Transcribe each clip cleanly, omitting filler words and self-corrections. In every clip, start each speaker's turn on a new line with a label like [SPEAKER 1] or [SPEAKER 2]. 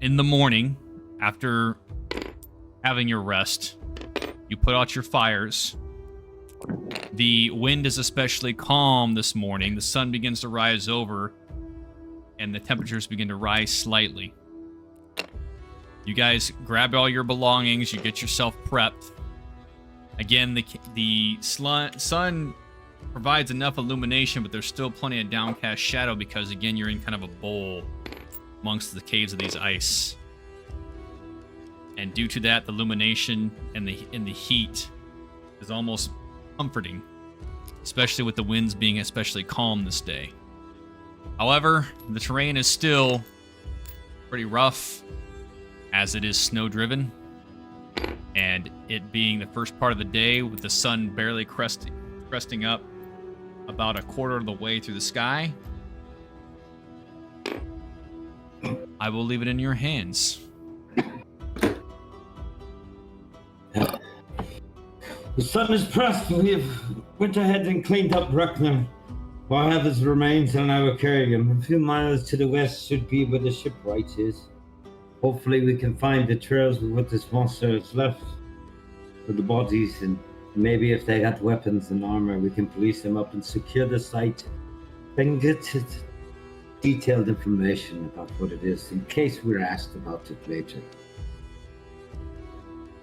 [SPEAKER 1] in the morning, after having your rest, you put out your fires. The wind is especially calm this morning. The sun begins to rise over, and the temperatures begin to rise slightly. You guys grab all your belongings. You get yourself prepped. Again, the sun provides enough illumination, but there's still plenty of downcast shadow because, again, you're in kind of a bowl amongst the caves of these ice. And due to that, the illumination and the heat is almost comforting, especially with the winds being especially calm this day. However, the terrain is still pretty rough, as it is snow-driven, and it being the first part of the day with the sun barely cresting up about a quarter of the way through the sky, I will leave it in your hands.
[SPEAKER 2] The sun is pressed. We have went ahead and cleaned up Bruckner. We'll have his remains and I will carry him. A few miles to the west should be where the shipwright is. Hopefully we can find the trails of what this monster has left for the bodies, and maybe if they got weapons and armor, we can police them up and secure the site. Then get detailed information about what it is in case we're asked about it later.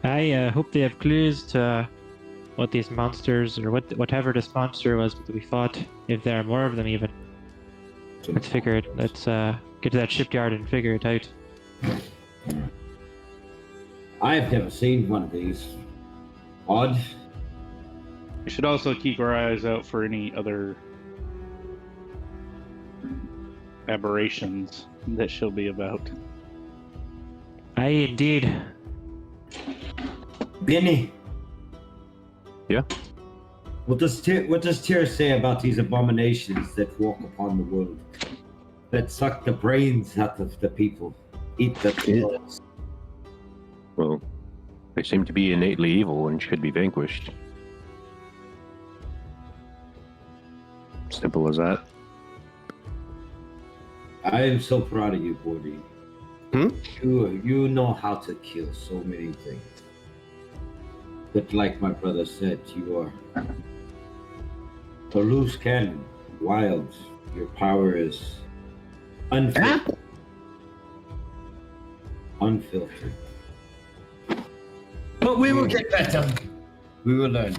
[SPEAKER 3] I hope they have clues to what these monsters, or whatever this monster was that we fought, if there are more of them even. Let's figure it. Let's get to that shipyard and figure it out.
[SPEAKER 2] I've never seen one of these. Odd.
[SPEAKER 4] We should also keep our eyes out for any other aberrations that she'll be about.
[SPEAKER 3] Aye, indeed.
[SPEAKER 2] Benny.
[SPEAKER 5] Yeah?
[SPEAKER 2] What does Tyr say about these abominations that walk upon the world? That suck the brains out of the people, eat the souls?
[SPEAKER 5] Well, they seem to be innately evil and should be vanquished. Simple as that.
[SPEAKER 2] I am so proud of you, Bordy. You know how to kill so many things. But like my brother said, you are a loose cannon, wild. Your power is unfiltered. Unfiltered. But we will get better. We will learn.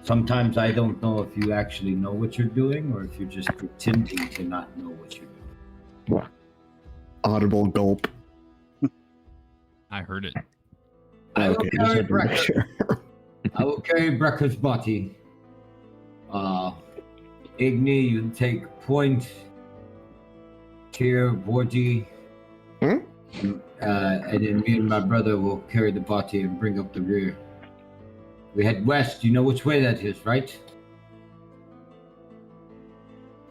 [SPEAKER 2] Sometimes I don't know if you actually know what you're doing or if you're just pretending to not know what you're doing.
[SPEAKER 6] Audible gulp.
[SPEAKER 1] I heard it.
[SPEAKER 2] I will carry Brecker. I will carry Brecker's body. Igni, you take point. Tyr, Borgi. And then me and my brother will carry the body and bring up the rear. We head west. You know which way that is, right?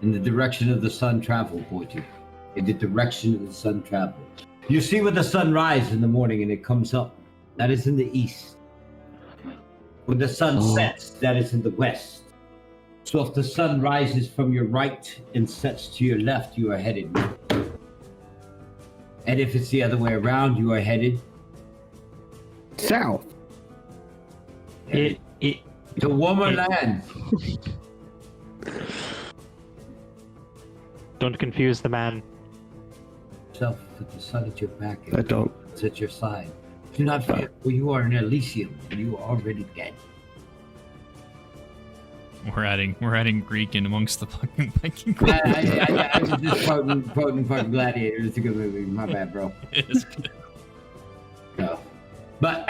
[SPEAKER 2] In the direction of the sun travel, Borgi. In the direction of the sun travel. You see where the sun rises in the morning and it comes up. That is in the east. When the sun sets, that is in the west. So if the sun rises from your right and sets to your left, you are headed north. And if it's the other way around, you are headed
[SPEAKER 6] south.
[SPEAKER 3] To
[SPEAKER 2] warmer land.
[SPEAKER 3] Don't confuse the man.
[SPEAKER 2] Self with the sun at your back.
[SPEAKER 6] I don't.
[SPEAKER 2] It's at your side. Do not fear, for you are in Elysium, and you are already dead.
[SPEAKER 1] We're adding Greek in amongst the fucking Viking.
[SPEAKER 2] I was just quoting fucking Gladiator. It's a good movie. My bad, bro.
[SPEAKER 1] It is good.
[SPEAKER 2] No. But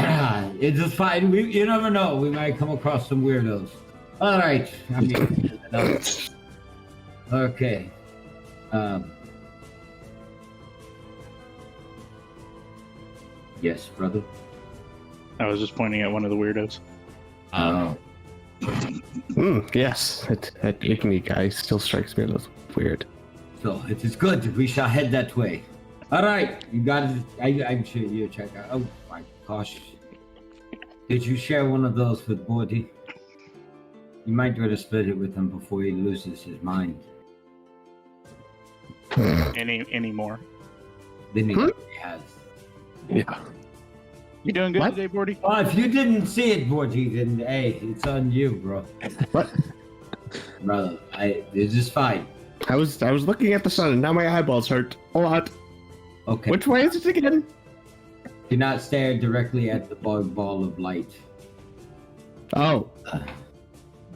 [SPEAKER 2] it's just fine. You never know. We might come across some weirdos. All right. I mean, okay. Yes, brother.
[SPEAKER 4] I was just pointing at one of the weirdos.
[SPEAKER 6] Yes, that Igni guy still strikes me as weird.
[SPEAKER 2] So it is good. We shall head that way. All right, you got it. I'm sure you check out. Oh my gosh! Did you share one of those with Bordy? You might try to split it with him before he loses his mind.
[SPEAKER 4] Any more?
[SPEAKER 2] than he already has.
[SPEAKER 5] Yeah.
[SPEAKER 4] You doing good
[SPEAKER 6] What?
[SPEAKER 4] today, Bordy?
[SPEAKER 2] Oh, if you didn't see it, Borgie, then hey, it's on you, bro.
[SPEAKER 6] What?
[SPEAKER 2] Brother, this is fine.
[SPEAKER 6] I was looking at the sun and now my eyeballs hurt a lot.
[SPEAKER 2] Okay.
[SPEAKER 6] Which way is it again?
[SPEAKER 2] Do not stare directly at the ball of light.
[SPEAKER 6] Oh,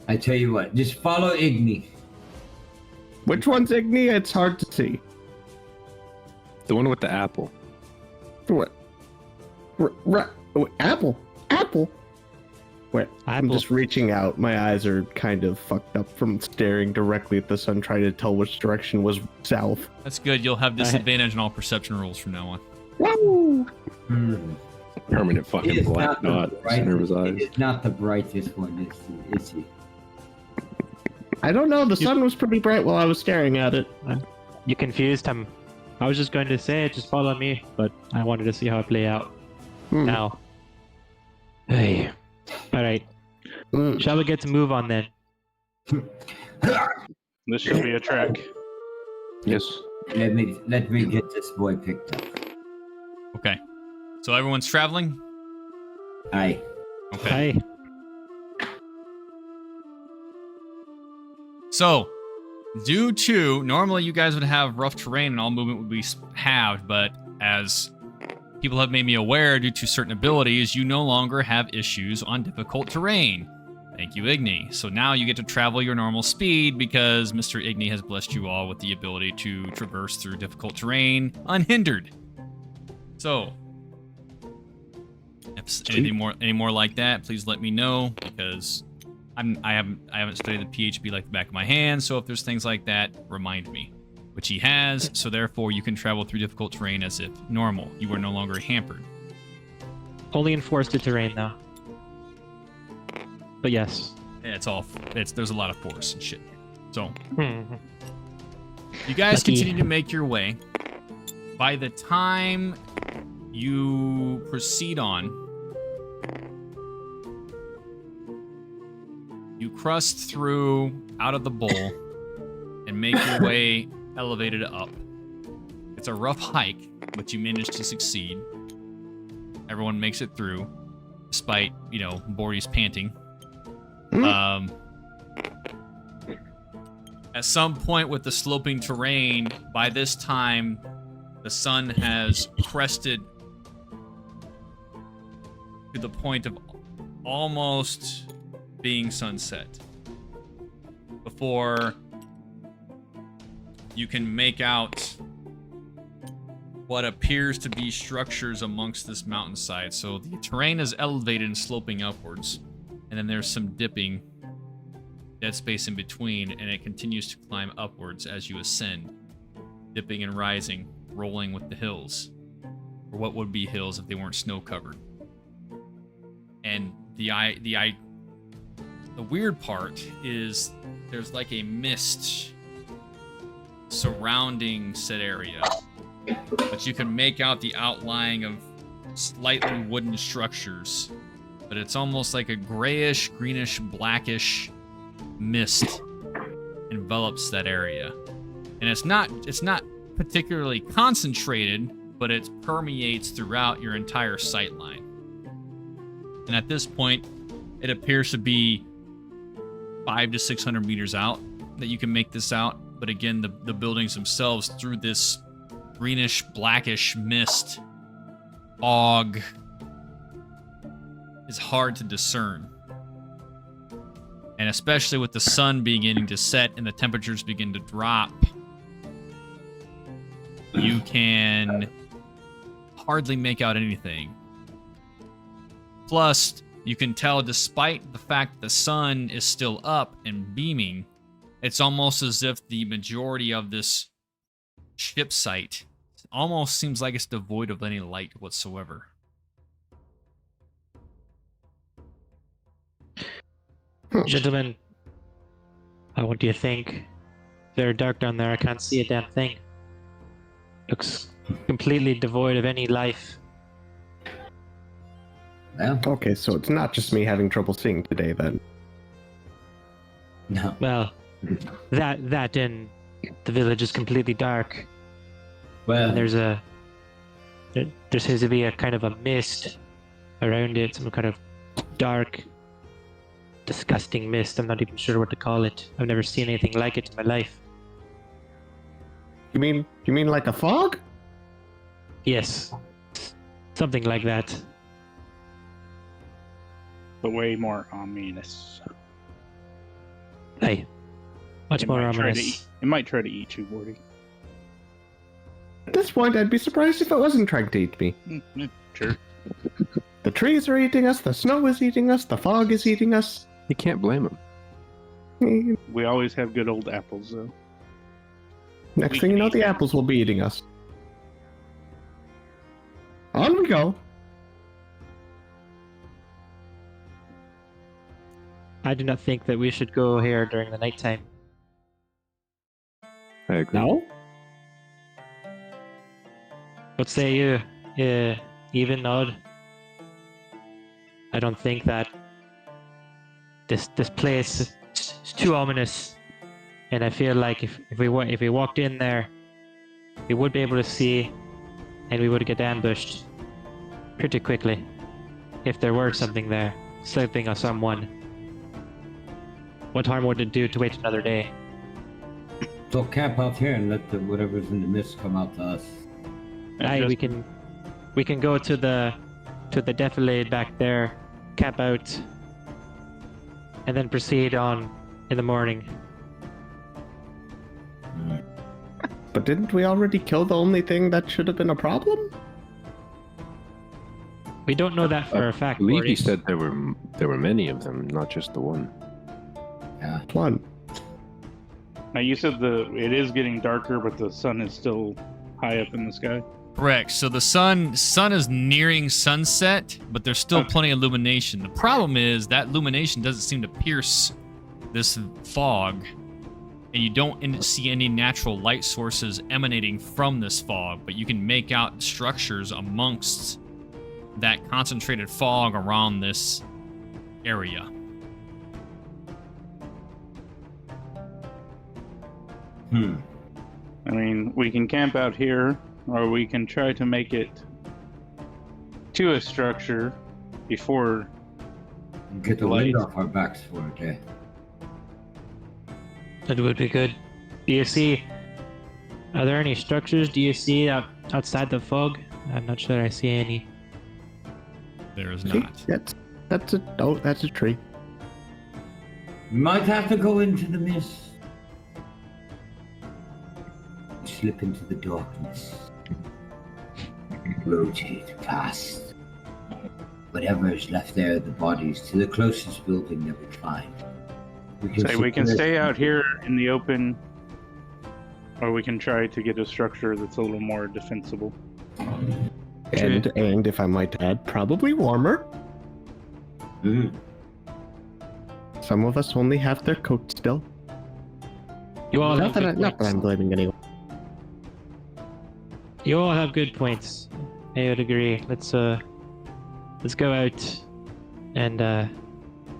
[SPEAKER 2] I tell you what, just follow Igni.
[SPEAKER 6] which one's Igni? It's hard to see.
[SPEAKER 5] The one with the apple.
[SPEAKER 6] What? Apple. Wait, I'm
[SPEAKER 3] Apple.
[SPEAKER 6] just reaching out. My eyes are kind of fucked up from staring directly at the sun, trying to tell which direction was south.
[SPEAKER 1] That's good. You'll have disadvantage on all perception rolls from now on.
[SPEAKER 6] Woo!
[SPEAKER 5] Permanent
[SPEAKER 2] It
[SPEAKER 5] fucking
[SPEAKER 2] is
[SPEAKER 5] black
[SPEAKER 2] not the
[SPEAKER 5] dot in the center of his
[SPEAKER 2] brightest.
[SPEAKER 5] eyes.
[SPEAKER 2] It is not the brightest one, is he?
[SPEAKER 6] I don't know. The sun was pretty bright while I was staring at it.
[SPEAKER 3] You confused him. I was just going to say, just follow me, but I wanted to see how it play out.
[SPEAKER 6] Hmm.
[SPEAKER 3] Now. Hey. Alright.
[SPEAKER 6] Hmm.
[SPEAKER 3] Shall we get to move on then?
[SPEAKER 4] This should be a trek.
[SPEAKER 5] Yes.
[SPEAKER 2] Let me get this boy picked up.
[SPEAKER 1] Okay. So everyone's traveling?
[SPEAKER 2] Aye.
[SPEAKER 1] Okay.
[SPEAKER 3] Hey.
[SPEAKER 1] So, due to normally you guys would have rough terrain and all movement would be halved, but as people have made me aware due to certain abilities, you no longer have issues on difficult terrain. Thank you, Igni. So now you get to travel your normal speed because Mr. Igni has blessed you all with the ability to traverse through difficult terrain unhindered. So, if any more like that, please let me know because I haven't studied the PHB like the back of my hand. So if there's things like that, remind me. Which he has. So therefore, you can travel through difficult terrain as if normal. You are no longer hampered.
[SPEAKER 3] Only in forested terrain, though. But yes.
[SPEAKER 1] Yeah, there's a lot of force and shit. So
[SPEAKER 3] Hmm.
[SPEAKER 1] you guys
[SPEAKER 3] Lucky.
[SPEAKER 1] continue to make your way. By the time you proceed on, you crust through out of the bowl and make your way elevated up. It's a rough hike, but you manage to succeed. Everyone makes it through, despite, Bordy's panting. At some point with the sloping terrain, by this time, the sun has crested to the point of almost being sunset. Before you can make out what appears to be structures amongst this mountainside. So the terrain is elevated and sloping upwards. And then there's some dipping dead space in between, and it continues to climb upwards as you ascend, dipping and rising, rolling with the hills, or what would be hills if they weren't snow covered. And the weird part is there's like a mist surrounding said area, but you can make out the outline of slightly wooden structures, but it's almost like a grayish, greenish, blackish mist envelops that area. And it's not particularly concentrated, but it permeates throughout your entire sightline. And at this point, it appears to be 500 to 600 meters out that you can make this out. But again, the buildings themselves, through this greenish, blackish mist, fog, is hard to discern. And especially with the sun beginning to set and the temperatures begin to drop, you can hardly make out anything. Plus, you can tell despite the fact that the sun is still up and beaming, it's almost as if the majority of this ship site almost seems like it's devoid of any light whatsoever.
[SPEAKER 3] Gentlemen, what do you think? Very dark down there. I can't see a damn thing. Looks completely devoid of any life.
[SPEAKER 2] Well,
[SPEAKER 6] Okay, so it's not just me having trouble seeing today then.
[SPEAKER 2] no.
[SPEAKER 3] Well, that and the village is completely dark.
[SPEAKER 2] Well,
[SPEAKER 3] And there's a There seems to be a kind of a mist around it, some kind of dark, disgusting mist. I'm not even sure what to call it. I've never seen anything like it in my life.
[SPEAKER 6] You mean like a fog?
[SPEAKER 3] Yes, something like that.
[SPEAKER 4] But way more ominous.
[SPEAKER 3] Hey, much more ominous.
[SPEAKER 4] It might try to eat you, Morty.
[SPEAKER 6] At this point, I'd be surprised if it wasn't trying to eat me.
[SPEAKER 4] Sure.
[SPEAKER 6] The trees are eating us, the snow is eating us, the fog is eating us.
[SPEAKER 5] You can't blame him.
[SPEAKER 4] We always have good old apples, though.
[SPEAKER 6] Next thing you know, the apples will be eating us. On we go.
[SPEAKER 3] I do not think that we should go here during the nighttime.
[SPEAKER 5] I agree.
[SPEAKER 6] No?
[SPEAKER 3] What say you? Even, odd? I don't think that this place is too ominous, and I feel like if we walked in there, we would be able to see, and we would get ambushed pretty quickly if there were something there, something or someone. What harm would it do to wait another day?
[SPEAKER 2] So camp out here and let whatever's in the mist come out to us.
[SPEAKER 3] Aye, we can go to the defilade back there, camp out, and then proceed on in the morning.
[SPEAKER 6] But didn't we already kill the only thing that should have been a problem?
[SPEAKER 3] We don't know that for a
[SPEAKER 5] I
[SPEAKER 3] fact.
[SPEAKER 5] believe he
[SPEAKER 3] Boris.
[SPEAKER 5] said there were many of them, not just the one.
[SPEAKER 2] Yeah.
[SPEAKER 6] One.
[SPEAKER 4] Now you said it is getting darker, but the sun is still high up in the sky.
[SPEAKER 1] Correct. So the sun is nearing sunset, but there's still plenty of illumination. The problem is that illumination doesn't seem to pierce this fog, and you don't see any natural light sources emanating from this fog, but you can make out structures amongst that concentrated fog around this area.
[SPEAKER 4] I mean, we can camp out here, or we can try to make it to a structure before.
[SPEAKER 2] Get the weight off our backs for a day.
[SPEAKER 3] That would be good. Are there any structures? Do you see outside the fog? I'm not sure I see any.
[SPEAKER 1] There is
[SPEAKER 6] See?
[SPEAKER 1] not.
[SPEAKER 6] That's a tree.
[SPEAKER 2] We might have to go into the mist. Slip into the darkness. Rotate past whatever is left there of the bodies to the closest building that we find.
[SPEAKER 4] We can stay out here in the open, or we can try to get a structure that's a little more defensible.
[SPEAKER 6] And if I might add, probably warmer. Some of us only have their coats still.
[SPEAKER 3] You all have good
[SPEAKER 6] Not that
[SPEAKER 3] points.
[SPEAKER 6] I'm blaming anyone.
[SPEAKER 3] You all have good points. I would agree. Let's go out and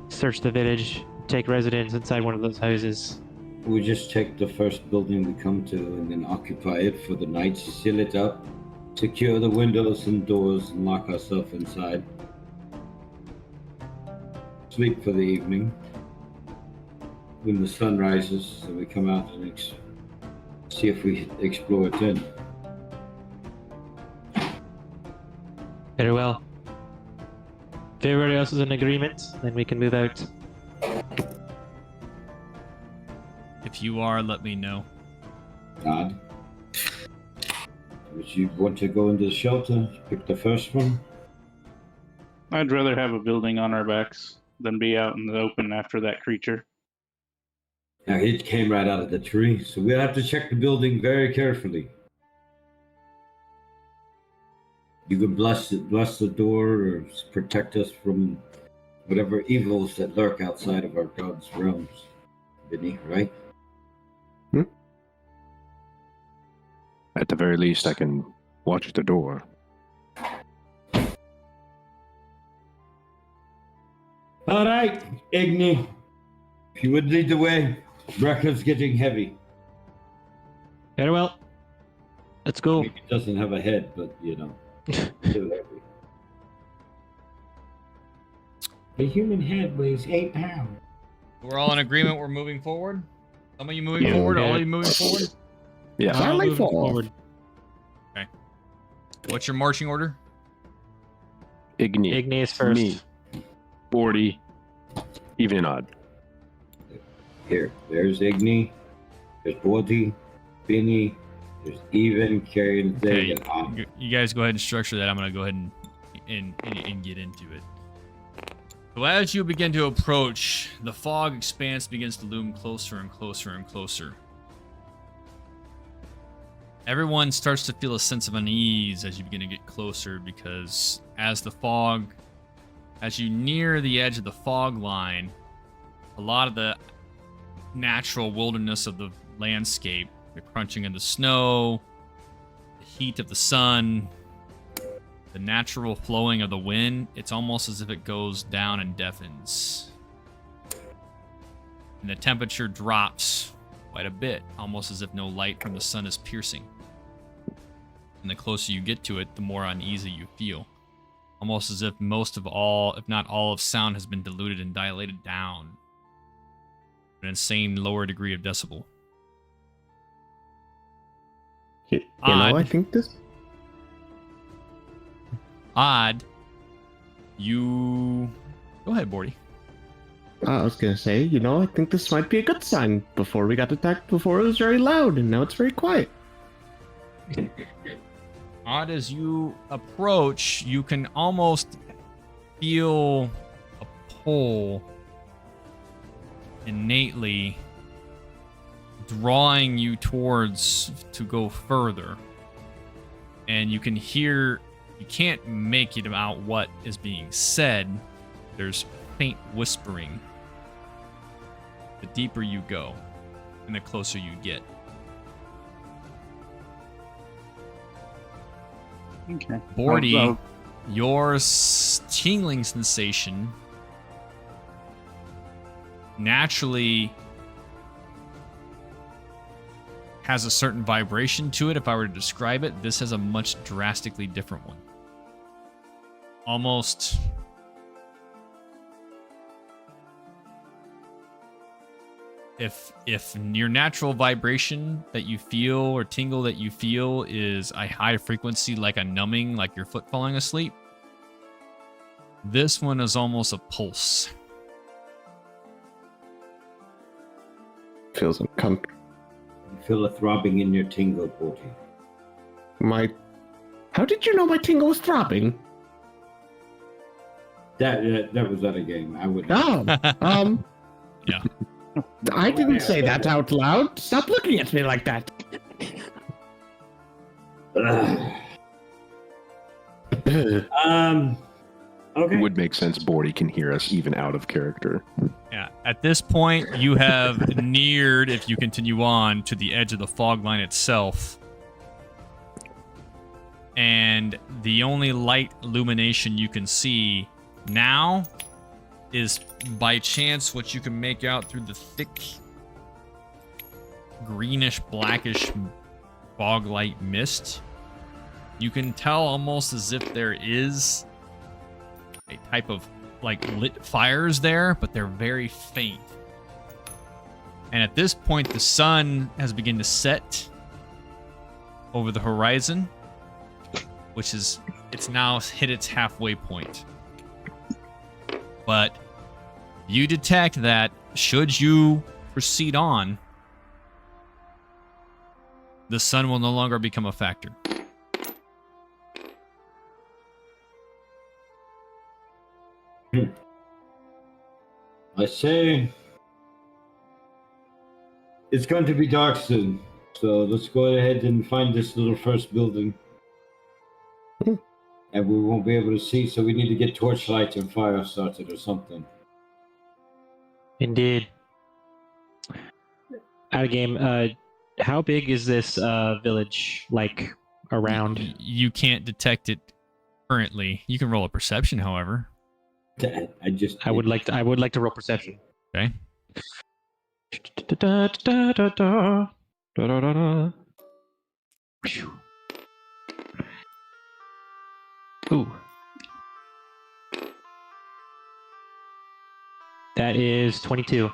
[SPEAKER 3] search the village. Take residence inside one of those houses.
[SPEAKER 2] We just take the first building we come to and then occupy it for the night, seal it up, secure the windows and doors, and lock ourselves inside. Sleep for the evening. When the sun rises, so we come out and see if we explore it then.
[SPEAKER 3] Very well. If everybody else is in agreement, then we can move out.
[SPEAKER 1] If you are, let me know.
[SPEAKER 2] Nod. Would you want to go into the shelter? Pick the first one?
[SPEAKER 4] I'd rather have a building on our backs than be out in the open after that creature.
[SPEAKER 2] Now, he came right out of the tree, so we'll have to check the building very carefully. You can bless the door or protect us from whatever evils that lurk outside of our God's realms, Vinny, right?
[SPEAKER 5] At the very least, I can watch the door.
[SPEAKER 2] All right, Igni. If you would lead the way, Brecca's getting heavy.
[SPEAKER 3] Very well. Let's go.
[SPEAKER 2] It doesn't have a head, but you know. Too heavy. The human head weighs 8 pounds.
[SPEAKER 1] We're all in agreement. We're moving forward. Some of you moving
[SPEAKER 5] Yeah.
[SPEAKER 1] forward. All
[SPEAKER 3] Yeah.
[SPEAKER 1] of you moving forward.
[SPEAKER 5] Yeah.
[SPEAKER 6] Silent
[SPEAKER 3] Moving
[SPEAKER 6] fall.
[SPEAKER 3] forward.
[SPEAKER 1] What's your marching order?
[SPEAKER 5] Igni.
[SPEAKER 3] Igneous first.
[SPEAKER 5] Me. 40. Even and odd.
[SPEAKER 2] Here, there's Igni, there's Borty, Binny, there's Even, Carrion,
[SPEAKER 1] Okay,
[SPEAKER 2] Zig, and Om.
[SPEAKER 1] you guys go ahead and structure that. I'm gonna go ahead and get into it. So as you begin to approach, the fog expanse begins to loom closer and closer and closer. Everyone starts to feel a sense of unease as you begin to get closer, because as you near the edge of the fog line, a lot of the natural wilderness of the landscape, the crunching of the snow, the heat of the sun, the natural flowing of the wind, it's almost as if it goes down and deafens. And the temperature drops quite a bit, almost as if no light from the sun is piercing. And the closer you get to it, the more uneasy you feel. Almost as if most of all, if not all of sound has been diluted and dilated down. An insane lower degree of decibel.
[SPEAKER 6] You know, I
[SPEAKER 1] Odd.
[SPEAKER 6] think this.
[SPEAKER 1] Odd. You... Go ahead, Bordy.
[SPEAKER 6] I was gonna say, you know, I think this might be a good sign. Before we got attacked, before it was very loud, and now it's very quiet.
[SPEAKER 1] Odd, as you approach, you can almost feel a pull innately drawing you towards to go further. And you can hear, you can't make it out what is being said. There's faint whispering. The deeper you go, and the closer you get.
[SPEAKER 4] Okay.
[SPEAKER 1] Bordy, your tingling sensation naturally has a certain vibration to it. If I were to describe it, this has a much drastically different one. Almost if your natural vibration that you feel or tingle that you feel is a high frequency, like a numbing, like your foot falling asleep, this one is almost a pulse.
[SPEAKER 6] Feels uncomfortable.
[SPEAKER 2] You feel a throbbing in your tingle, Borty.
[SPEAKER 6] How did you know my tingle was throbbing?
[SPEAKER 2] That was at a game. I would.
[SPEAKER 6] Oh,
[SPEAKER 1] Yeah.
[SPEAKER 6] I didn't say that out loud. Stop looking at me like that.
[SPEAKER 2] Okay.
[SPEAKER 5] It would make sense Bordy can hear us even out of character.
[SPEAKER 1] Yeah. At this point, you have neared, if you continue on, to the edge of the fog line itself. And the only light illumination you can see now is by chance what you can make out through the thick greenish blackish fog light mist. You can tell almost as if there is a type of like lit fires there, but they're very faint. And at this point, the sun has begun to set over the horizon, which is, it's now hit its halfway point. But you detect that should you proceed on, the sun will no longer become a factor.
[SPEAKER 2] I say it's going to be dark soon, so let's go ahead and find this little first building. And we won't be able to see, so we need to get torchlight and fire started or something.
[SPEAKER 3] Indeed. Out of game, how big is this village, like, around?
[SPEAKER 1] You can't detect it currently. You can roll a perception, however.
[SPEAKER 3] I would like to roll perception.
[SPEAKER 1] Okay.
[SPEAKER 3] Ooh. That is 22.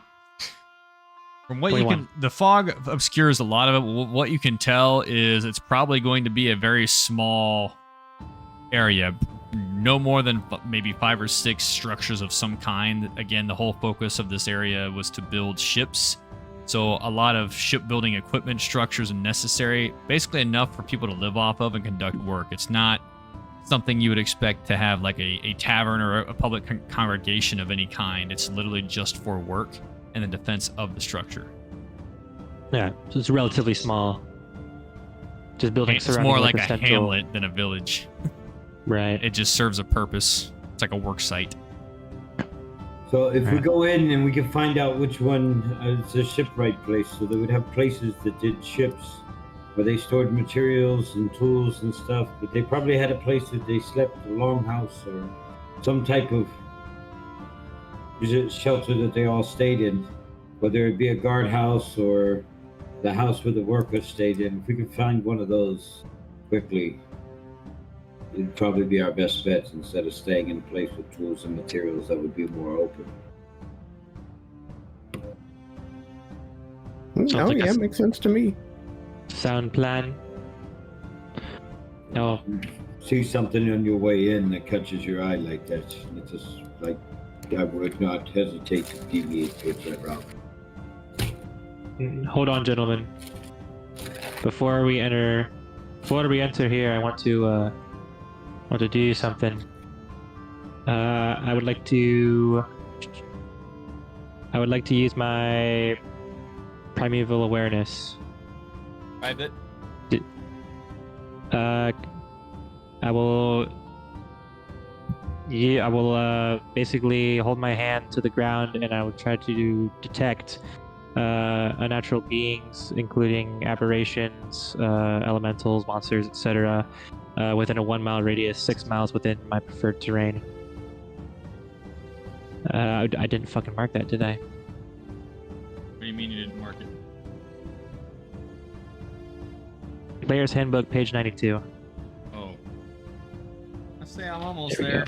[SPEAKER 1] From what
[SPEAKER 3] 21.
[SPEAKER 1] you can, the fog obscures a lot of it. What you can tell is it's probably going to be a very small area, no more than maybe 5 or 6 structures of some kind. Again, the whole focus of this area was to build ships, so a lot of shipbuilding equipment, structures, and necessary, basically enough for people to live off of and conduct work. It's not something you would expect to have like a tavern or a public congregation of any kind. It's literally just for work and the defense of the structure.
[SPEAKER 3] Yeah, so it's relatively small. Just building
[SPEAKER 1] It's
[SPEAKER 3] surrounding
[SPEAKER 1] more like a
[SPEAKER 3] central...
[SPEAKER 1] hamlet than a village.
[SPEAKER 3] Right.
[SPEAKER 1] It just serves a purpose. It's like a work site.
[SPEAKER 2] So if we
[SPEAKER 3] Right.
[SPEAKER 2] go in and we can find out which one is a shipwright place, so they would have places that did ships where they stored materials and tools and stuff, but they probably had a place that they slept, a longhouse or some type of shelter that they all stayed in, whether it be a guardhouse or the house where the workers stayed in. If we could find one of those quickly, it'd probably be our best bet instead of staying in a place with tools and materials that would be more open.
[SPEAKER 3] Sounds
[SPEAKER 6] Oh
[SPEAKER 3] like
[SPEAKER 6] yeah,
[SPEAKER 3] a-
[SPEAKER 6] makes sense to me.
[SPEAKER 3] Sound plan. No.
[SPEAKER 2] See something on your way in that catches your eye like that, it's just like I would not hesitate to deviate towards that route.
[SPEAKER 3] Hold on, gentlemen. Before we enter here, I want to do something. I would like to use my primeval awareness.
[SPEAKER 1] Private.
[SPEAKER 3] I will basically hold my hand to the ground, and I will try to detect unnatural beings, including aberrations, elementals, monsters, etc., within a 1 mile radius, 6 miles within my preferred terrain. I didn't fucking mark that, did I?
[SPEAKER 1] What do you mean you didn't mark it?
[SPEAKER 3] Player's Handbook, page 92.
[SPEAKER 1] Oh. Let's say I'm almost
[SPEAKER 3] There we
[SPEAKER 1] there.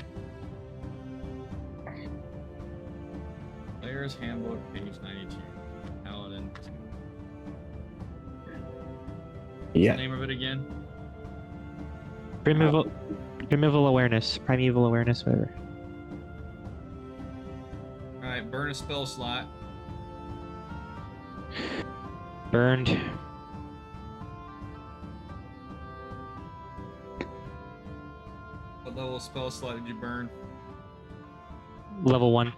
[SPEAKER 1] Player's Handbook, page 92. Paladin. What's
[SPEAKER 6] Yeah.
[SPEAKER 1] the name of it again?
[SPEAKER 3] Primeval awareness, whatever.
[SPEAKER 1] Alright, burn a spell slot.
[SPEAKER 3] Burned.
[SPEAKER 1] What level spell slot did you burn?
[SPEAKER 3] Level 1.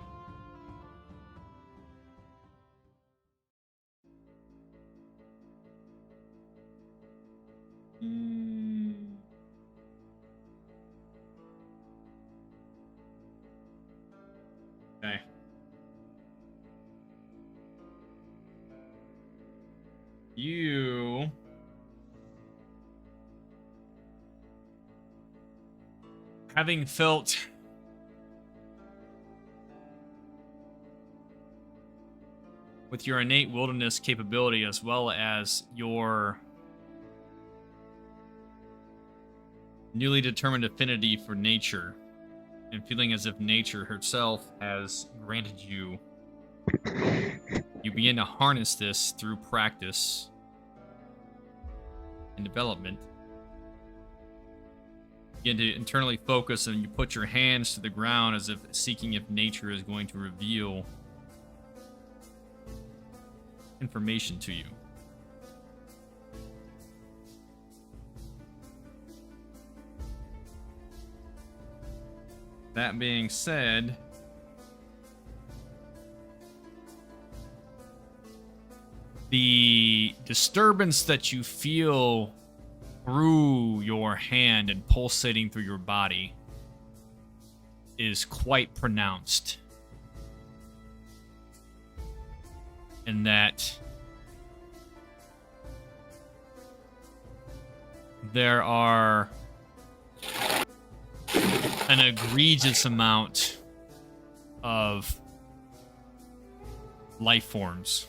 [SPEAKER 1] Okay. You having felt with your innate wilderness capability as well as your newly determined affinity for nature, and feeling as if nature herself has granted you, you begin to harness this through practice and development. You begin to internally focus, and you put your hands to the ground as if seeking if nature is going to reveal information to you. That being said, the disturbance that you feel through your hand and pulsating through your body is quite pronounced. And that there are an egregious amount of life forms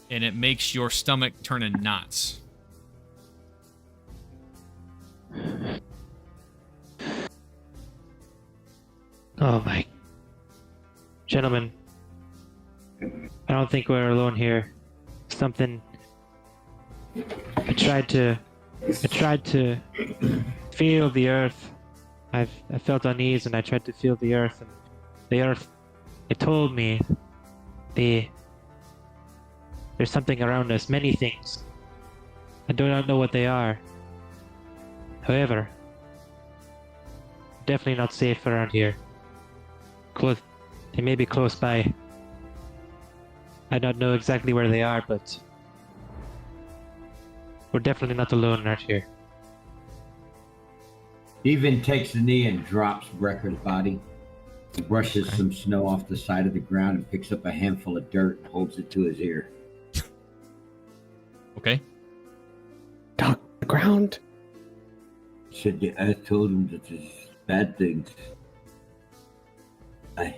[SPEAKER 1] and it makes your stomach turn in knots.
[SPEAKER 3] Oh my. Gentlemen, I don't think we're alone here. Something. I tried to feel the earth. I felt unease and I tried to feel the earth, and the earth, it told me there's something around us, many things. I do not know what they are. However, definitely not safe around here. They may be close by. I don't know exactly where they are, but we're definitely not alone out here.
[SPEAKER 2] Even takes a knee and drops Brecker's body. He brushes some snow off the side of the ground and picks up a handful of dirt and holds it to his ear.
[SPEAKER 1] Okay.
[SPEAKER 6] Dog the ground.
[SPEAKER 2] Said the earth told him that there's bad things. I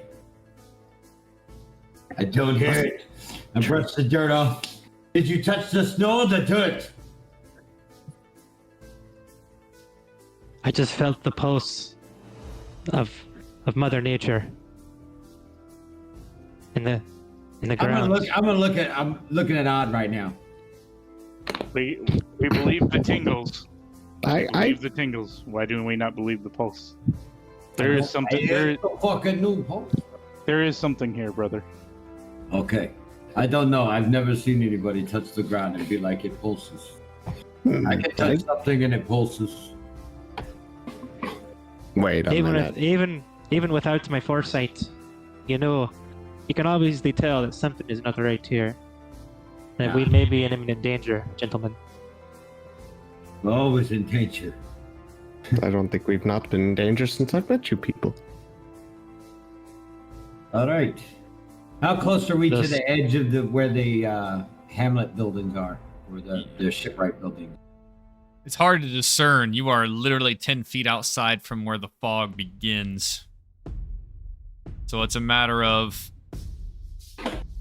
[SPEAKER 2] don't hear it. I brushed the dirt off. Did you touch the snow or the dirt?
[SPEAKER 3] I just felt the pulse of Mother Nature in the ground.
[SPEAKER 2] I'm looking at Odd right now.
[SPEAKER 4] We believe the tingles.
[SPEAKER 6] I
[SPEAKER 4] Believe the tingles. Why do we not believe the pulse? There is something. There is something here, brother.
[SPEAKER 2] Okay. I don't know. I've never seen anybody touch the ground and be like it pulses. I can touch something and it pulses.
[SPEAKER 6] Wait a minute.
[SPEAKER 3] Even without my foresight, you can obviously tell that something is not right here. That we may be in imminent danger, gentlemen.
[SPEAKER 2] We're always in danger.
[SPEAKER 6] I don't think we've not been in danger since I've met you people.
[SPEAKER 2] All right. How close are we to the edge of where the Hamlet buildings are, or the shipwright buildings?
[SPEAKER 1] It's hard to discern. You are literally 10 feet outside from where the fog begins. So it's a matter of,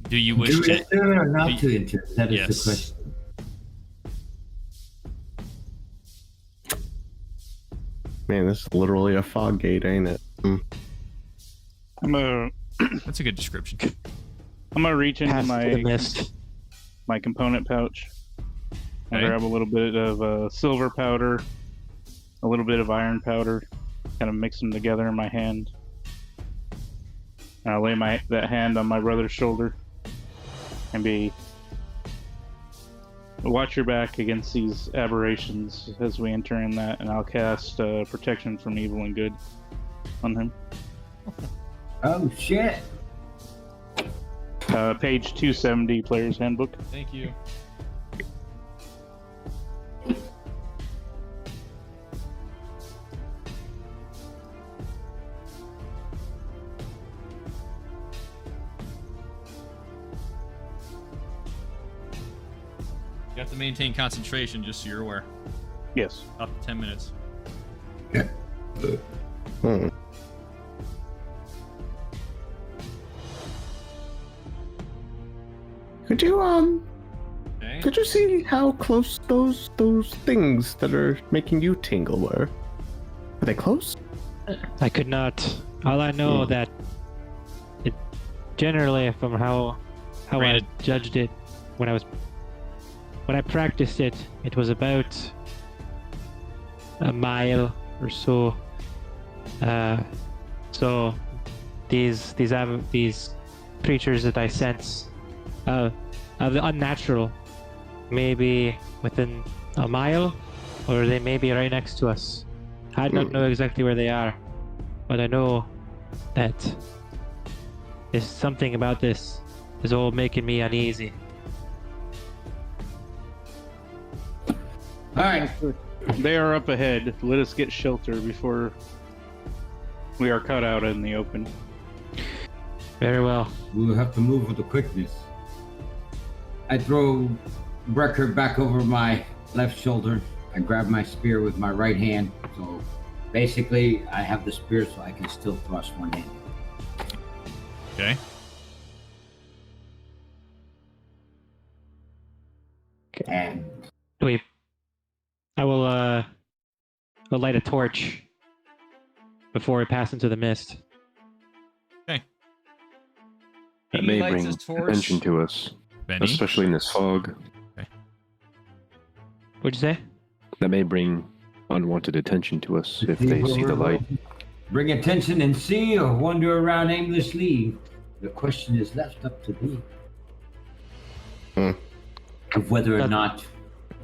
[SPEAKER 1] do you wish to
[SPEAKER 2] enter or not to enter? That is the question.
[SPEAKER 6] Man, this is literally a fog gate, ain't it?
[SPEAKER 1] That's a good description.
[SPEAKER 4] I'm gonna reach into
[SPEAKER 3] the mist.
[SPEAKER 4] my component pouch and
[SPEAKER 1] Okay.
[SPEAKER 4] grab a little bit of silver powder, a little bit of iron powder, kind of mix them together in my hand. And I'll lay that hand on my brother's shoulder and watch your back against these aberrations as we enter in that, and I'll cast protection from evil and good on him.
[SPEAKER 2] Oh shit!
[SPEAKER 4] Page 270, Player's Handbook.
[SPEAKER 1] Thank you. You have to maintain concentration, just so you're aware.
[SPEAKER 4] Yes.
[SPEAKER 1] Up to 10 minutes.
[SPEAKER 6] Hmm. Could you see how close those things that are making you tingle were? Are they close?
[SPEAKER 3] I could not. All I know that it generally, from how I judged it when I practiced it, it was about a mile or so. So these creatures that I sense of the unnatural may be within a mile, or they may be right next to us. I don't know exactly where they are, but I know that there's something about this is all making me uneasy.
[SPEAKER 2] Alright.
[SPEAKER 4] They are up ahead. Let us get shelter before we are cut out in the open.
[SPEAKER 3] Very well.
[SPEAKER 2] We'll have to move with the quickness. I throw Brecker back over my left shoulder. I grab my spear with my right hand. So basically, I have the spear so I can still thrust one hand.
[SPEAKER 1] Okay.
[SPEAKER 2] And
[SPEAKER 3] I will We'll light a torch before we pass into the mist.
[SPEAKER 1] Okay.
[SPEAKER 5] That
[SPEAKER 1] He
[SPEAKER 5] may
[SPEAKER 1] lights
[SPEAKER 5] bring
[SPEAKER 1] his torch.
[SPEAKER 5] attention to us,
[SPEAKER 1] Benny.
[SPEAKER 5] especially in this fog.
[SPEAKER 3] What'd you say?
[SPEAKER 5] That may bring unwanted attention to us if they see the light.
[SPEAKER 2] Bring attention and see, or wander around aimlessly. The question is left up to thee. Of whether or not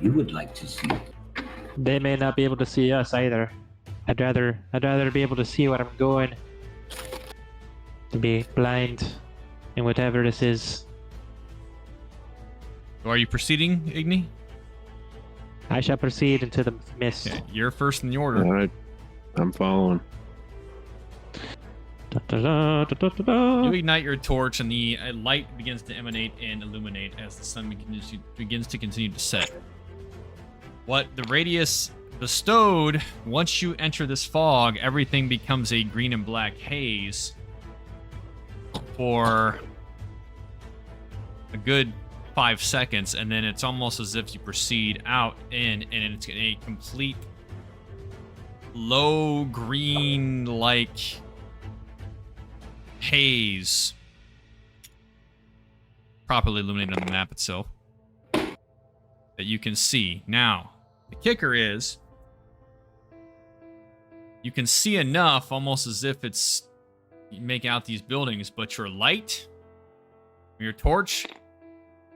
[SPEAKER 2] you would like to see it.
[SPEAKER 3] They may not be able to see us either. I'd rather be able to see where I'm going. To be blind in whatever this is.
[SPEAKER 1] So are you proceeding, Igni?
[SPEAKER 3] I shall proceed into the mist.
[SPEAKER 1] Okay, you're first in the order.
[SPEAKER 5] All right, I'm following.
[SPEAKER 3] Da, da, da, da, da, da,
[SPEAKER 1] You
[SPEAKER 3] da.
[SPEAKER 1] ignite your torch, and the light begins to emanate and illuminate as the sun begins to continue to set. What the radius bestowed, once you enter this fog, everything becomes a green and black haze for a good 5 seconds, and then it's almost as if you proceed out and it's a complete low green like haze properly illuminated on the map itself that you can see. Now, the kicker is you can see enough almost as if it's you make out these buildings, but your light, your torch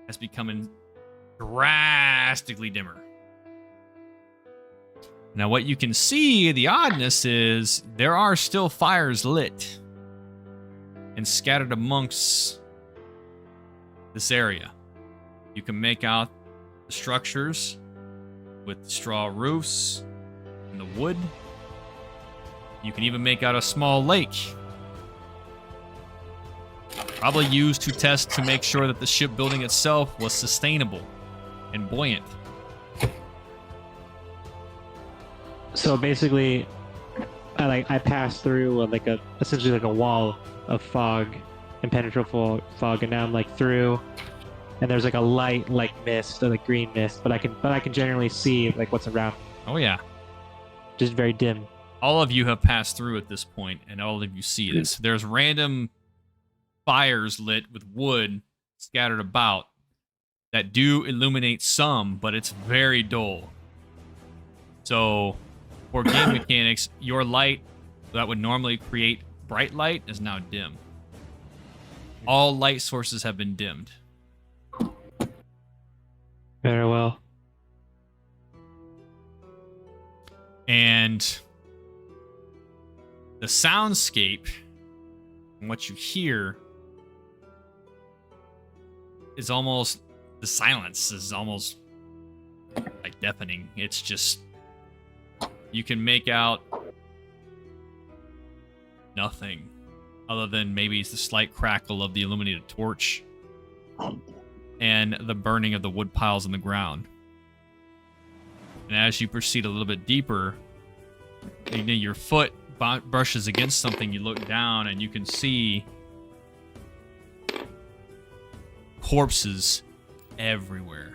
[SPEAKER 1] has become drastically dimmer. Now, what you can see, the oddness is there are still fires lit and scattered amongst this area. You can make out the structures with straw roofs and the wood. You can even make out a small lake. Probably used to test to make sure that the shipbuilding itself was sustainable and buoyant.
[SPEAKER 3] So basically, I passed through essentially like a wall of fog, impenetrable fog, and now I'm like through, and there's like a light like mist, or like green mist, but I can generally see like what's around,
[SPEAKER 1] Oh yeah.
[SPEAKER 3] just very dim.
[SPEAKER 1] All of you have passed through at this point, and all of you see this. There's random fires lit with wood scattered about that do illuminate some, but it's very dull. So, for game mechanics, your light that would normally create bright light is now dim. All light sources have been dimmed.
[SPEAKER 3] Very well.
[SPEAKER 1] And the soundscape and what you hear is almost, the silence is almost like deafening. It's just, you can make out nothing other than maybe it's the slight crackle of the illuminated torch and the burning of the wood piles on the ground. And as you proceed a little bit deeper, your foot brushes against something. You look down and you can see corpses everywhere,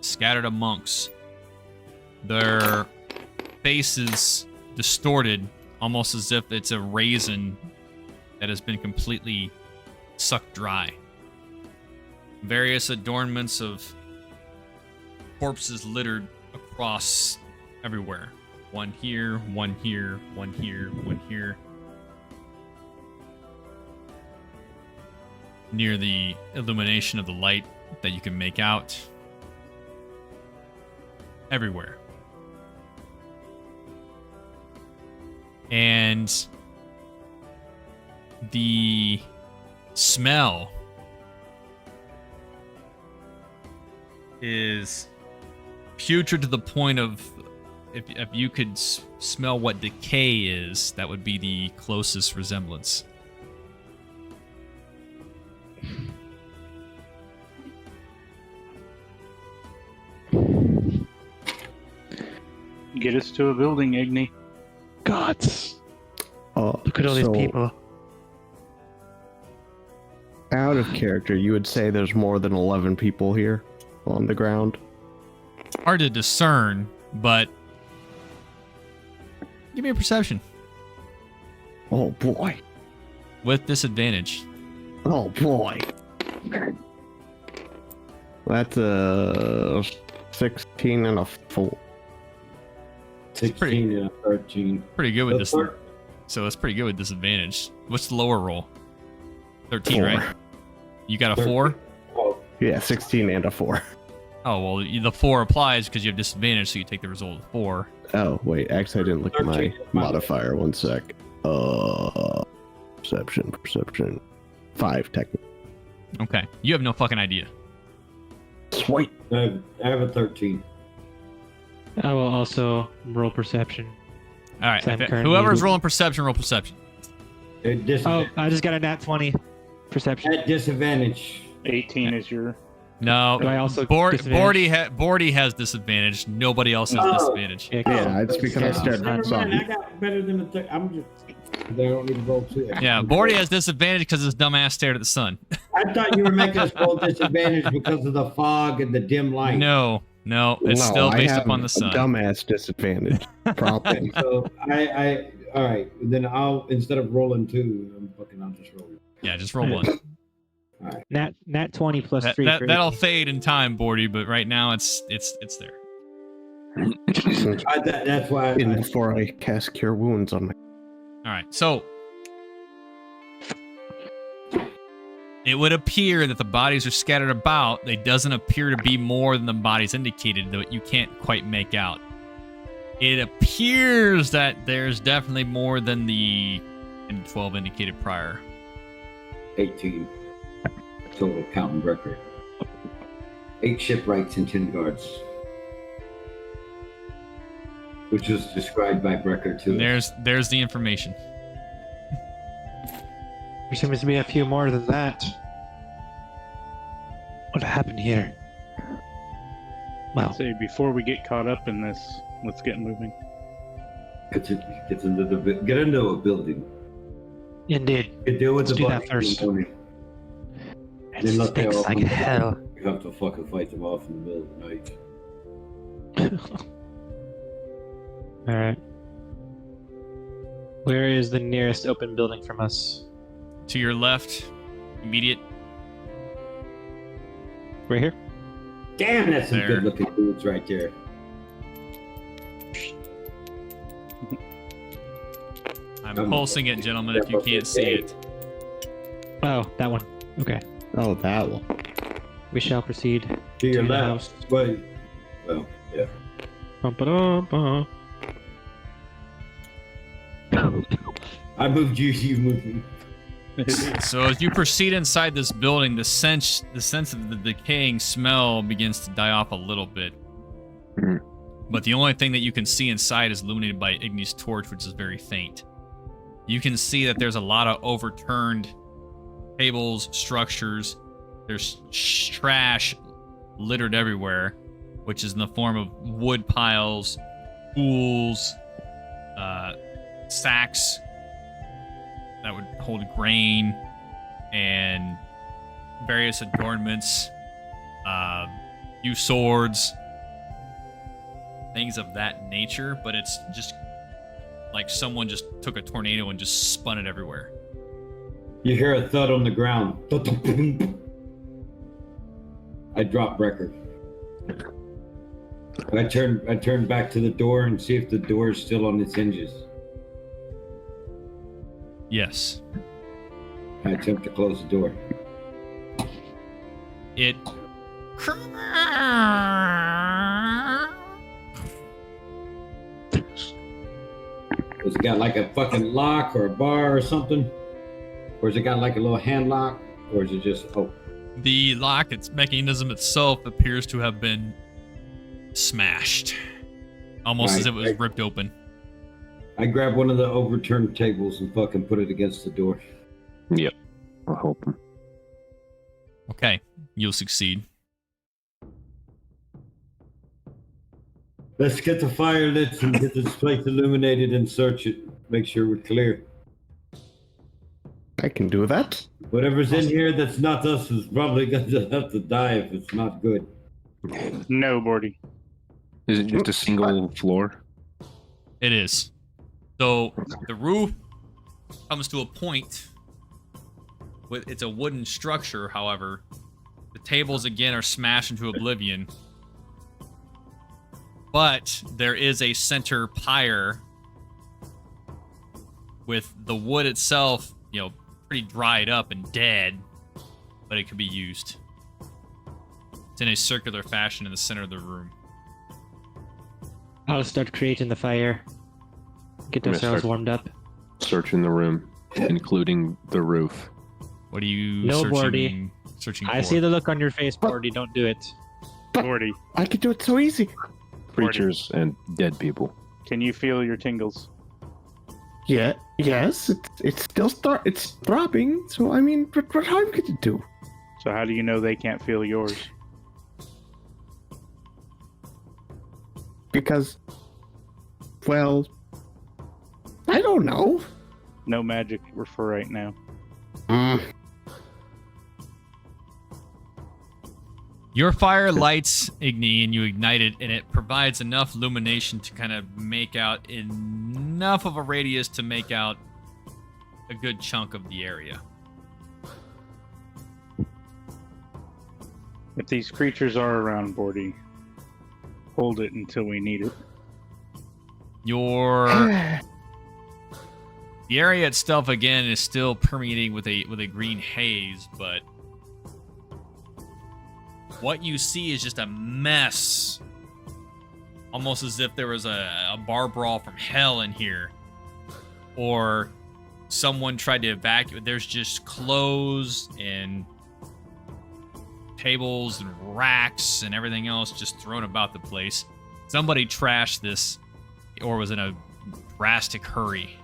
[SPEAKER 1] scattered amongst, their faces distorted, almost as if it's a raisin that has been completely sucked dry. Various adornments of corpses littered across everywhere. One here, one here, one here, one here. Near the illumination of the light that you can make out. Everywhere. And the smell is putrid to the point of, if you could smell what decay is, that would be the closest resemblance.
[SPEAKER 4] Get us to a building, Igni.
[SPEAKER 3] Gods. Look at all these
[SPEAKER 6] So,
[SPEAKER 3] people.
[SPEAKER 6] out of character, you would say there's more than 11 people here on the ground?
[SPEAKER 1] Hard to discern, but Give me a perception
[SPEAKER 6] Oh boy.
[SPEAKER 1] with disadvantage.
[SPEAKER 6] Oh boy. That's a 16 and a 4.
[SPEAKER 2] 16 and a 13.
[SPEAKER 1] Pretty good with this.
[SPEAKER 2] Thir-
[SPEAKER 1] So it's pretty good with disadvantage. What's the lower roll? 13,
[SPEAKER 6] 4.
[SPEAKER 1] right? You got a
[SPEAKER 2] 13.
[SPEAKER 1] 4?
[SPEAKER 2] Oh,
[SPEAKER 6] Yeah, 16 and a 4.
[SPEAKER 1] Oh, well, the 4 applies because you have disadvantage, so you take the result of 4.
[SPEAKER 6] Oh, wait. Actually, I didn't look at my
[SPEAKER 2] 13.
[SPEAKER 6] modifier. One sec. Perception. 5, technically.
[SPEAKER 1] Okay. You have no fucking idea.
[SPEAKER 6] Sweet.
[SPEAKER 2] I have a 13.
[SPEAKER 3] I will also roll perception.
[SPEAKER 1] All right.
[SPEAKER 3] So I'm currently-
[SPEAKER 1] Whoever's rolling perception, roll perception.
[SPEAKER 3] Oh, I just got a nat 20 perception.
[SPEAKER 2] At disadvantage.
[SPEAKER 4] 18 is your.
[SPEAKER 1] No.
[SPEAKER 3] Do I also
[SPEAKER 1] Bordy has disadvantage. Nobody else has
[SPEAKER 2] Oh.
[SPEAKER 1] disadvantage.
[SPEAKER 6] Yeah, it's because I started
[SPEAKER 2] Never mind,
[SPEAKER 6] something.
[SPEAKER 2] I got better than a 13. I'm just. I don't need to roll 2.
[SPEAKER 1] Yeah, Bordy has disadvantage because his dumb ass stared at the sun.
[SPEAKER 2] I thought you were making us roll disadvantage because of the fog and the dim light.
[SPEAKER 1] No, it's
[SPEAKER 6] No,
[SPEAKER 1] still
[SPEAKER 6] I
[SPEAKER 1] based
[SPEAKER 6] have
[SPEAKER 1] upon the
[SPEAKER 6] a
[SPEAKER 1] sun.
[SPEAKER 6] dumbass disadvantage. Problem.
[SPEAKER 2] So all right. Then I'll, instead of rolling 2, I'll just roll.
[SPEAKER 1] Yeah, just roll 1.
[SPEAKER 2] All right.
[SPEAKER 3] Nat 20 plus 3. for
[SPEAKER 1] That'll
[SPEAKER 3] 18.
[SPEAKER 1] fade in time, Bordy, but right now it's there.
[SPEAKER 2] That's why.
[SPEAKER 6] And before I cast Cure Wounds on my.
[SPEAKER 1] All right, so it would appear that the bodies are scattered about. It doesn't appear to be more than the bodies indicated, though you can't quite make out. It appears that there's definitely more than the 12 indicated prior.
[SPEAKER 2] 18 total counting record. 8 shipwrights and 10 guards, which was described by Brecker too.
[SPEAKER 1] And there's the information.
[SPEAKER 3] There seems to be a few more than that. What happened here? Well,
[SPEAKER 4] Say before we get caught up in this, let's get moving.
[SPEAKER 2] Get into a building.
[SPEAKER 3] indeed.
[SPEAKER 2] You deal with
[SPEAKER 3] Let's
[SPEAKER 2] the
[SPEAKER 3] do that
[SPEAKER 2] bodies
[SPEAKER 3] first.
[SPEAKER 2] in the morning.
[SPEAKER 3] It
[SPEAKER 2] Then let they
[SPEAKER 3] stinks
[SPEAKER 2] all
[SPEAKER 3] like
[SPEAKER 2] come
[SPEAKER 3] hell.
[SPEAKER 2] You have to fucking fight them off in the middle of the night.
[SPEAKER 3] Alright. Where is the nearest open building from us?
[SPEAKER 1] To your left, immediate.
[SPEAKER 3] Right here?
[SPEAKER 2] Damn, that's some
[SPEAKER 1] There.
[SPEAKER 2] good looking dudes right there.
[SPEAKER 1] I'm pulsing it, gentlemen, if you can't see it.
[SPEAKER 3] Oh, that one. Okay.
[SPEAKER 6] Oh, that one.
[SPEAKER 3] We shall proceed
[SPEAKER 2] To your
[SPEAKER 3] to the
[SPEAKER 2] left.
[SPEAKER 3] house.
[SPEAKER 2] Wait. Well, yeah.
[SPEAKER 3] Bum-ba-dum-bum.
[SPEAKER 2] I moved you, you moved me.
[SPEAKER 1] So as you proceed inside this building, the sense of the decaying smell begins to die off a little bit.
[SPEAKER 5] Mhm.
[SPEAKER 1] But the only thing that you can see inside is illuminated by Iggy's torch, which is very faint. You can see that there's a lot of overturned tables, structures. There's trash littered everywhere, which is in the form of wood piles, tools, sacks that would hold grain, and various adornments, few swords, things of that nature. But it's just like someone just took a tornado and just spun it everywhere.
[SPEAKER 2] You hear a thud on the ground. I drop Brecker. I turn back to the door and see if the door is still on its hinges.
[SPEAKER 1] Yes.
[SPEAKER 2] I attempt to close the door.
[SPEAKER 1] It.
[SPEAKER 2] Has it got like a fucking lock or a bar or something? Or has it got like a little hand lock? Or is it just, oh,
[SPEAKER 1] The lock, its mechanism itself, appears to have been smashed, almost as
[SPEAKER 2] Right,
[SPEAKER 1] it was
[SPEAKER 2] right.
[SPEAKER 1] ripped open.
[SPEAKER 2] I grab one of the overturned tables and fucking put it against the door.
[SPEAKER 5] Yep. I'll help him.
[SPEAKER 1] Okay, you'll succeed.
[SPEAKER 2] Let's get the fire lit and get this place illuminated and search it. Make sure we're clear.
[SPEAKER 6] I can do that.
[SPEAKER 2] Whatever's in here that's not us is probably going to have to die if it's not good.
[SPEAKER 4] No, Bordy.
[SPEAKER 5] Is it just a single floor?
[SPEAKER 1] It is. So the roof comes to a point. It's a wooden structure, however. The tables again are smashed into oblivion. But there is a center pyre with the wood itself, pretty dried up and dead, but it could be used. It's in a circular fashion in the center of the room.
[SPEAKER 3] I'll start creating the fire. Get
[SPEAKER 5] I'm gonna
[SPEAKER 3] ourselves
[SPEAKER 5] start-
[SPEAKER 3] warmed up.
[SPEAKER 5] Searching the room, including the roof.
[SPEAKER 1] What are you
[SPEAKER 3] No,
[SPEAKER 1] searching
[SPEAKER 3] Bordy.
[SPEAKER 1] for?
[SPEAKER 3] I see the look on your face, Bordy. Don't do it.
[SPEAKER 4] 40.
[SPEAKER 6] I could do it so easy.
[SPEAKER 5] Creatures and dead people.
[SPEAKER 4] Can you feel your tingles?
[SPEAKER 6] Yeah, yes, it's still it's throbbing. So I mean, what harm could it do?
[SPEAKER 4] So how do you know they can't feel yours?
[SPEAKER 6] Because, well, I don't know.
[SPEAKER 4] No magic for right now.
[SPEAKER 1] Your fire lights Igni and you ignite it, and it provides enough illumination to kind of make out enough of a radius to make out a good chunk of the area.
[SPEAKER 4] If these creatures are around, Bordy, hold it until we need it.
[SPEAKER 1] The area itself again is still permeating with a green haze, but what you see is just a mess. Almost as if there was a bar brawl from hell in here. Or someone tried to evacuate. There's just clothes and tables and racks and everything else just thrown about the place. Somebody trashed this or was in a drastic hurry.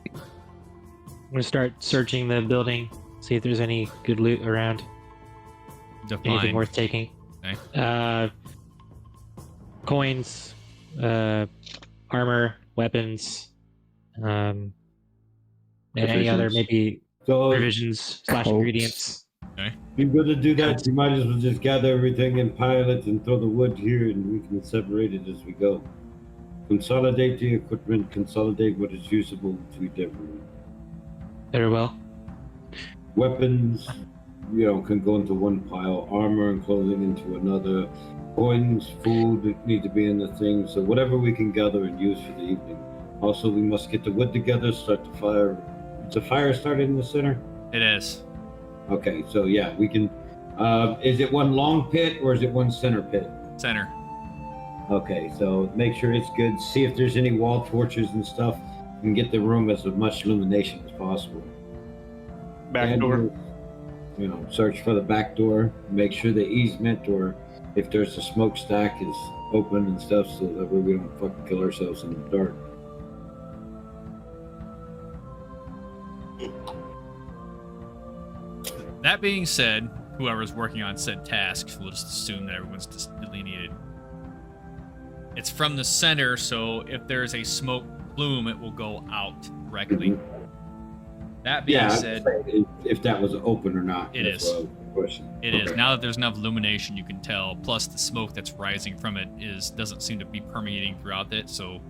[SPEAKER 3] I'm gonna start searching the building, see if there's any good loot around. Anything
[SPEAKER 1] Define.
[SPEAKER 3] worth taking.
[SPEAKER 1] Okay.
[SPEAKER 3] Coins, armor, weapons, and any other
[SPEAKER 5] Provisions.
[SPEAKER 3] maybe
[SPEAKER 2] So
[SPEAKER 3] provisions /
[SPEAKER 6] Coats.
[SPEAKER 3] ingredients.
[SPEAKER 2] if you're gonna do that, you might as well just gather everything and pile it and throw the wood here, and we can separate it as we go. Consolidate the equipment, consolidate what is usable to different.
[SPEAKER 3] Very well.
[SPEAKER 2] Weapons, can go into one pile. Armor and clothing into another. Coins, food need to be in the thing. So whatever we can gather and use for the evening. Also, we must get the wood together, start the fire. Is the fire started in the center?
[SPEAKER 1] It is.
[SPEAKER 2] Okay, so yeah, we can. Is it one long pit or is it one center pit?
[SPEAKER 1] Center.
[SPEAKER 2] Okay, so make sure it's good. See if there's any wall torches and stuff, and get the room as much illumination as possible.
[SPEAKER 4] Back door.
[SPEAKER 2] Search for the back door. Make sure the easement or if there's a smokestack is open and stuff, so that way we don't fucking kill ourselves in the dark.
[SPEAKER 1] That being said, whoever's working on said task, we'll just assume that everyone's just delineated. It's from the center, so if there's a smoke plume, it will go out directly.
[SPEAKER 2] Mm-hmm.
[SPEAKER 1] That being
[SPEAKER 2] Yeah,
[SPEAKER 1] said,
[SPEAKER 2] if that was open or not.
[SPEAKER 1] It
[SPEAKER 2] that's
[SPEAKER 1] is.
[SPEAKER 2] what I was questioning.
[SPEAKER 1] it is.
[SPEAKER 2] Okay.
[SPEAKER 1] Now that there's enough illumination, you can tell. Plus, the smoke that's rising from it doesn't seem to be permeating throughout it. So,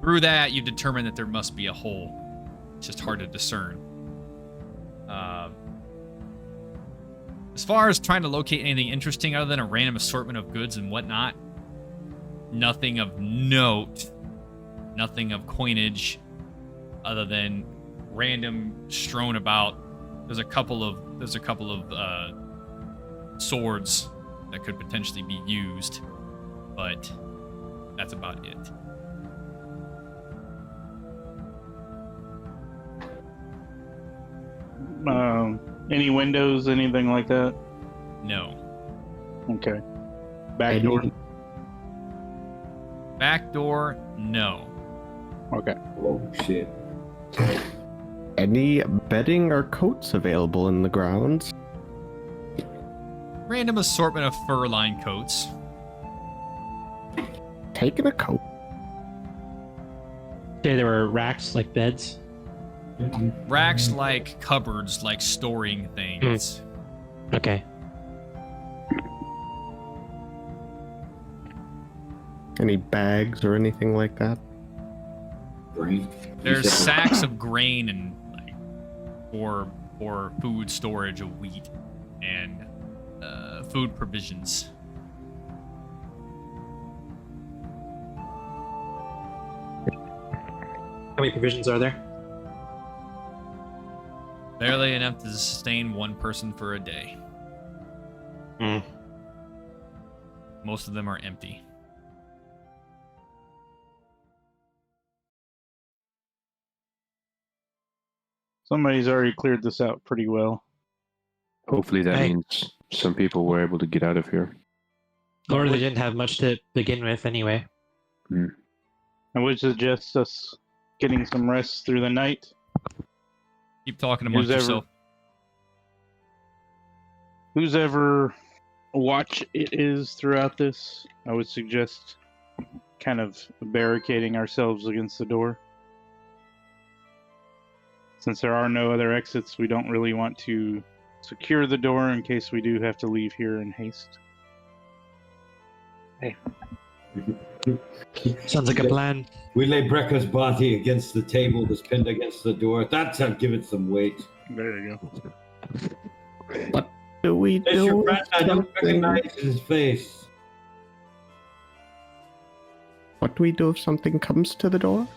[SPEAKER 1] through that, you determine that there must be a hole. It's just hard to discern. As far as trying to locate anything interesting other than a random assortment of goods and whatnot, nothing of note, nothing of coinage, other than random strewn about. There's a couple of swords that could potentially be used, but that's about it.
[SPEAKER 4] Any windows, anything like that?
[SPEAKER 1] No.
[SPEAKER 4] Okay. Back door.
[SPEAKER 1] Back door, no.
[SPEAKER 4] Okay.
[SPEAKER 2] Oh shit.
[SPEAKER 6] Any bedding or coats available in the grounds?
[SPEAKER 1] Random assortment of fur-lined coats.
[SPEAKER 6] Taking a coat.
[SPEAKER 3] Say there were racks like beds.
[SPEAKER 1] Racks like cupboards, like storing things.
[SPEAKER 3] Okay.
[SPEAKER 6] Any bags or anything like that?
[SPEAKER 2] Brain.
[SPEAKER 1] There's sacks of grain and for food storage of wheat and food provisions.
[SPEAKER 3] How many provisions are there?
[SPEAKER 1] Barely enough to sustain one person for a day.
[SPEAKER 3] Hmm.
[SPEAKER 1] Most of them are empty.
[SPEAKER 4] Somebody's already cleared this out pretty well.
[SPEAKER 5] Hopefully that
[SPEAKER 3] Hey.
[SPEAKER 5] means some people were able to get out of here.
[SPEAKER 3] Or they didn't have much to begin with anyway.
[SPEAKER 4] I would suggest us getting some rest through the night.
[SPEAKER 1] Keep talking amongst yourself.
[SPEAKER 4] Whose ever watch it is throughout this, I would suggest kind of barricading ourselves against the door. Since there are no other exits, we don't really want to secure the door in case we do have to leave here in haste.
[SPEAKER 3] Sounds like a plan.
[SPEAKER 2] We lay Brekka's body against the table that's pinned against the door. That's how give it some weight.
[SPEAKER 4] There you go.
[SPEAKER 6] What do we
[SPEAKER 2] It's your
[SPEAKER 6] do?
[SPEAKER 2] friend. I don't
[SPEAKER 6] Something-
[SPEAKER 2] recognize his face.
[SPEAKER 6] What do we do if something comes to the door?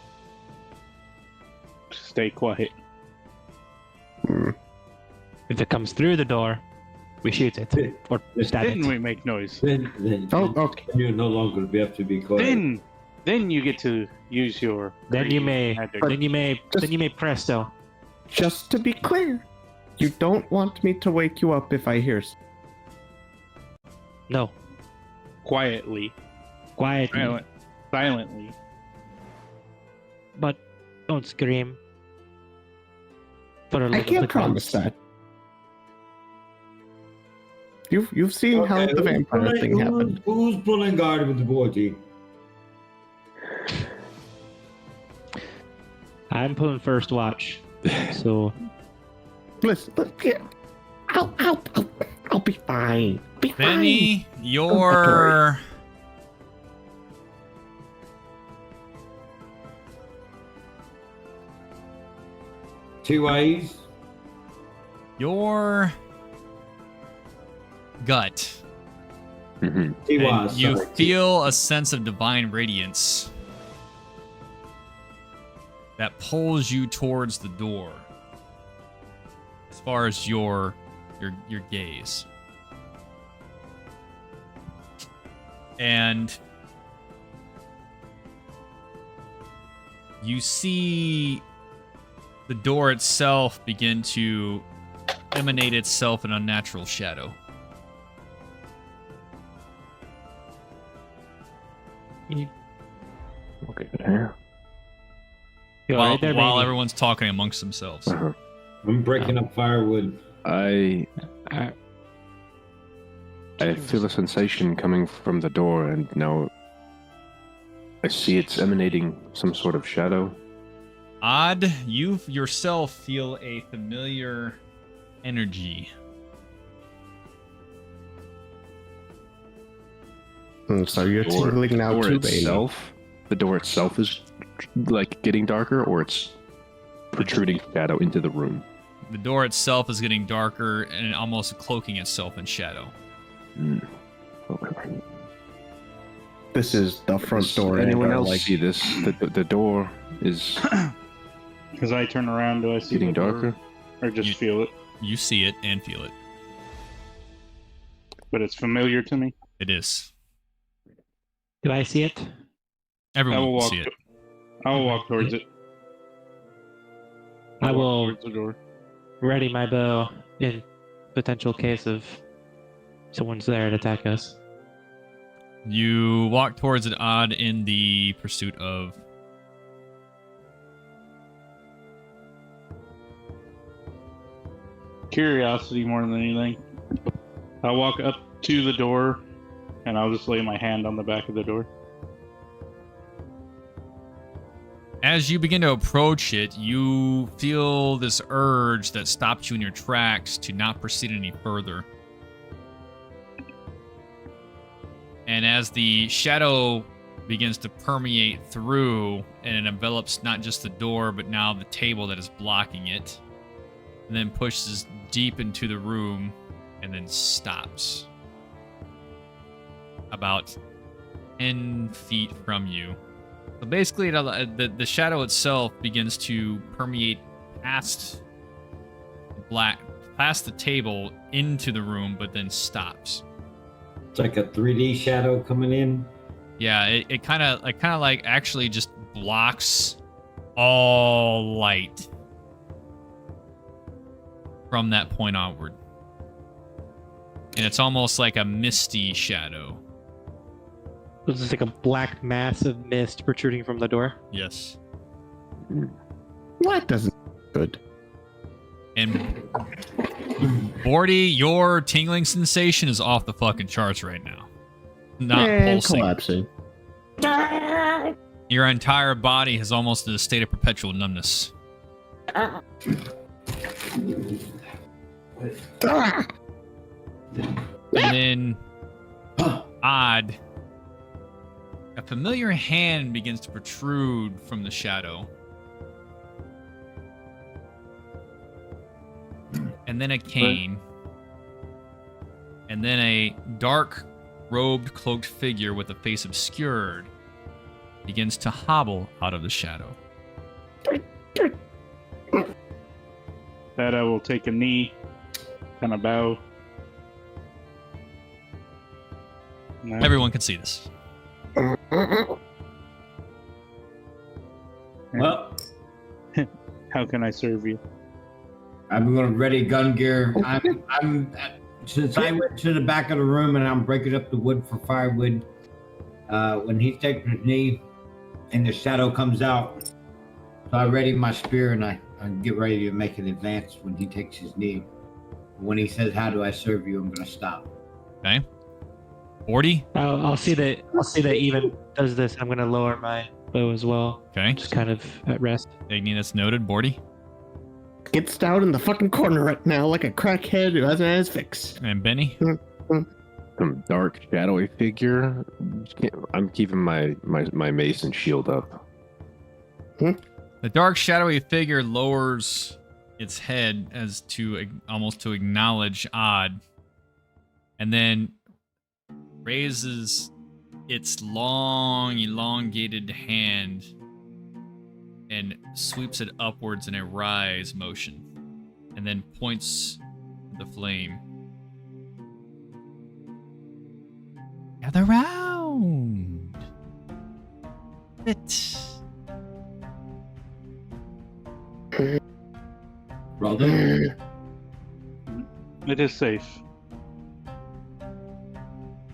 [SPEAKER 4] Stay quiet.
[SPEAKER 3] If it comes through the door, we shoot it or stab
[SPEAKER 4] Then
[SPEAKER 3] it.
[SPEAKER 4] we make noise.
[SPEAKER 2] Then
[SPEAKER 6] Oh, okay.
[SPEAKER 2] you no longer have to be quiet.
[SPEAKER 4] Then you get to use your.
[SPEAKER 3] Then you may.
[SPEAKER 4] magic.
[SPEAKER 3] Then you may. Then you may presto.
[SPEAKER 6] Just to be clear, you don't want me to wake you up if I hear.
[SPEAKER 3] No,
[SPEAKER 4] quietly,
[SPEAKER 3] quietly,
[SPEAKER 4] silently.
[SPEAKER 3] but don't scream. For a
[SPEAKER 6] I
[SPEAKER 3] little
[SPEAKER 6] can't
[SPEAKER 3] bit
[SPEAKER 6] promise
[SPEAKER 3] once.
[SPEAKER 6] that. You've seen how the vampire thing happened.
[SPEAKER 2] Who's pulling guard with the body?
[SPEAKER 3] I'm pulling first watch, so
[SPEAKER 6] Listen, yeah. I'll be fine. Be fine.
[SPEAKER 1] Benny, your
[SPEAKER 2] Two eyes.
[SPEAKER 1] your gut.
[SPEAKER 5] Mm-hmm.
[SPEAKER 2] He
[SPEAKER 1] And
[SPEAKER 2] was.
[SPEAKER 1] you
[SPEAKER 2] sorry.
[SPEAKER 1] feel a sense of divine radiance that pulls you towards the door as far as your gaze. And you see the door itself begin to emanate itself an unnatural shadow.
[SPEAKER 5] Okay, there.
[SPEAKER 3] you all
[SPEAKER 1] While,
[SPEAKER 3] right there,
[SPEAKER 1] while
[SPEAKER 3] baby?
[SPEAKER 1] everyone's talking amongst themselves.
[SPEAKER 5] Uh-huh.
[SPEAKER 2] I'm breaking up firewood.
[SPEAKER 5] I
[SPEAKER 3] Uh,
[SPEAKER 5] feel a sensation coming from the door, and now I see it's emanating some sort of shadow.
[SPEAKER 1] Odd, you yourself feel a familiar energy.
[SPEAKER 6] So you're
[SPEAKER 5] Door-
[SPEAKER 6] tingling now
[SPEAKER 5] door
[SPEAKER 6] too, baby.
[SPEAKER 5] itself. The door itself is like getting darker, or it's protruding shadow into the room.
[SPEAKER 1] The door itself is getting darker and almost cloaking itself in shadow.
[SPEAKER 5] Okay.
[SPEAKER 6] This is the front
[SPEAKER 5] Does
[SPEAKER 6] door.
[SPEAKER 5] anyone
[SPEAKER 6] and,
[SPEAKER 5] else
[SPEAKER 6] like,
[SPEAKER 5] see this? The door is
[SPEAKER 4] As I turn around, do I see
[SPEAKER 5] getting
[SPEAKER 4] the door,
[SPEAKER 5] darker.
[SPEAKER 4] or just
[SPEAKER 1] You-
[SPEAKER 4] feel it?
[SPEAKER 1] You see it and feel it.
[SPEAKER 4] But it's familiar to me.
[SPEAKER 1] It is.
[SPEAKER 3] do I see it?
[SPEAKER 4] I
[SPEAKER 1] Everyone
[SPEAKER 4] will
[SPEAKER 1] can
[SPEAKER 4] walk.
[SPEAKER 1] see it.
[SPEAKER 4] I will walk towards it.
[SPEAKER 3] I
[SPEAKER 4] Walk
[SPEAKER 3] will
[SPEAKER 4] towards the door.
[SPEAKER 3] ready my bow in potential case of someone's there to attack us.
[SPEAKER 1] You walk towards it, Odd, in the pursuit of...
[SPEAKER 4] Curiosity more than anything. I'll walk up to the door, and I'll just lay my hand on the back of the door.
[SPEAKER 1] As you begin to approach it, you feel this urge that stops you in your tracks to not proceed any further. And as the shadow begins to permeate through, and it envelops not just the door, but now the table that is blocking it, and then pushes deep into the room, and then stops about 10 feet from you. So basically, the shadow itself begins to permeate past the table into the room, but then stops.
[SPEAKER 2] It's like a 3D shadow coming in.
[SPEAKER 1] Yeah, it kind of like actually just blocks all light from that point onward. And it's almost like a misty shadow.
[SPEAKER 3] It's just like a black mass of mist protruding from the door.
[SPEAKER 1] Yes.
[SPEAKER 6] That doesn't good.
[SPEAKER 1] And Bordy, your tingling sensation is off the fucking charts right now. Not pulsing.
[SPEAKER 6] Collapsing.
[SPEAKER 1] Your entire body is almost in a state of perpetual numbness. And then, odd, a familiar hand begins to protrude from the shadow. And then a cane. And then a dark, robed, cloaked figure with a face obscured begins to hobble out of the shadow.
[SPEAKER 4] That I will take a knee, kind of bow. No.
[SPEAKER 1] Everyone can see this.
[SPEAKER 2] Well,
[SPEAKER 4] How can I serve you?
[SPEAKER 2] I'm going to ready gun gear. Since I went to the back of the room and I'm breaking up the wood for firewood, when he takes his knee and the shadow comes out, so I ready my spear and I get ready to make an advance when he takes his knee. When he says, "How do I serve you?" I'm going to stop.
[SPEAKER 1] Okay. 40.
[SPEAKER 3] I'll see that even does this. I'm gonna lower my bow as well.
[SPEAKER 1] Okay.
[SPEAKER 3] Just kind of at rest.
[SPEAKER 1] Igni, that's noted. Bordy.
[SPEAKER 6] Gets down in the fucking corner right now like a crackhead who hasn't had his fix.
[SPEAKER 1] And Benny.
[SPEAKER 5] Some dark, shadowy figure. I'm keeping my mace and shield up.
[SPEAKER 1] The dark, shadowy figure lowers its head as to almost to acknowledge Odd, and then raises its long, elongated hand and sweeps it upwards in a rise motion, and then points the flame. Gather round.
[SPEAKER 2] Brother,
[SPEAKER 4] It is safe.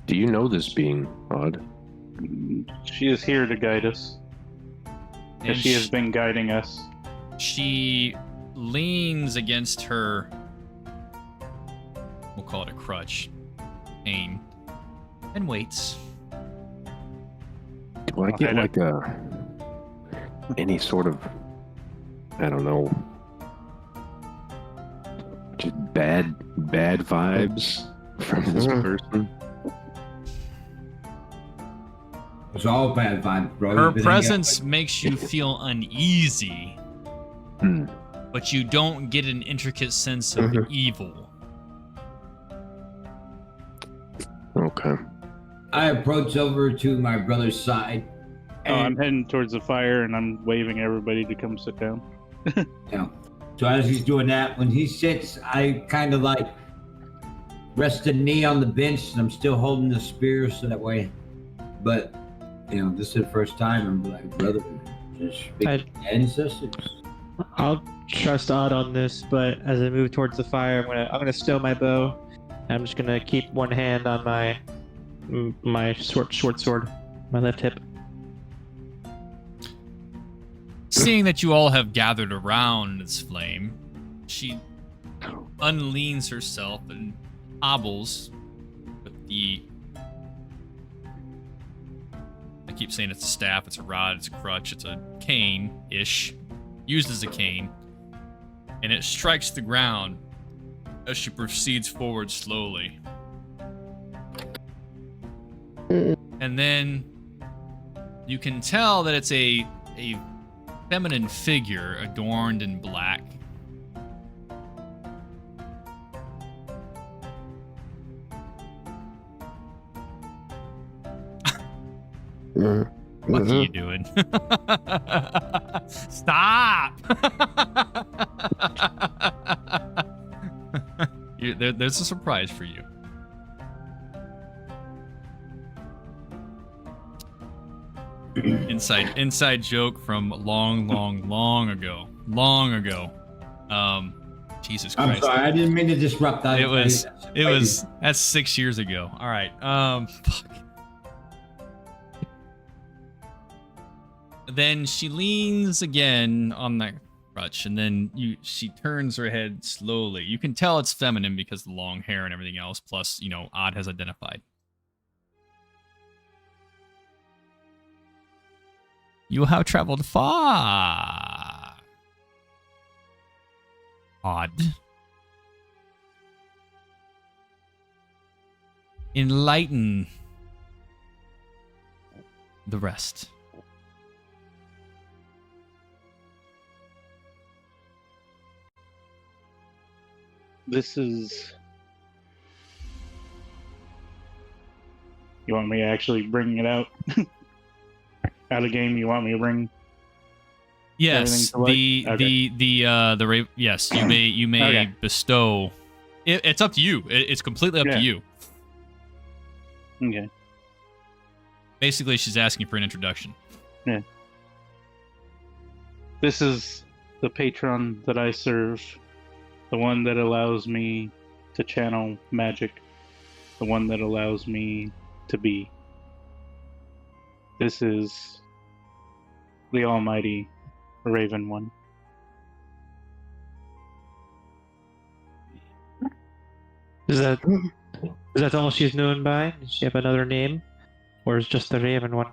[SPEAKER 5] Do you know this being, Odd?
[SPEAKER 4] She is here to guide us.
[SPEAKER 1] And
[SPEAKER 4] As she has been guiding us.
[SPEAKER 1] She leans against her, we'll call it a crutch, cane, and waits.
[SPEAKER 5] Do I get like any sort of, I don't know, just bad vibes from this person?
[SPEAKER 2] it's all bad vibes, bro.
[SPEAKER 1] Her
[SPEAKER 2] You've been
[SPEAKER 1] presence makes you feel uneasy,
[SPEAKER 5] Hmm.
[SPEAKER 1] but you don't get an intricate sense of evil.
[SPEAKER 5] Okay.
[SPEAKER 2] I approach over to my brother's side.
[SPEAKER 4] I'm heading towards the fire and I'm waving everybody to come sit down.
[SPEAKER 2] So as he's doing that, when he sits, I kind of like rest a knee on the bench, and I'm still holding the spear, so that way. But this is the first time I'm like, brother, just speak to ancestors.
[SPEAKER 3] I'll trust Odd on this, but as I move towards the fire, I'm gonna stow my bow. I'm just gonna keep one hand on my short sword, my left hip.
[SPEAKER 1] Seeing that you all have gathered around this flame, she unleans herself and hobbles with I keep saying it's a staff, it's a rod, it's a crutch, it's a cane-ish, used as a cane, and it strikes the ground as she proceeds forward slowly. And then You can tell that it's a feminine figure adorned in black. What are you doing? Stop! There's a surprise for you. Inside joke from long ago. Jesus
[SPEAKER 2] I'm
[SPEAKER 1] Christ.
[SPEAKER 2] sorry, I didn't mean to disrupt that.
[SPEAKER 1] That's 6 years ago. All right. Fuck. Then she leans again on the crutch, and then she turns her head slowly. You can tell it's feminine because of the long hair and everything else, plus, Odd has identified. You have traveled far. Odd. Enlighten the rest.
[SPEAKER 4] This is... You want me to actually bring it out? Out of game, you want me to bring...
[SPEAKER 1] Yes, yes, you may
[SPEAKER 4] Okay.
[SPEAKER 1] bestow. It's up to you. It's completely up to you.
[SPEAKER 4] Okay.
[SPEAKER 1] Basically, she's asking for an introduction.
[SPEAKER 4] Yeah. This is the patron that I serve. The one that allows me to channel magic. The one that allows me to be. This is the almighty Raven One.
[SPEAKER 3] Is that all she's known by? Does she have another name? Or is just the Raven One?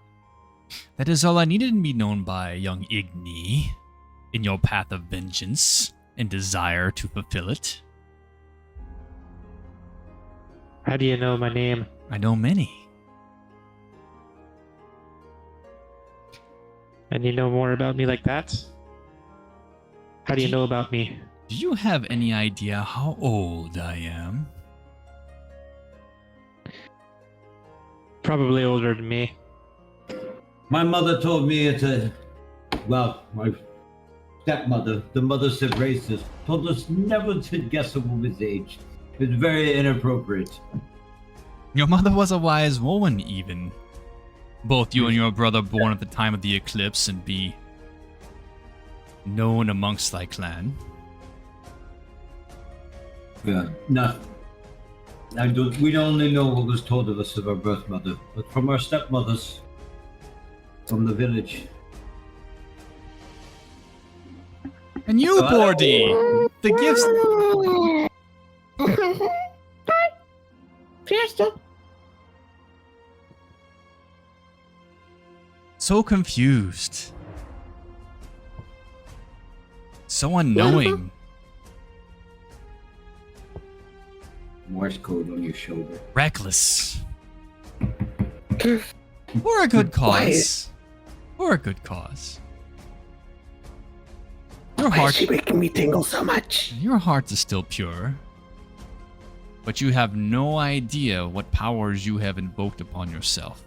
[SPEAKER 1] That is all I needed to be known by, young Igni, in your path of vengeance and desire to fulfill it.
[SPEAKER 3] How do you know my name?
[SPEAKER 1] I know many.
[SPEAKER 3] And you know more about me like that? How do you know about me?
[SPEAKER 1] Do you have any idea how old I am?
[SPEAKER 3] Probably older than me.
[SPEAKER 2] My mother told me my stepmother, the mother that raised us, told us never to guess a woman's age. It's very inappropriate.
[SPEAKER 1] Your mother was a wise woman, even. Both you and your brother born at the time of the eclipse and be known amongst thy clan.
[SPEAKER 2] Yeah, no. We only know what was told of us of our birth mother, but from our stepmothers, from the village.
[SPEAKER 1] And you, Bordy, the gifts. So confused. So unknowing.
[SPEAKER 2] Morse code on your shoulder.
[SPEAKER 1] Reckless. For a good cause. For a good cause.
[SPEAKER 6] Why is she making me tingle so much?
[SPEAKER 1] Your heart is still pure. But you have no idea what powers you have invoked upon yourself.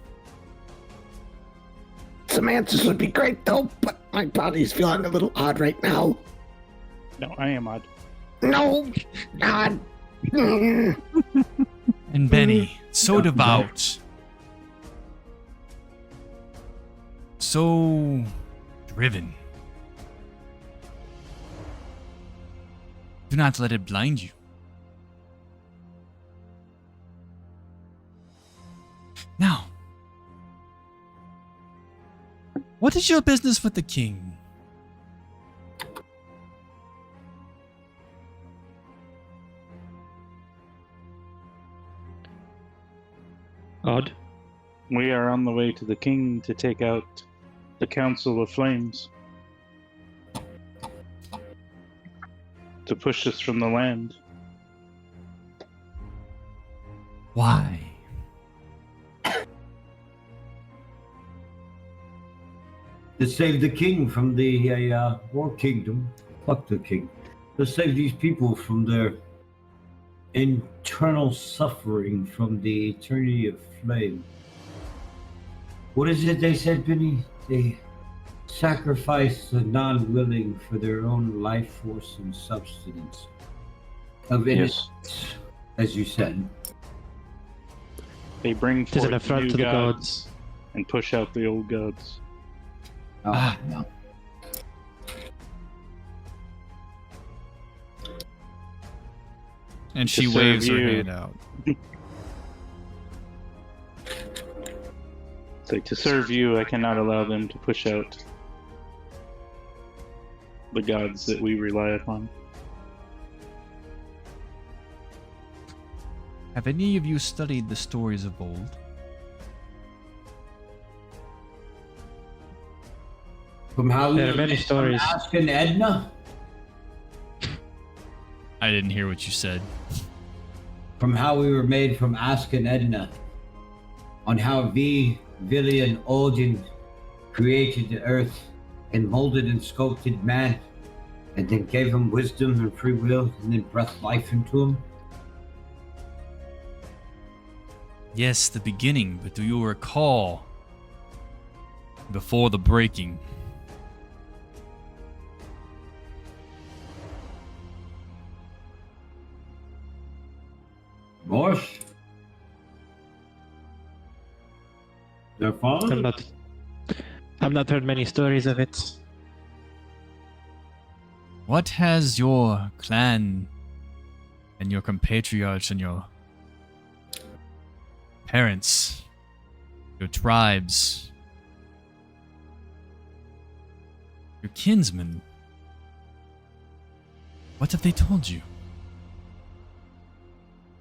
[SPEAKER 6] Some answers would be great though, but my body's feeling a little odd right now.
[SPEAKER 4] No, I am odd.
[SPEAKER 6] No, God.
[SPEAKER 1] And Benny, so devout. So driven. Do not let it blind you. Now, what is your business with the king?
[SPEAKER 3] Odd.
[SPEAKER 4] We are on the way to the king to take out the Council of Flames. To push us from the land.
[SPEAKER 1] Why?
[SPEAKER 2] to save the king from the war kingdom. Fuck the king. To save these people from their internal suffering from the eternity of flame. What is it they said, Benny? They sacrifice the non-willing for their own life force and substance. Of innocence, as you said.
[SPEAKER 4] They bring
[SPEAKER 3] It is an
[SPEAKER 4] forth
[SPEAKER 3] affront
[SPEAKER 4] new
[SPEAKER 3] to the
[SPEAKER 4] gods
[SPEAKER 3] gods.
[SPEAKER 4] and push out the old gods.
[SPEAKER 2] Oh, no.
[SPEAKER 1] And she
[SPEAKER 4] To serve
[SPEAKER 1] waves her
[SPEAKER 4] you.
[SPEAKER 1] hand out.
[SPEAKER 4] It's like, to serve you, I cannot allow them to push out the gods that we rely upon.
[SPEAKER 1] Have any of you studied the stories of old?
[SPEAKER 2] From how
[SPEAKER 3] There are many stories.
[SPEAKER 2] Asking Edna?
[SPEAKER 1] I didn't hear what you said.
[SPEAKER 2] From how we were made from Ask and Edna. On how Vili and Odin created the earth and molded and sculpted man. And then gave him wisdom and free will and then breathed life into him.
[SPEAKER 1] Yes, the beginning, but do you recall before the breaking?
[SPEAKER 2] Morsh? Their father?
[SPEAKER 3] I've not heard many stories of it.
[SPEAKER 1] What has your clan and your compatriots and your parents, your tribes, your kinsmen, what have they told you?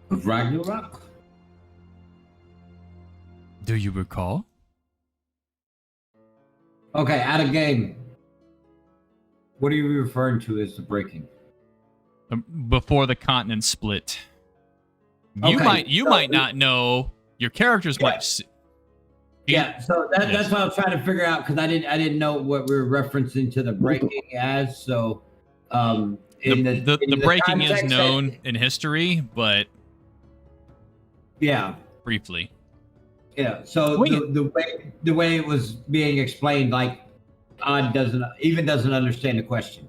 [SPEAKER 2] Of Ragnarok?
[SPEAKER 1] Do you recall?
[SPEAKER 2] Okay, out of game. What are you referring to as the breaking?
[SPEAKER 1] Before the continent split.
[SPEAKER 2] Okay,
[SPEAKER 1] You
[SPEAKER 2] so
[SPEAKER 1] might not know. Your characters
[SPEAKER 2] Yeah.
[SPEAKER 1] might.
[SPEAKER 2] Yeah, so that's what I was trying to figure out because I didn't know what we were referencing to the breaking as. So,
[SPEAKER 1] The breaking is
[SPEAKER 2] context
[SPEAKER 1] known in history, but
[SPEAKER 2] yeah,
[SPEAKER 1] briefly.
[SPEAKER 2] yeah. So
[SPEAKER 1] Wing
[SPEAKER 2] the way it was being explained, like Odd doesn't understand the question.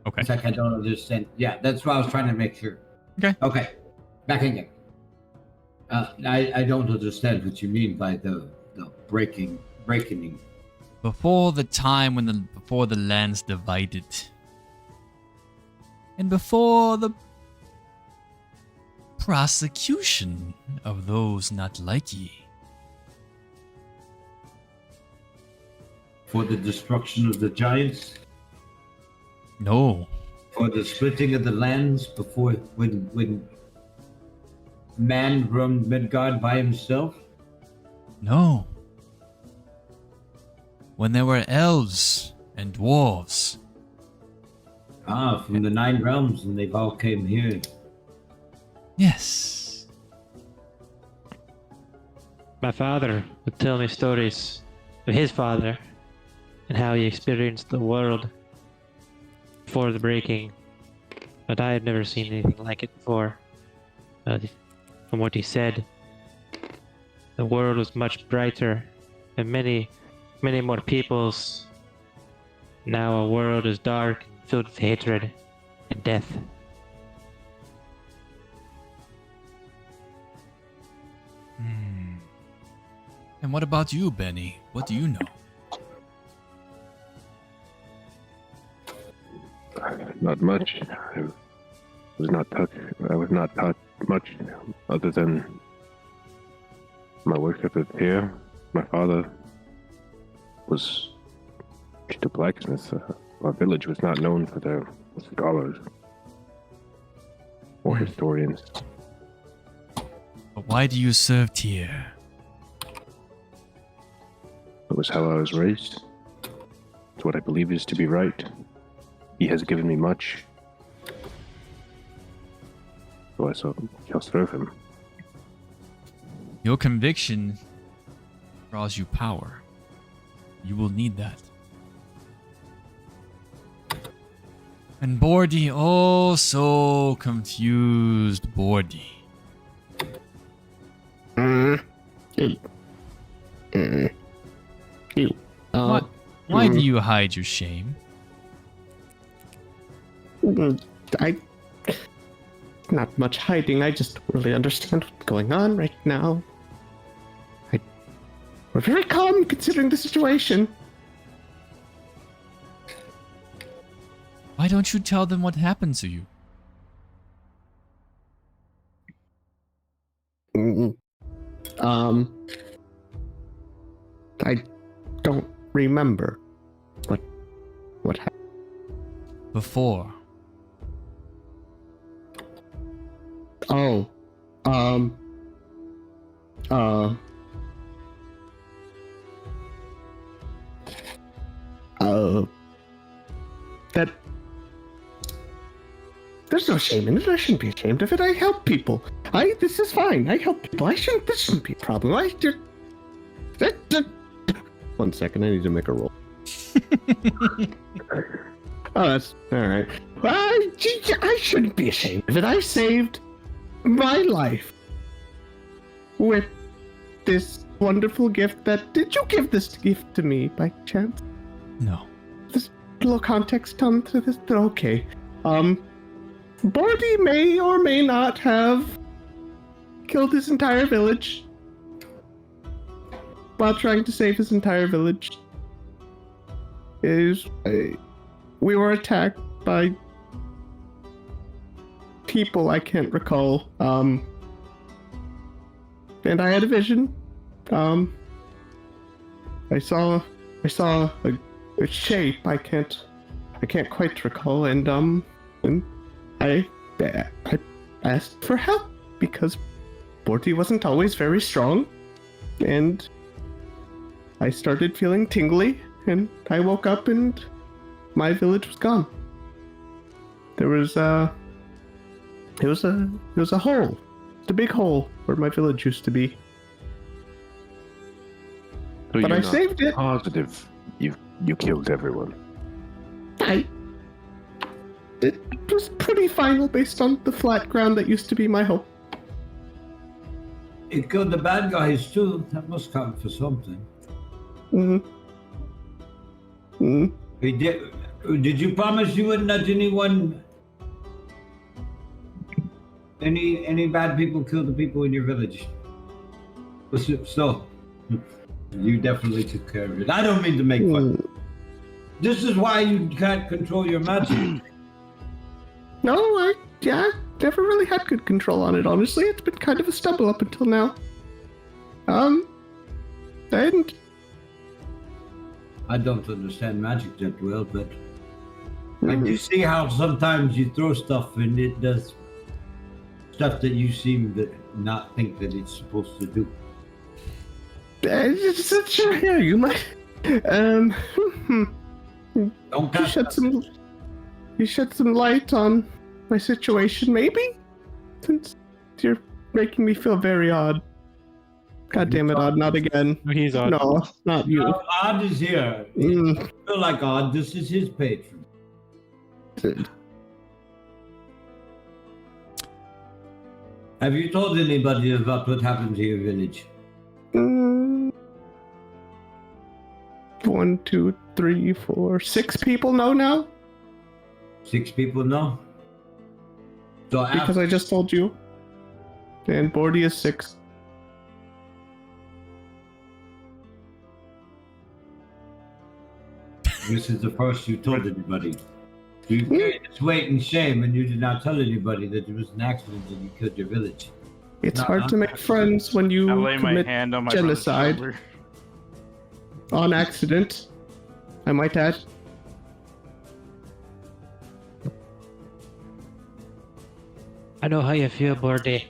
[SPEAKER 1] Okay.
[SPEAKER 2] It's like I don't understand. Yeah, that's why I was trying to make sure.
[SPEAKER 1] Okay.
[SPEAKER 2] Okay. Back again. I don't understand what you mean by the breaking.
[SPEAKER 1] Before the time before the lands divided, and before the prosecution of those not like ye.
[SPEAKER 2] For the destruction of the giants,
[SPEAKER 1] No,
[SPEAKER 2] for the splitting of the lands before when man roamed Midgard by himself.
[SPEAKER 1] no. When there were elves and dwarves.
[SPEAKER 2] From the 9 realms, and they've all came here.
[SPEAKER 1] Yes.
[SPEAKER 3] My father would tell me stories of his father and how he experienced the world before the breaking, but I had never seen anything like it before. From what he said, the world was much brighter and many more peoples. Now our world is dark and filled with hatred and death.
[SPEAKER 1] And what about you, Benny? What do you know?
[SPEAKER 5] Not much. I was not taught much other than my worship of here. My father was just a blacksmith. Our village was not known for their scholars or historians.
[SPEAKER 1] But why do you serve Tyr?
[SPEAKER 5] It was how I was raised. It's what I believe is to be right. He has given me much, so I shall serve him.
[SPEAKER 1] Your conviction draws you power. You will need that. And Bordy, oh so confused Bordy.
[SPEAKER 6] You.
[SPEAKER 1] What? Why do you hide your shame?
[SPEAKER 6] Not much hiding. I just don't really understand what's going on right now. We're very calm considering the situation.
[SPEAKER 1] Why don't you tell them what happened to you?
[SPEAKER 6] I don't remember what happened.
[SPEAKER 1] Before.
[SPEAKER 6] Oh, that there's no shame in it. I shouldn't be ashamed of it. I help people. This is fine. I help people. This shouldn't be a problem. One second, I need to make a roll. Oh, that's all right. I shouldn't be ashamed of it. I saved my life with this wonderful gift. Did you give this gift to me by chance?
[SPEAKER 1] No.
[SPEAKER 6] This little context onto this. Okay. Bordy may or may not have killed his entire village while trying to save his entire village. We were attacked by people I can't recall. And I had a vision. I saw a shape I can't quite recall, and I asked for help because Borty wasn't always very strong, and I started feeling tingly, and I woke up and my village was gone. It was a hole, a big hole where my village used to be.
[SPEAKER 5] So
[SPEAKER 6] But
[SPEAKER 5] you're
[SPEAKER 6] I
[SPEAKER 5] not
[SPEAKER 6] saved it.
[SPEAKER 5] Positive, you killed everyone.
[SPEAKER 6] It was pretty final based on the flat ground that used to be my home.
[SPEAKER 2] It killed the bad guys too. That must count for something. Did you promise you wouldn't let any bad people kill the people in your village? So, you definitely took care of it. I don't mean to make fun. This is why you can't control your magic.
[SPEAKER 6] No, I never really had good control on it, honestly. It's been kind of a stumble up until now. And
[SPEAKER 2] I don't understand magic that well, but I do see how sometimes you throw stuff and it does stuff that you seem to not think that it's supposed to do.
[SPEAKER 6] Sure, yeah, you might.
[SPEAKER 2] Don't
[SPEAKER 6] You
[SPEAKER 2] cast
[SPEAKER 6] shed some light on my situation, maybe? Since you're making me feel very odd. God damn it, Odd, not again.
[SPEAKER 3] He's odd.
[SPEAKER 6] No, not you.
[SPEAKER 2] No, Odd is here. I feel like Odd. This is his patron. Have you told anybody about what happened to your village?
[SPEAKER 6] 1, 2, 3, 4, 6 people know now?
[SPEAKER 2] 6 people know? So
[SPEAKER 6] Because I just told you. And Bordy is 6.
[SPEAKER 2] This is the first you told anybody. You carried this weight and shame, and you did not tell anybody that it was an accident and you killed your village.
[SPEAKER 6] It's hard to make friends when you
[SPEAKER 4] I lay my
[SPEAKER 6] commit
[SPEAKER 4] hand on my brother's
[SPEAKER 6] genocide
[SPEAKER 4] shoulder.
[SPEAKER 6] on accident, I might add.
[SPEAKER 3] I know how you feel, Bordy.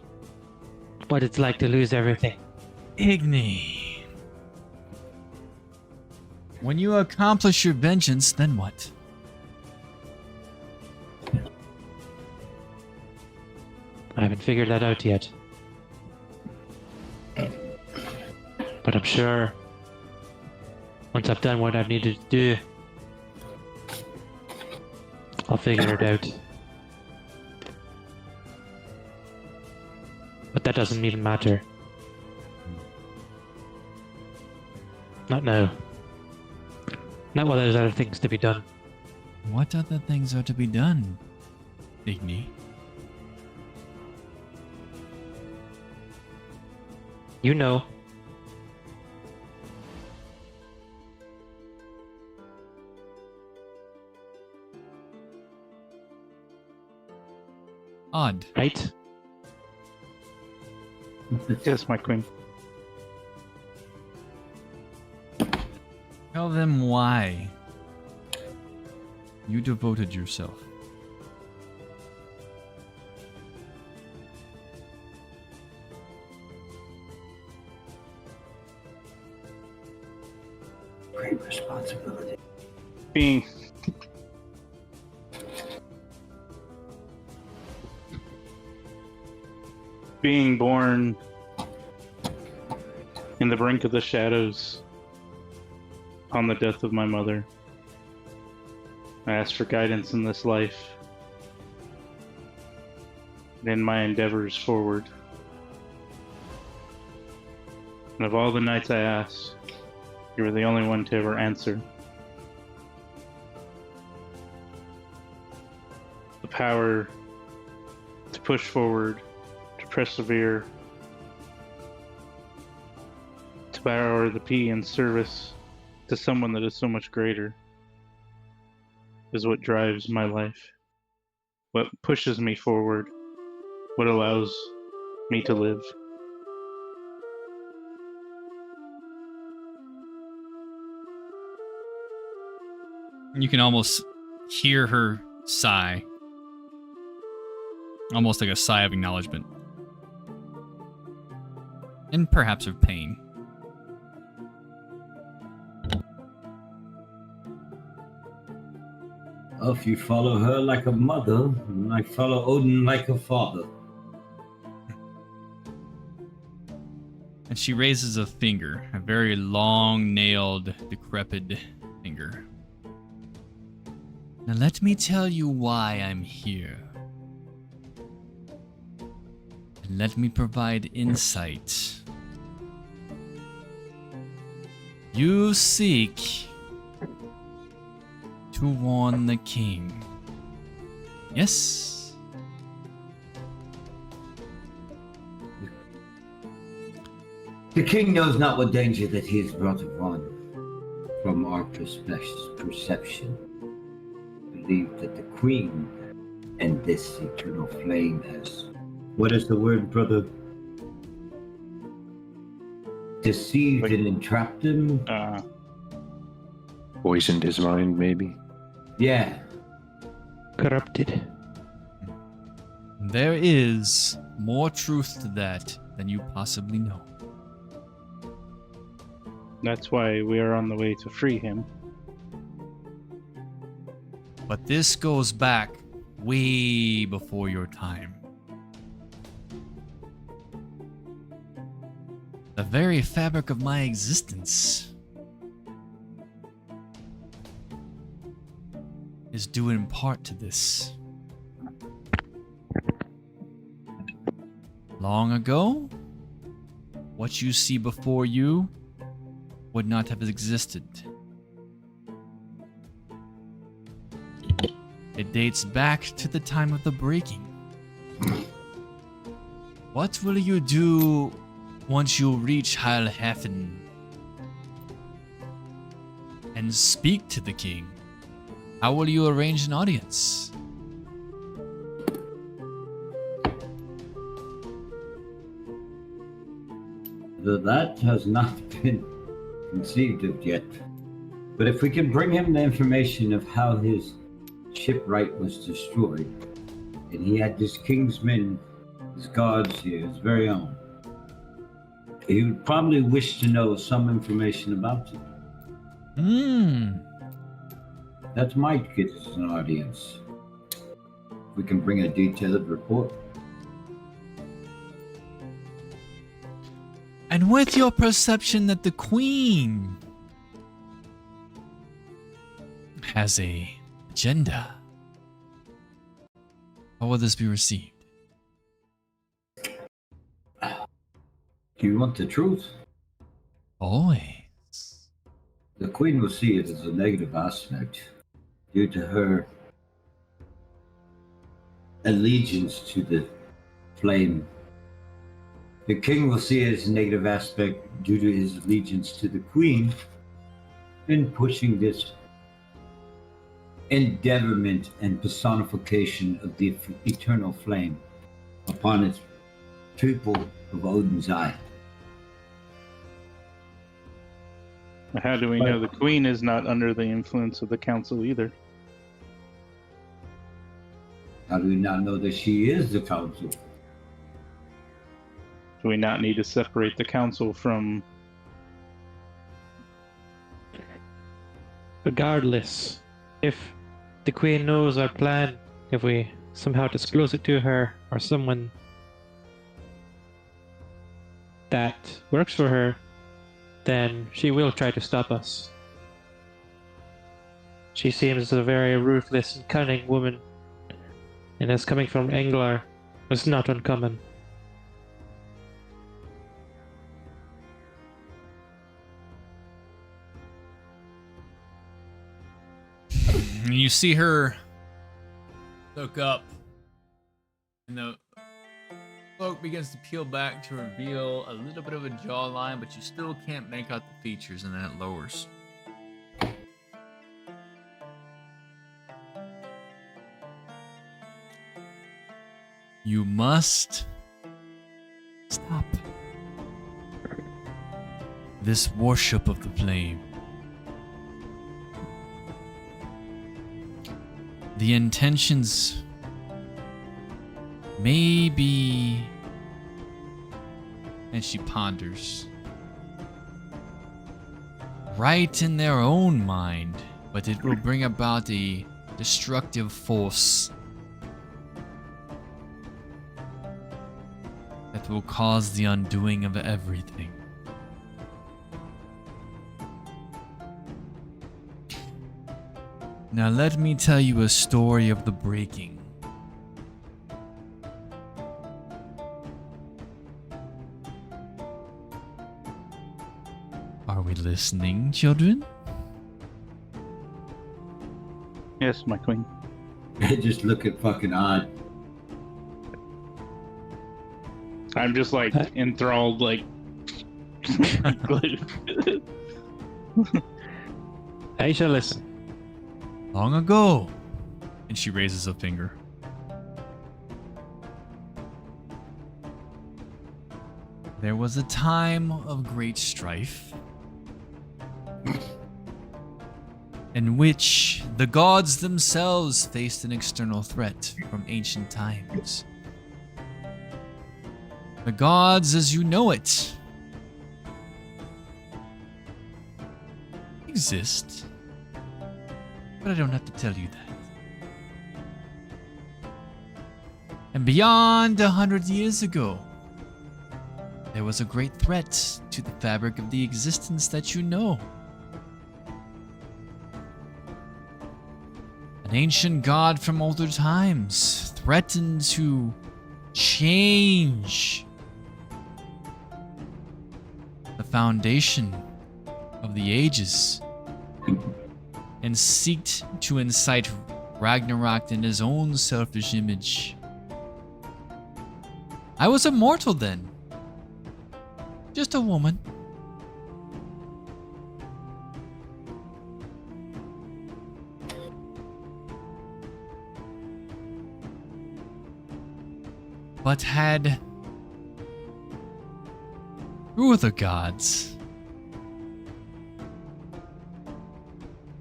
[SPEAKER 3] What it's like to lose everything.
[SPEAKER 1] Igni. When you accomplish your vengeance, then what?
[SPEAKER 3] I haven't figured that out yet. But I'm sure once I've done what I've needed to do, I'll figure it out. But that doesn't even matter. Not now. Not while there's other things to be done.
[SPEAKER 1] What other things are to be done, Igni?
[SPEAKER 3] You know.
[SPEAKER 1] Odd.
[SPEAKER 3] Right?
[SPEAKER 4] Yes, my queen.
[SPEAKER 1] Tell them why you devoted yourself.
[SPEAKER 2] Great responsibility.
[SPEAKER 4] Being born in the brink of the shadows upon the death of my mother, I asked for guidance in this life and in my endeavors forward. And of all the nights I asked, you were the only one to ever answer. The power to push forward, to persevere, to power the P in service to someone that is so much greater is what drives my life, what pushes me forward, what allows me to live.
[SPEAKER 1] You can almost hear her sigh. Almost like a sigh of acknowledgement. And perhaps of pain.
[SPEAKER 2] Well, if you follow her like a mother, and I follow Odin like a father.
[SPEAKER 1] And she raises a finger, a very long-nailed, decrepit finger. Now let me tell you why I'm here. And let me provide insight. You seek to warn the king. Yes?
[SPEAKER 2] The king knows not what danger that he has brought upon. From our perception, believe that the queen and this eternal flame has, what is the word, brother? Deceived and entrapped him?
[SPEAKER 5] Poisoned his mind, maybe.
[SPEAKER 2] Yeah.
[SPEAKER 3] Corrupted.
[SPEAKER 1] There is more truth to that than you possibly know.
[SPEAKER 4] That's why we are on the way to free him.
[SPEAKER 1] But this goes back way before your time. The very fabric of my existence is due in part to this. Long ago, what you see before you would not have existed. It dates back to the time of the breaking. What will you do once you reach Heilhafen and speak to the king? How will you arrange an audience?
[SPEAKER 2] That has not been conceived of yet. But if we can bring him the information of how his shipwright was destroyed, and he had his king's men, his guards here, his very own, he would probably wish to know some information about it. That might get us an audience. We can bring a detailed report.
[SPEAKER 1] And with your perception that the queen has a agenda, How will this be received?
[SPEAKER 2] Do you want the truth?
[SPEAKER 1] Always.
[SPEAKER 2] The Queen will see it as a negative aspect due to her allegiance to the flame. The King will see it as a negative aspect due to his allegiance to the Queen in pushing this endeavorment and personification of the eternal flame upon its people of Odin's eye.
[SPEAKER 4] How do we know the queen is not under the influence of the council either?
[SPEAKER 2] How do we not know that she is the council?
[SPEAKER 4] Do we not need to separate the council from...
[SPEAKER 3] Regardless, if the Queen knows our plan, if we somehow disclose it to her or someone that works for her, then she will try to stop us. She seems a very ruthless and cunning woman, and as coming from Englar, was not uncommon.
[SPEAKER 1] And you see her look up, and the cloak begins to peel back to reveal a little bit of a jawline, but you still can't make out the features, and then it lowers. You must stop this worship of the flame. The intentions may be... And she ponders. Right in their own mind, but it will bring about a destructive force that will cause the undoing of everything. Now let me tell you a story of the breaking. Are we listening, children?
[SPEAKER 4] Yes, my queen.
[SPEAKER 2] They just look at fucking odd.
[SPEAKER 4] I'm just like enthralled, like...
[SPEAKER 3] I shall listen.
[SPEAKER 1] Long ago. And she raises a finger. There was a time of great strife in which the gods themselves faced an external threat from ancient times. The gods as you know it exist, but I don't have to tell you that. And beyond 100 years ago, there was a great threat to the fabric of the existence that you know. An ancient god from older times threatened to change the foundation of the ages and seeked to incite Ragnarok in his own selfish image. I was a mortal then. Just a woman. But had, through the gods,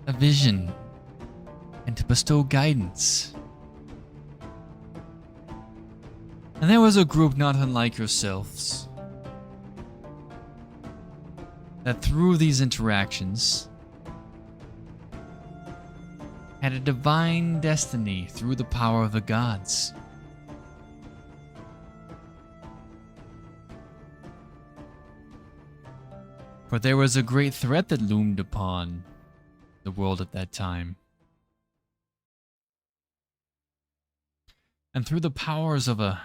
[SPEAKER 1] a vision and to bestow guidance. And there was a group not unlike yourselves that through these interactions had a divine destiny through the power of the gods. For there was a great threat that loomed upon the world at that time. And through the powers of a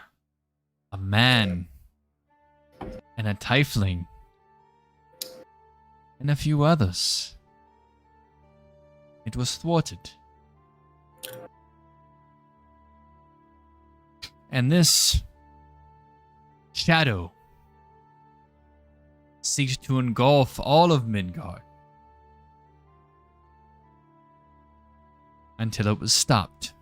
[SPEAKER 1] man and a tiefling and a few others, it was thwarted. And this shadow seeks to engulf all of Midgard until it was stopped.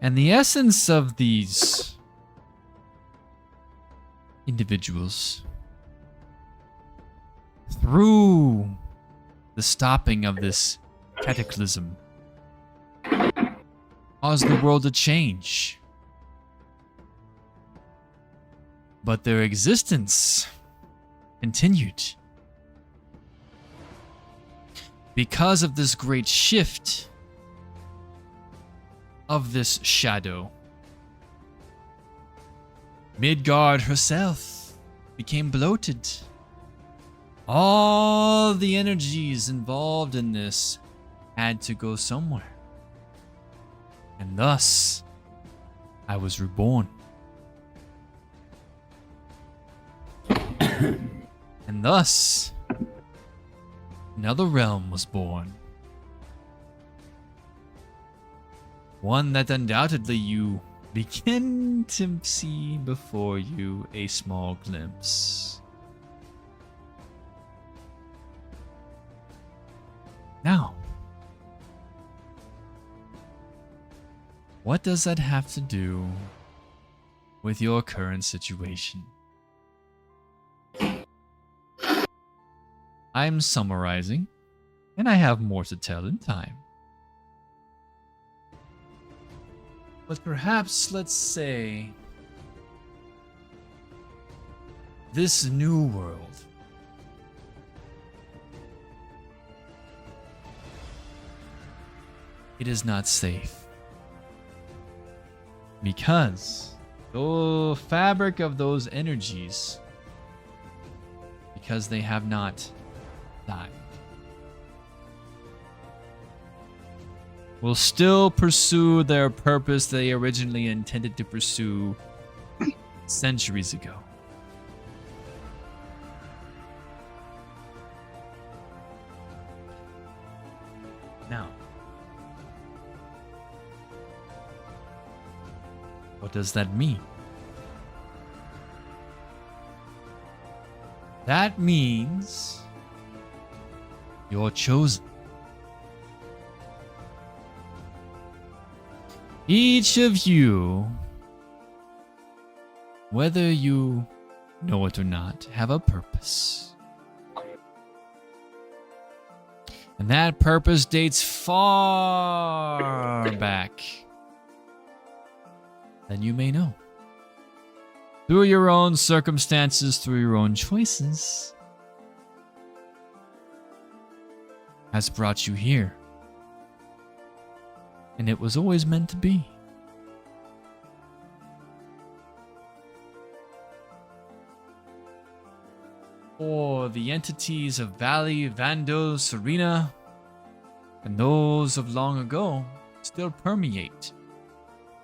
[SPEAKER 1] And the essence of these individuals, through the stopping of this cataclysm, caused the world to change. But their existence continued. Because of this great shift of this shadow, Midgard herself became bloated. All the energies involved in this had to go somewhere. And thus, I was reborn. And thus, another realm was born. One that undoubtedly you begin to see before you a small glimpse. Now, what does that have to do with your current situation? I'm summarizing, and I have more to tell in time. But perhaps, let's say, this new world it is not safe. Because the fabric of those energies, because they have not died, will still pursue their purpose they originally intended to pursue centuries ago. Now, what does that mean? That means you're chosen. Each of you, whether you know it or not, have a purpose. And that purpose dates far back than you may know. Through your own circumstances, through your own choices, has brought you here. And it was always meant to be. For the entities of Valley, Vando, Serena, and those of long ago still permeate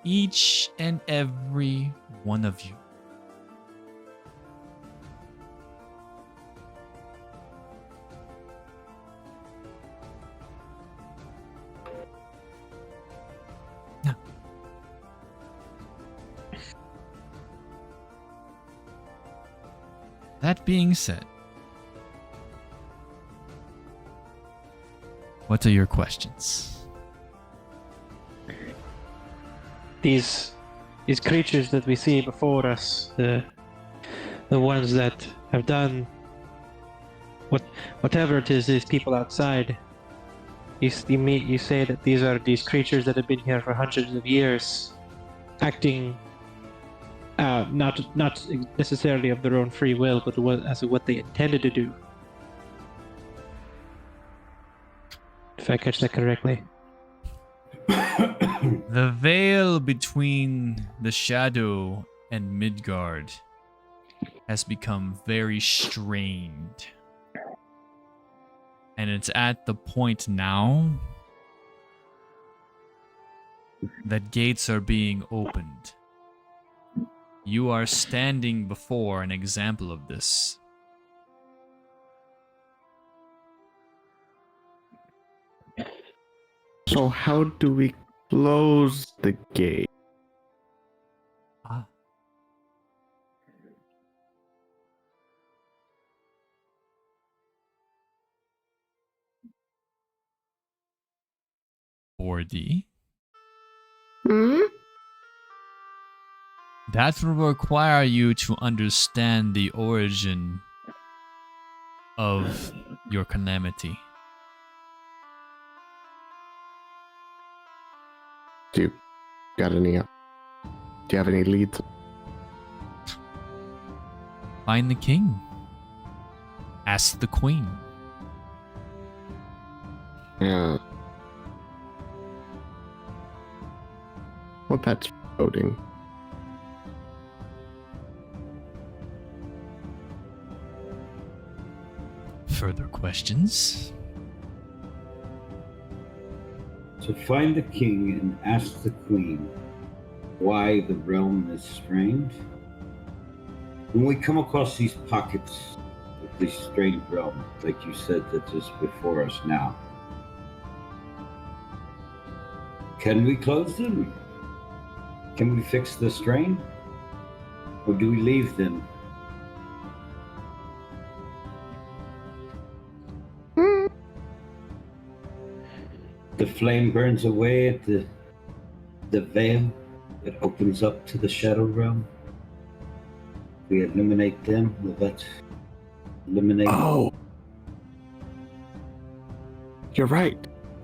[SPEAKER 1] each and every one of you. Now, that being said, what are your questions?
[SPEAKER 3] These creatures that we see before us, the ones that have done whatever it is, these people outside. You say that these are these creatures that have been here for hundreds of years, acting not necessarily of their own free will, but as what they intended to do. If I catch that correctly.
[SPEAKER 1] The veil between the shadow and Midgard has become very strained. And it's at the point now that gates are being opened. You are standing before an example of this.
[SPEAKER 6] So how do we close the gate?
[SPEAKER 1] Ah. D.
[SPEAKER 6] Hmm?
[SPEAKER 1] That will require you to understand the origin of your calamity.
[SPEAKER 6] Do you got any? Do you have any leads?
[SPEAKER 1] Find the king. Ask the queen.
[SPEAKER 6] Yeah. Well, that's voting.
[SPEAKER 1] Further questions?
[SPEAKER 2] To find the king and ask the queen why the realm is strained. When we come across these pockets of this strained realm, like you said, that is before us now, can we close them? Can we fix the strain? Or do we leave them? The flame burns away at the veil that opens up to the shadow realm. We eliminate them. Will that eliminate?
[SPEAKER 6] Oh, you're right.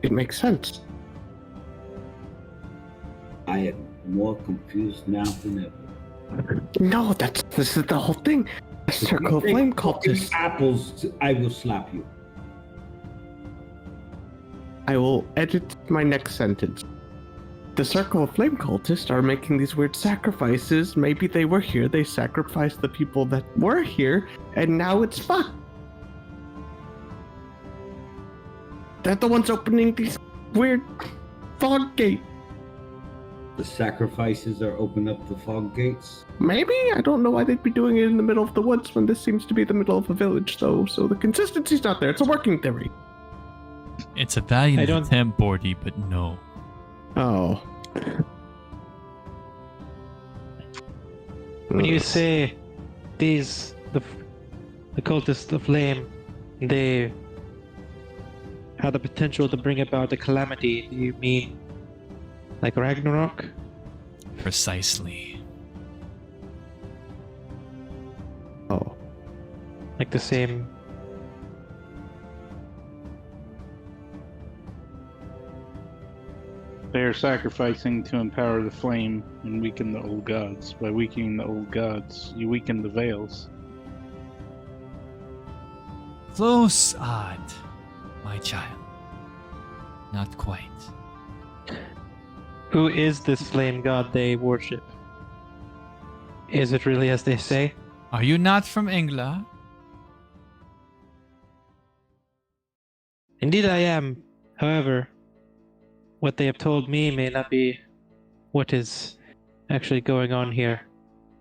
[SPEAKER 6] It makes sense.
[SPEAKER 2] I am more confused now than ever.
[SPEAKER 6] No, this is the whole thing. A circle of flame cultists.
[SPEAKER 2] Apples, I will slap you.
[SPEAKER 6] I will edit my next sentence. The circle of flame cultists are making these weird sacrifices. Maybe they were here, they sacrificed the people that were here, and now it's fucked. They're the ones opening these weird fog gates.
[SPEAKER 2] The sacrifices are open up the fog gates.
[SPEAKER 6] Maybe? I don't know why they'd be doing it in the middle of the woods when this seems to be the middle of a village, though, so the consistency's not there. It's a working theory.
[SPEAKER 1] It's a valiant
[SPEAKER 3] I don't-
[SPEAKER 1] attempt, Bordy, but no.
[SPEAKER 6] Oh.
[SPEAKER 3] When you say these, the cultists of flame, they have the potential to bring about a calamity, do you mean like Ragnarok?
[SPEAKER 1] Precisely.
[SPEAKER 6] Oh.
[SPEAKER 3] Like the same.
[SPEAKER 4] They are sacrificing to empower the flame and weaken the old gods. By weakening the old gods, you weaken the veils.
[SPEAKER 1] Close, odd, my child. Not quite.
[SPEAKER 3] Who is this flame god they worship? Is it really as they say?
[SPEAKER 1] Are you not from England?
[SPEAKER 3] Indeed I am. However, what they have told me may not be what is actually going on here.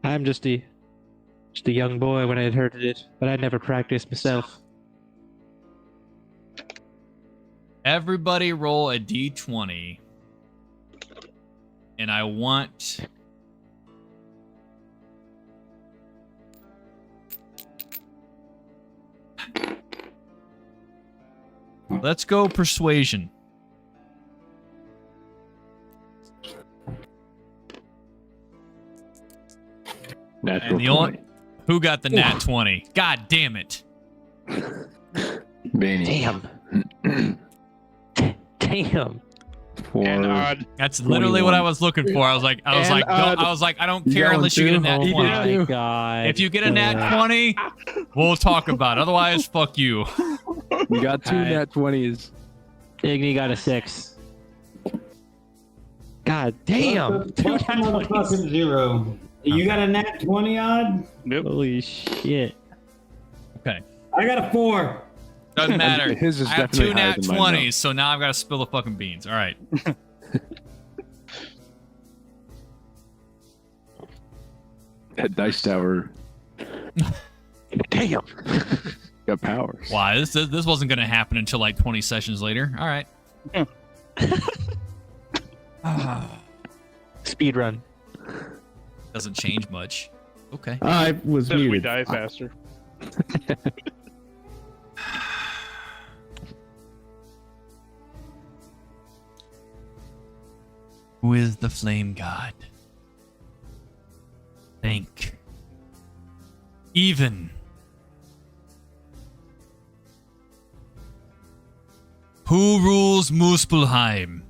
[SPEAKER 3] I'm just a young boy when I had heard it, but I never practiced myself.
[SPEAKER 1] Everybody roll a d20. And I want... Let's go persuasion.
[SPEAKER 5] Natural
[SPEAKER 1] And the only
[SPEAKER 5] 20.
[SPEAKER 1] who got the nat 20? God damn it.
[SPEAKER 5] Benny.
[SPEAKER 3] Damn. Damn.
[SPEAKER 5] For
[SPEAKER 4] And odd.
[SPEAKER 1] That's literally what I was looking for. I was like, I don't care unless you get a nat
[SPEAKER 3] Oh
[SPEAKER 1] 20.
[SPEAKER 3] my god.
[SPEAKER 1] If you get a nat 20, we'll talk about it. Otherwise, fuck you.
[SPEAKER 7] You got two
[SPEAKER 3] Alright.
[SPEAKER 7] nat 20s.
[SPEAKER 3] Iggy got a 6. God damn. Two
[SPEAKER 2] Plus
[SPEAKER 3] nat
[SPEAKER 2] another
[SPEAKER 3] 20s.
[SPEAKER 2] fucking zero. You got a nat 20 odd?
[SPEAKER 4] Yep.
[SPEAKER 3] Holy shit.
[SPEAKER 1] Okay.
[SPEAKER 2] I got a 4.
[SPEAKER 1] Doesn't matter.
[SPEAKER 5] His is
[SPEAKER 1] I have
[SPEAKER 5] definitely
[SPEAKER 1] two
[SPEAKER 5] higher
[SPEAKER 1] nat
[SPEAKER 5] than mine,
[SPEAKER 1] 20s, so now I've got to spill the fucking beans. All right.
[SPEAKER 5] That dice tower
[SPEAKER 3] Damn.
[SPEAKER 5] got powers.
[SPEAKER 1] Why? This wasn't going to happen until like 20 sessions later. All right.
[SPEAKER 3] Speed run.
[SPEAKER 1] Doesn't change much. Okay.
[SPEAKER 6] I was
[SPEAKER 4] Except we
[SPEAKER 6] muted.
[SPEAKER 4] die faster.
[SPEAKER 1] Who is the flame god? Think. Even. Who rules Muspelheim?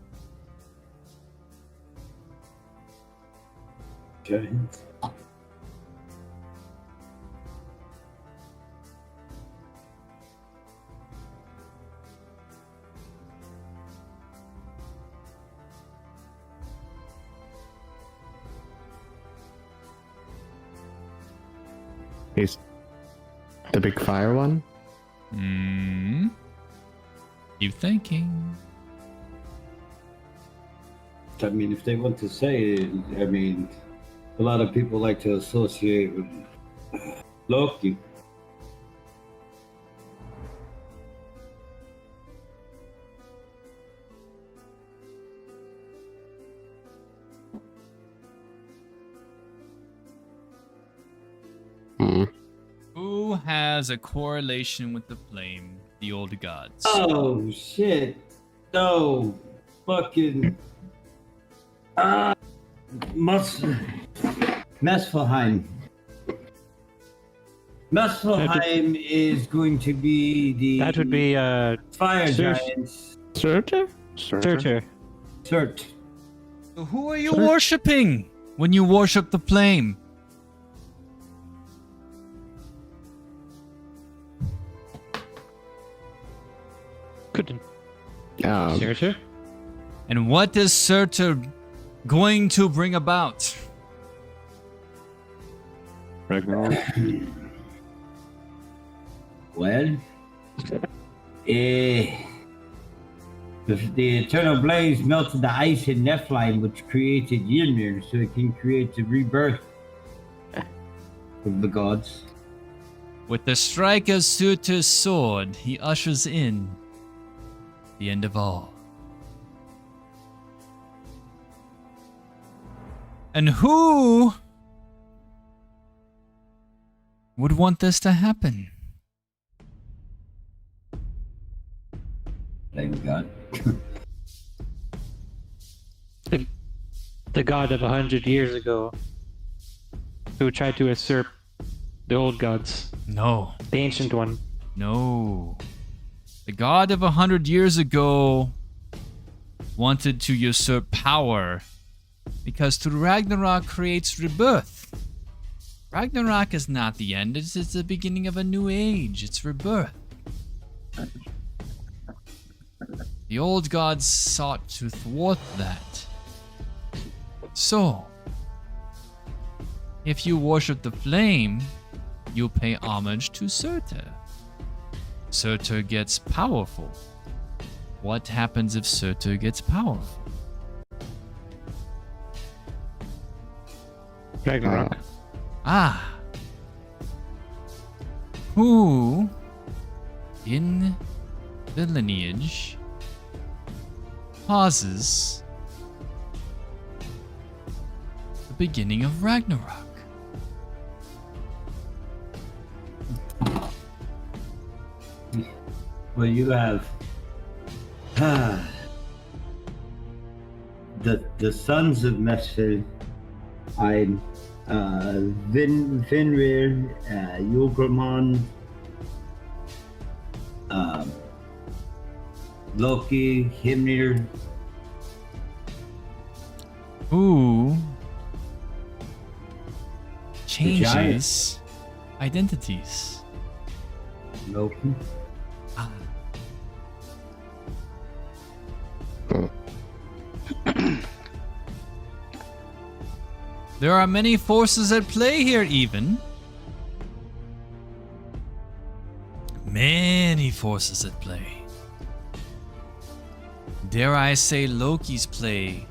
[SPEAKER 2] Giants.
[SPEAKER 6] He's the big fire one.
[SPEAKER 1] Hmm. Keep thinking.
[SPEAKER 2] I mean, if they want to say it, I mean, a lot of people like to associate with Loki.
[SPEAKER 6] Hmm.
[SPEAKER 1] Who has a correlation with the flame? The old gods.
[SPEAKER 2] Oh shit! No, fucking Muspelheim. Muspelheim is going to be the
[SPEAKER 3] That would be
[SPEAKER 2] fire
[SPEAKER 3] Sur-
[SPEAKER 2] giants.
[SPEAKER 6] Surtur?
[SPEAKER 3] Surtur.
[SPEAKER 2] Cert.
[SPEAKER 1] So who are you worshipping when you worship the flame?
[SPEAKER 3] Couldn't.
[SPEAKER 6] Um,
[SPEAKER 3] Surtur?
[SPEAKER 1] And what is Surtur going to bring about?
[SPEAKER 5] Ragnarok.
[SPEAKER 2] Well, the eternal blaze melted the ice in Nephilim, which created Ymir, so it can create the rebirth of the gods.
[SPEAKER 1] With the strike of Surtur's sword, he ushers in the end of all. And who would want this to happen?
[SPEAKER 2] Thank God.
[SPEAKER 3] The god of 100 years ago, who tried to usurp the old gods,
[SPEAKER 1] No.
[SPEAKER 3] the ancient one.
[SPEAKER 1] No. The god of 100 years ago wanted to usurp power because through Ragnarok creates rebirth. Ragnarok is not the end, it's the beginning of a new age. It's rebirth. The old gods sought to thwart that. So, if you worship the flame, you pay homage to Surtur. Surtur gets powerful. What happens if Surtur gets powerful?
[SPEAKER 3] Ragnarok.
[SPEAKER 1] Ah. Who in the lineage causes the beginning of Ragnarok?
[SPEAKER 2] Well, you have the sons of Mesfil. I'm Vinrir, Yugramon, Loki, Hymnir.
[SPEAKER 1] Who changes
[SPEAKER 2] giants.
[SPEAKER 1] identities?
[SPEAKER 2] Loki.
[SPEAKER 1] Ah. There are many forces at play here, even. many forces at play. Dare I say Loki's play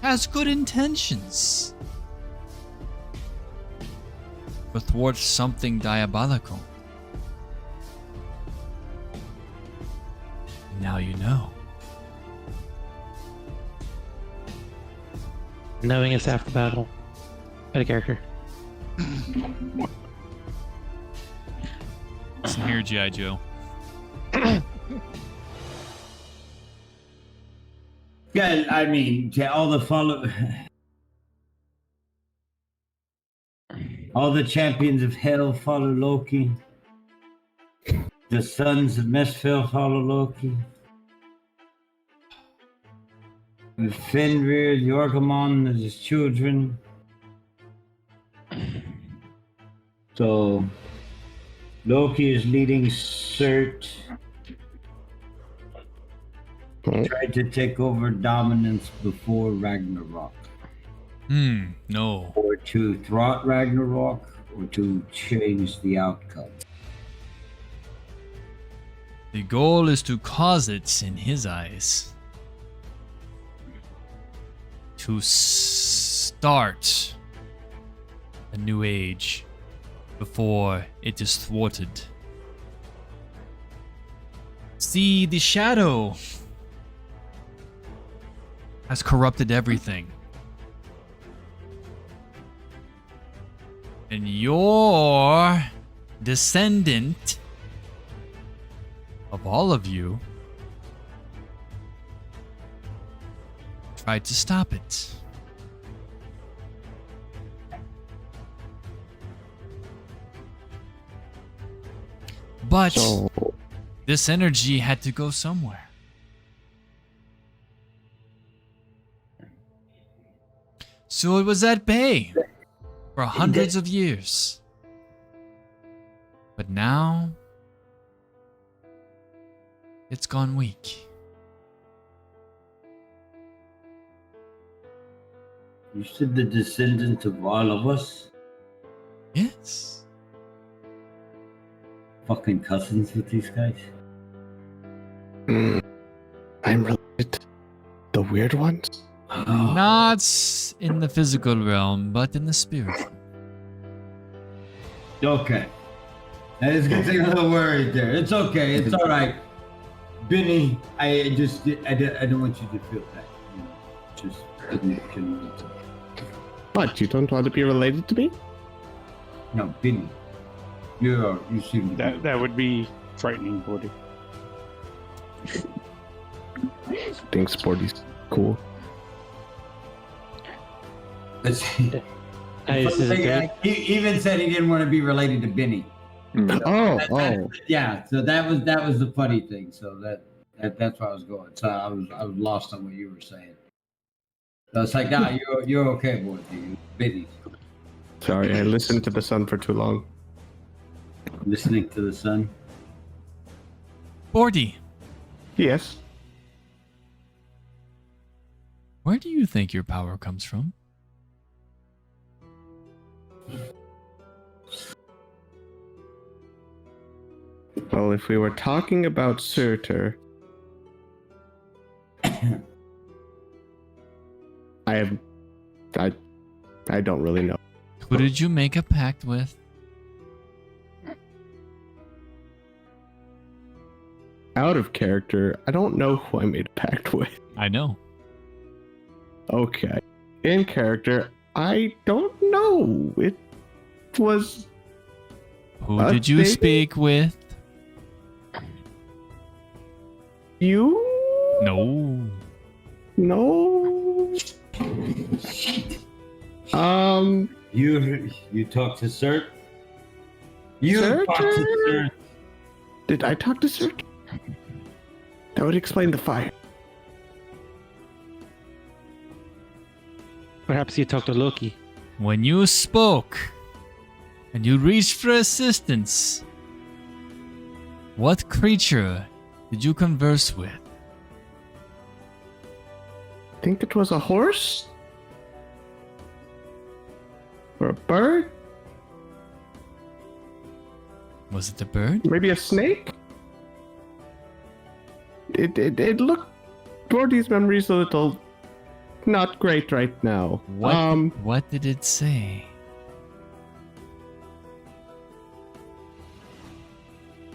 [SPEAKER 1] has good intentions, but thwarts something diabolical. Now you know.
[SPEAKER 3] Knowing is half the battle. Out of character.
[SPEAKER 1] Listen here, G.I. Joe.
[SPEAKER 2] Yeah, I mean, all the champions of hell follow Loki. The sons of Mesfell follow Loki. And Fenrir, Jorgamon, and his children. So Loki is leading Surt. Tried to take over dominance before Ragnarok.
[SPEAKER 1] No.
[SPEAKER 2] Or to thwart Ragnarok, or to change the outcome.
[SPEAKER 1] The goal is to cause it, in his eyes, to start a new age before it is thwarted. See, the shadow has corrupted everything. And your descendant of all of you tried to stop it. But this energy had to go somewhere. So it was at bay for hundreds of years. But now it's gone weak.
[SPEAKER 2] You said the descendant of all of us?
[SPEAKER 1] Yes.
[SPEAKER 2] Fucking cousins with these guys?
[SPEAKER 6] I'm related to the weird ones?
[SPEAKER 1] Not in the physical realm, but in the spiritual.
[SPEAKER 2] Okay. I was getting a little worried there. It's okay. It's all right. Benny, I don't want you to feel that. You know, just
[SPEAKER 6] What, you don't want to be related to me?
[SPEAKER 2] no, Benny. You seem to be.
[SPEAKER 4] That would be frightening, Woody.
[SPEAKER 6] Being sporty's cool.
[SPEAKER 2] Let's see.
[SPEAKER 3] This is good.
[SPEAKER 2] He even said he didn't want to be related to Benny. Yeah, so that was the funny thing. So that's where I was going. So I was lost on what you were saying. So it's like, nah, you're okay, boy. You Benny.
[SPEAKER 6] Sorry, I listened to the sun for too long.
[SPEAKER 2] Listening to the sun.
[SPEAKER 1] Bordy,
[SPEAKER 6] Yes.
[SPEAKER 1] where do you think your power comes from?
[SPEAKER 6] Well, if we were talking about Surtur, I don't really know.
[SPEAKER 1] Who did you make a pact with?
[SPEAKER 6] Out of character, I don't know who I made a pact with.
[SPEAKER 1] I know.
[SPEAKER 6] Okay. In character, I don't know. It was...
[SPEAKER 1] Who did you speak with?
[SPEAKER 6] You?
[SPEAKER 1] No.
[SPEAKER 6] No.
[SPEAKER 2] You talked to Surt? You
[SPEAKER 6] Surtur?
[SPEAKER 2] talked to Surt.
[SPEAKER 6] Did I talk to Surtur? That would explain the fire.
[SPEAKER 3] Perhaps you talked to Loki.
[SPEAKER 1] When you spoke and you reached for assistance, what creature did you converse with?
[SPEAKER 6] I think it was a horse? Or a bird?
[SPEAKER 1] Was it a bird?
[SPEAKER 6] Maybe a snake? It looked... Gordy's memory's a little not great right now.
[SPEAKER 1] What did it say?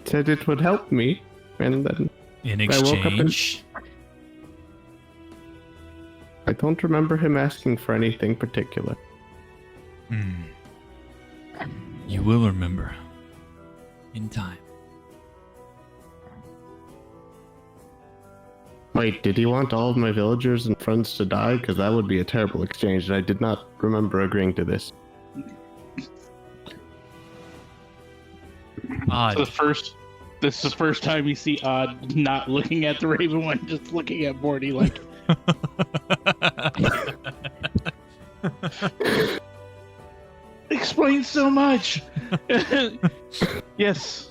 [SPEAKER 6] Said it would help me, and then
[SPEAKER 1] In
[SPEAKER 6] I woke up and-
[SPEAKER 1] exchange?
[SPEAKER 6] I don't remember him asking for anything particular.
[SPEAKER 1] You will remember. In time.
[SPEAKER 6] Wait, did he want all of my villagers and friends to die? Because that would be a terrible exchange, and I did not remember agreeing to this.
[SPEAKER 1] Odd.
[SPEAKER 4] This is the first time you see Odd not looking at the Raven one, just looking at Morty like. Explains so much. Yes.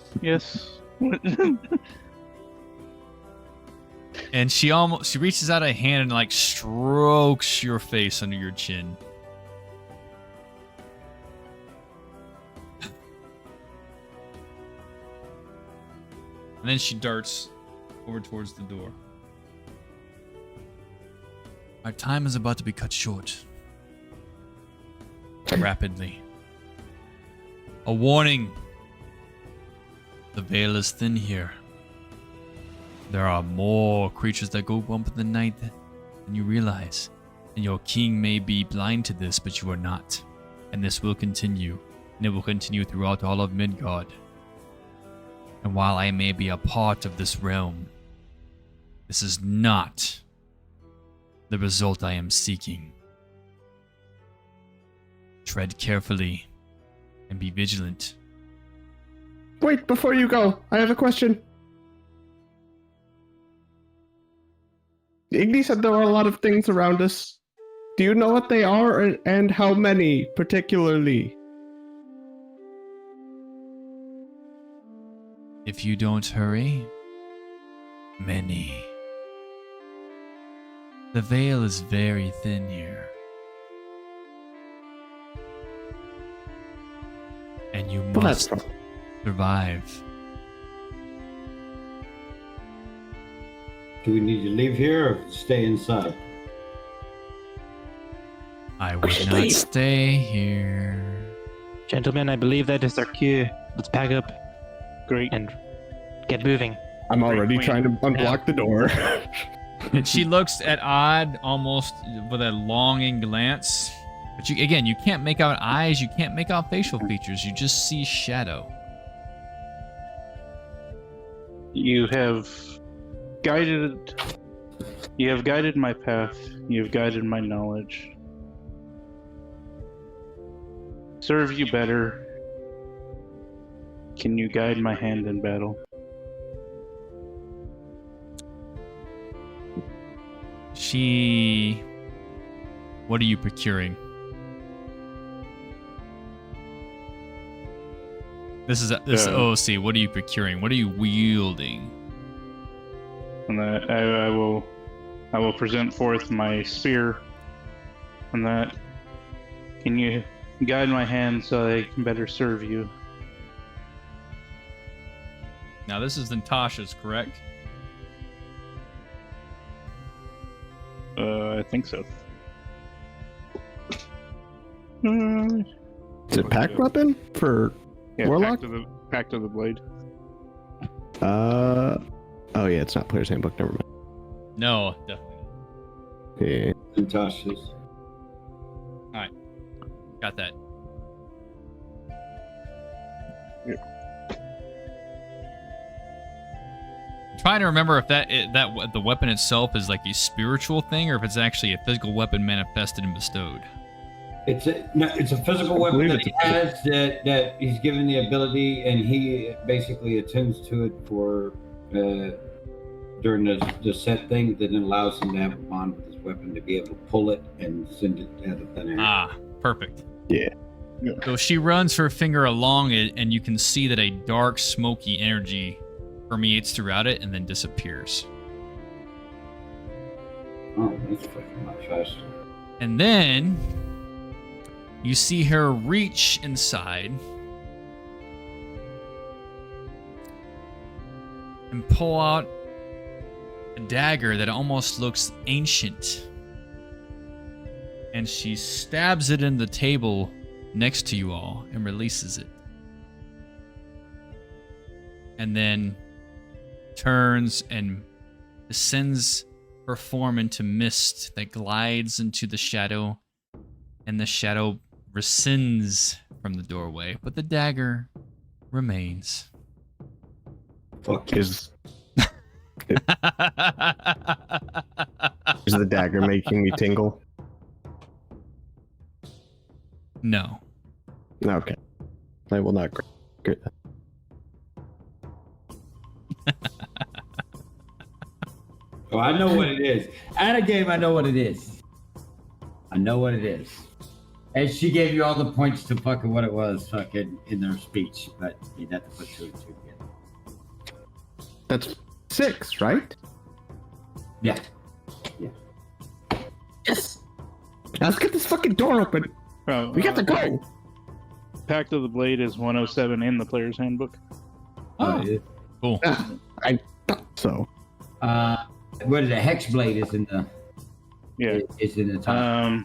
[SPEAKER 1] And she reaches out a hand and like strokes your face under your chin. And then she darts over towards the door. Our time is about to be cut short. Rapidly. A warning. The veil is thin here. There are more creatures that go bump in the night than you realize. And your king may be blind to this, but you are not. And this will continue. And it will continue throughout all of Midgard. And while I may be a part of this realm, this is not the result I am seeking. Tread carefully and be vigilant.
[SPEAKER 6] Wait, before you go, I have a question. Igni said there are a lot of things around us. Do you know what they are and how many particularly?
[SPEAKER 1] If you don't hurry, many. The veil is very thin here. And you
[SPEAKER 6] Well, that's
[SPEAKER 1] must
[SPEAKER 6] fine.
[SPEAKER 1] survive.
[SPEAKER 2] Do we need to leave here or stay inside?
[SPEAKER 1] I would not stay here.
[SPEAKER 3] Gentlemen, I believe that is our cue. Let's pack up
[SPEAKER 4] Great.
[SPEAKER 3] and get moving.
[SPEAKER 6] I'm already
[SPEAKER 4] Wait.
[SPEAKER 6] trying to unblock the door.
[SPEAKER 1] And she looks at Odd almost with a longing glance. But you can't make out eyes, you can't make out facial features, you just see shadow.
[SPEAKER 4] You have guided my path. You have guided my knowledge. Serve you better. Can you guide my hand in battle?
[SPEAKER 1] What are you procuring? This is OC. What are you procuring? What are you wielding?
[SPEAKER 4] And that I will present forth my spear. And that, can you guide my hand so I can better serve you?
[SPEAKER 1] Now this is Natasha's, correct?
[SPEAKER 4] I think so.
[SPEAKER 6] Is it pack weapon for
[SPEAKER 4] Yeah,
[SPEAKER 6] Warlock?
[SPEAKER 4] Pact of the Blade.
[SPEAKER 6] Oh yeah, it's not Player's Handbook, never mind.
[SPEAKER 1] No, definitely not.
[SPEAKER 6] Yeah.
[SPEAKER 2] Natasha's.
[SPEAKER 1] Got that. I'm trying to remember if the weapon itself is like a spiritual thing or if it's actually a physical weapon manifested and bestowed.
[SPEAKER 2] It's a physical weapon
[SPEAKER 6] believe
[SPEAKER 2] that
[SPEAKER 6] it's
[SPEAKER 2] he
[SPEAKER 6] a-
[SPEAKER 2] has that he's given the ability, and he basically attends to it for during the set thing that allows him to have a bond with his weapon to be able to pull it and send it out of thin air.
[SPEAKER 1] Ah, perfect.
[SPEAKER 6] Yeah.
[SPEAKER 1] So she runs her finger along it, and you can see that a dark, smoky energy permeates throughout it and then disappears.
[SPEAKER 2] Oh, that's fucking much faster.
[SPEAKER 1] And then you see her reach inside pull out a dagger that almost looks ancient. And she stabs it in the table next to you all and releases it. And then turns and descends her form into mist that glides into the shadow, and the shadow rescinds from the doorway, but the dagger remains.
[SPEAKER 6] Fuck is the dagger making me tingle?
[SPEAKER 1] No.
[SPEAKER 6] Okay. I will not grant that.
[SPEAKER 2] Oh, I know what it is. At a game, I know what it is. I know what it is. And she gave you all the points to fucking what it was fucking in their speech, but you'd have to put two and two together.
[SPEAKER 6] That's 6, right?
[SPEAKER 2] Yeah.
[SPEAKER 6] Yes. Now let's get this fucking door open.
[SPEAKER 4] Oh,
[SPEAKER 6] We got to go.
[SPEAKER 4] Pact of the Blade is 107 in the player's handbook.
[SPEAKER 2] Oh, yeah.
[SPEAKER 1] Cool.
[SPEAKER 6] I thought so.
[SPEAKER 2] What is it? Hexblade is in the.
[SPEAKER 4] Yeah.
[SPEAKER 2] Is in the top.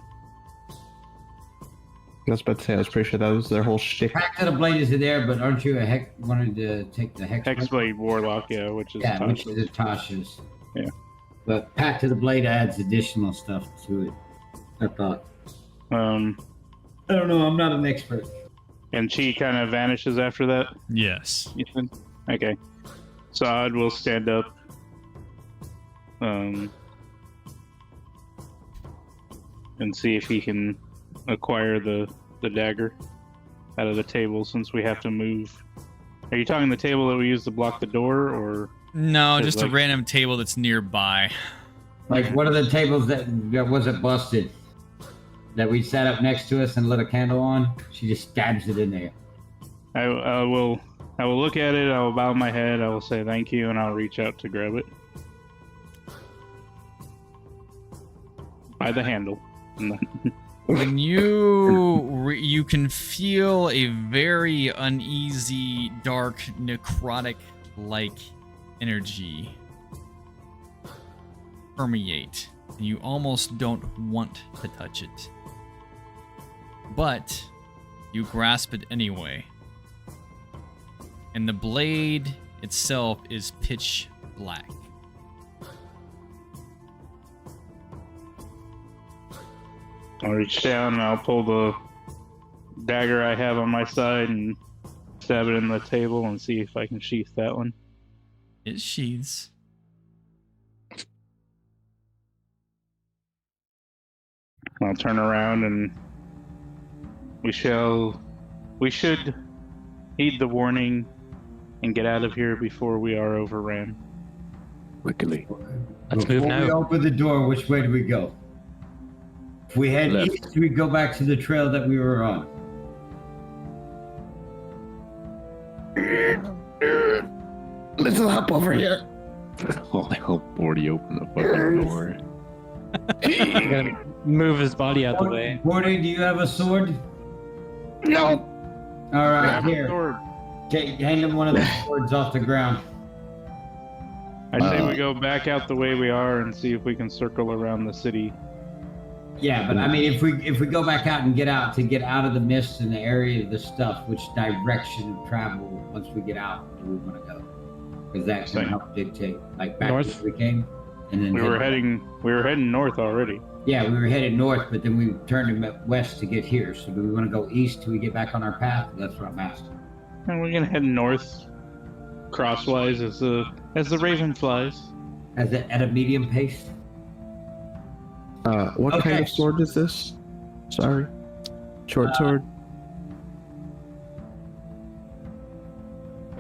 [SPEAKER 6] I was about to say, I was pretty sure that was their whole shtick.
[SPEAKER 2] Pact of the Blade is in there, but aren't you wanted to take the Hexblade?
[SPEAKER 4] Hexblade Warlock, yeah, which is
[SPEAKER 2] Yeah, which
[SPEAKER 4] Tasha's.
[SPEAKER 2] is Tasha's.
[SPEAKER 4] Yeah.
[SPEAKER 2] But Pact of the Blade adds additional stuff to it. I thought. I don't know. I'm not an expert.
[SPEAKER 4] And she kind of vanishes after that.
[SPEAKER 1] Yes.
[SPEAKER 4] You think? Okay. Saad will stand up. And see if he can acquire the dagger out of the table, since we have to move. Are you talking the table that we use to block the door, or?
[SPEAKER 1] No,
[SPEAKER 4] It's
[SPEAKER 1] just a
[SPEAKER 4] like-
[SPEAKER 1] random table that's nearby.
[SPEAKER 2] Like one of the tables that wasn't busted, that we sat up next to us and lit a candle on. She just stabs it in there.
[SPEAKER 4] I will look at it. I will bow my head. I will say thank you, and I'll reach out to grab it by the handle.
[SPEAKER 1] When you can feel a very uneasy, dark, necrotic-like energy permeate, and you almost don't want to touch it. But you grasp it anyway. And the blade itself is pitch black.
[SPEAKER 4] I'll reach down and I'll pull the dagger I have on my side and stab it in the table and see if I can sheath that one.
[SPEAKER 1] It sheathes.
[SPEAKER 4] I'll turn around and we should heed the warning and get out of here before we are overran.
[SPEAKER 5] Wickedly.
[SPEAKER 3] Let's move
[SPEAKER 2] Before we
[SPEAKER 3] now.
[SPEAKER 2] open the door, which way do we go? If we head
[SPEAKER 5] Left.
[SPEAKER 2] east, we go back to the trail that we were on.
[SPEAKER 6] Let's hop over here.
[SPEAKER 5] Oh, I hope Bordy opened the fucking door.
[SPEAKER 3] I'm gonna move his body out the way.
[SPEAKER 2] Bordy, do you have a sword?
[SPEAKER 6] No.
[SPEAKER 2] All right,
[SPEAKER 4] Grab the
[SPEAKER 2] here.
[SPEAKER 4] sword.
[SPEAKER 2] Hand him one of the swords off the ground.
[SPEAKER 4] I say we go back out the way we are and see if we can circle around the city.
[SPEAKER 2] Yeah, but I mean, if we go back out and get out of the mist and the area of the stuff, which direction of travel once we get out do we want to go? Because that can
[SPEAKER 4] Same.
[SPEAKER 2] help dictate. Like back
[SPEAKER 3] North?
[SPEAKER 2] where we came, and then
[SPEAKER 4] We were heading north already.
[SPEAKER 2] Yeah, we were headed north, but then we turned west to get here. So do we want to go east till we get back on our path? That's what I'm asking.
[SPEAKER 4] And we're gonna head north, crosswise as the raven flies.
[SPEAKER 2] At a medium pace.
[SPEAKER 6] What
[SPEAKER 2] Okay.
[SPEAKER 6] kind of sword is this? Sorry. Short sword.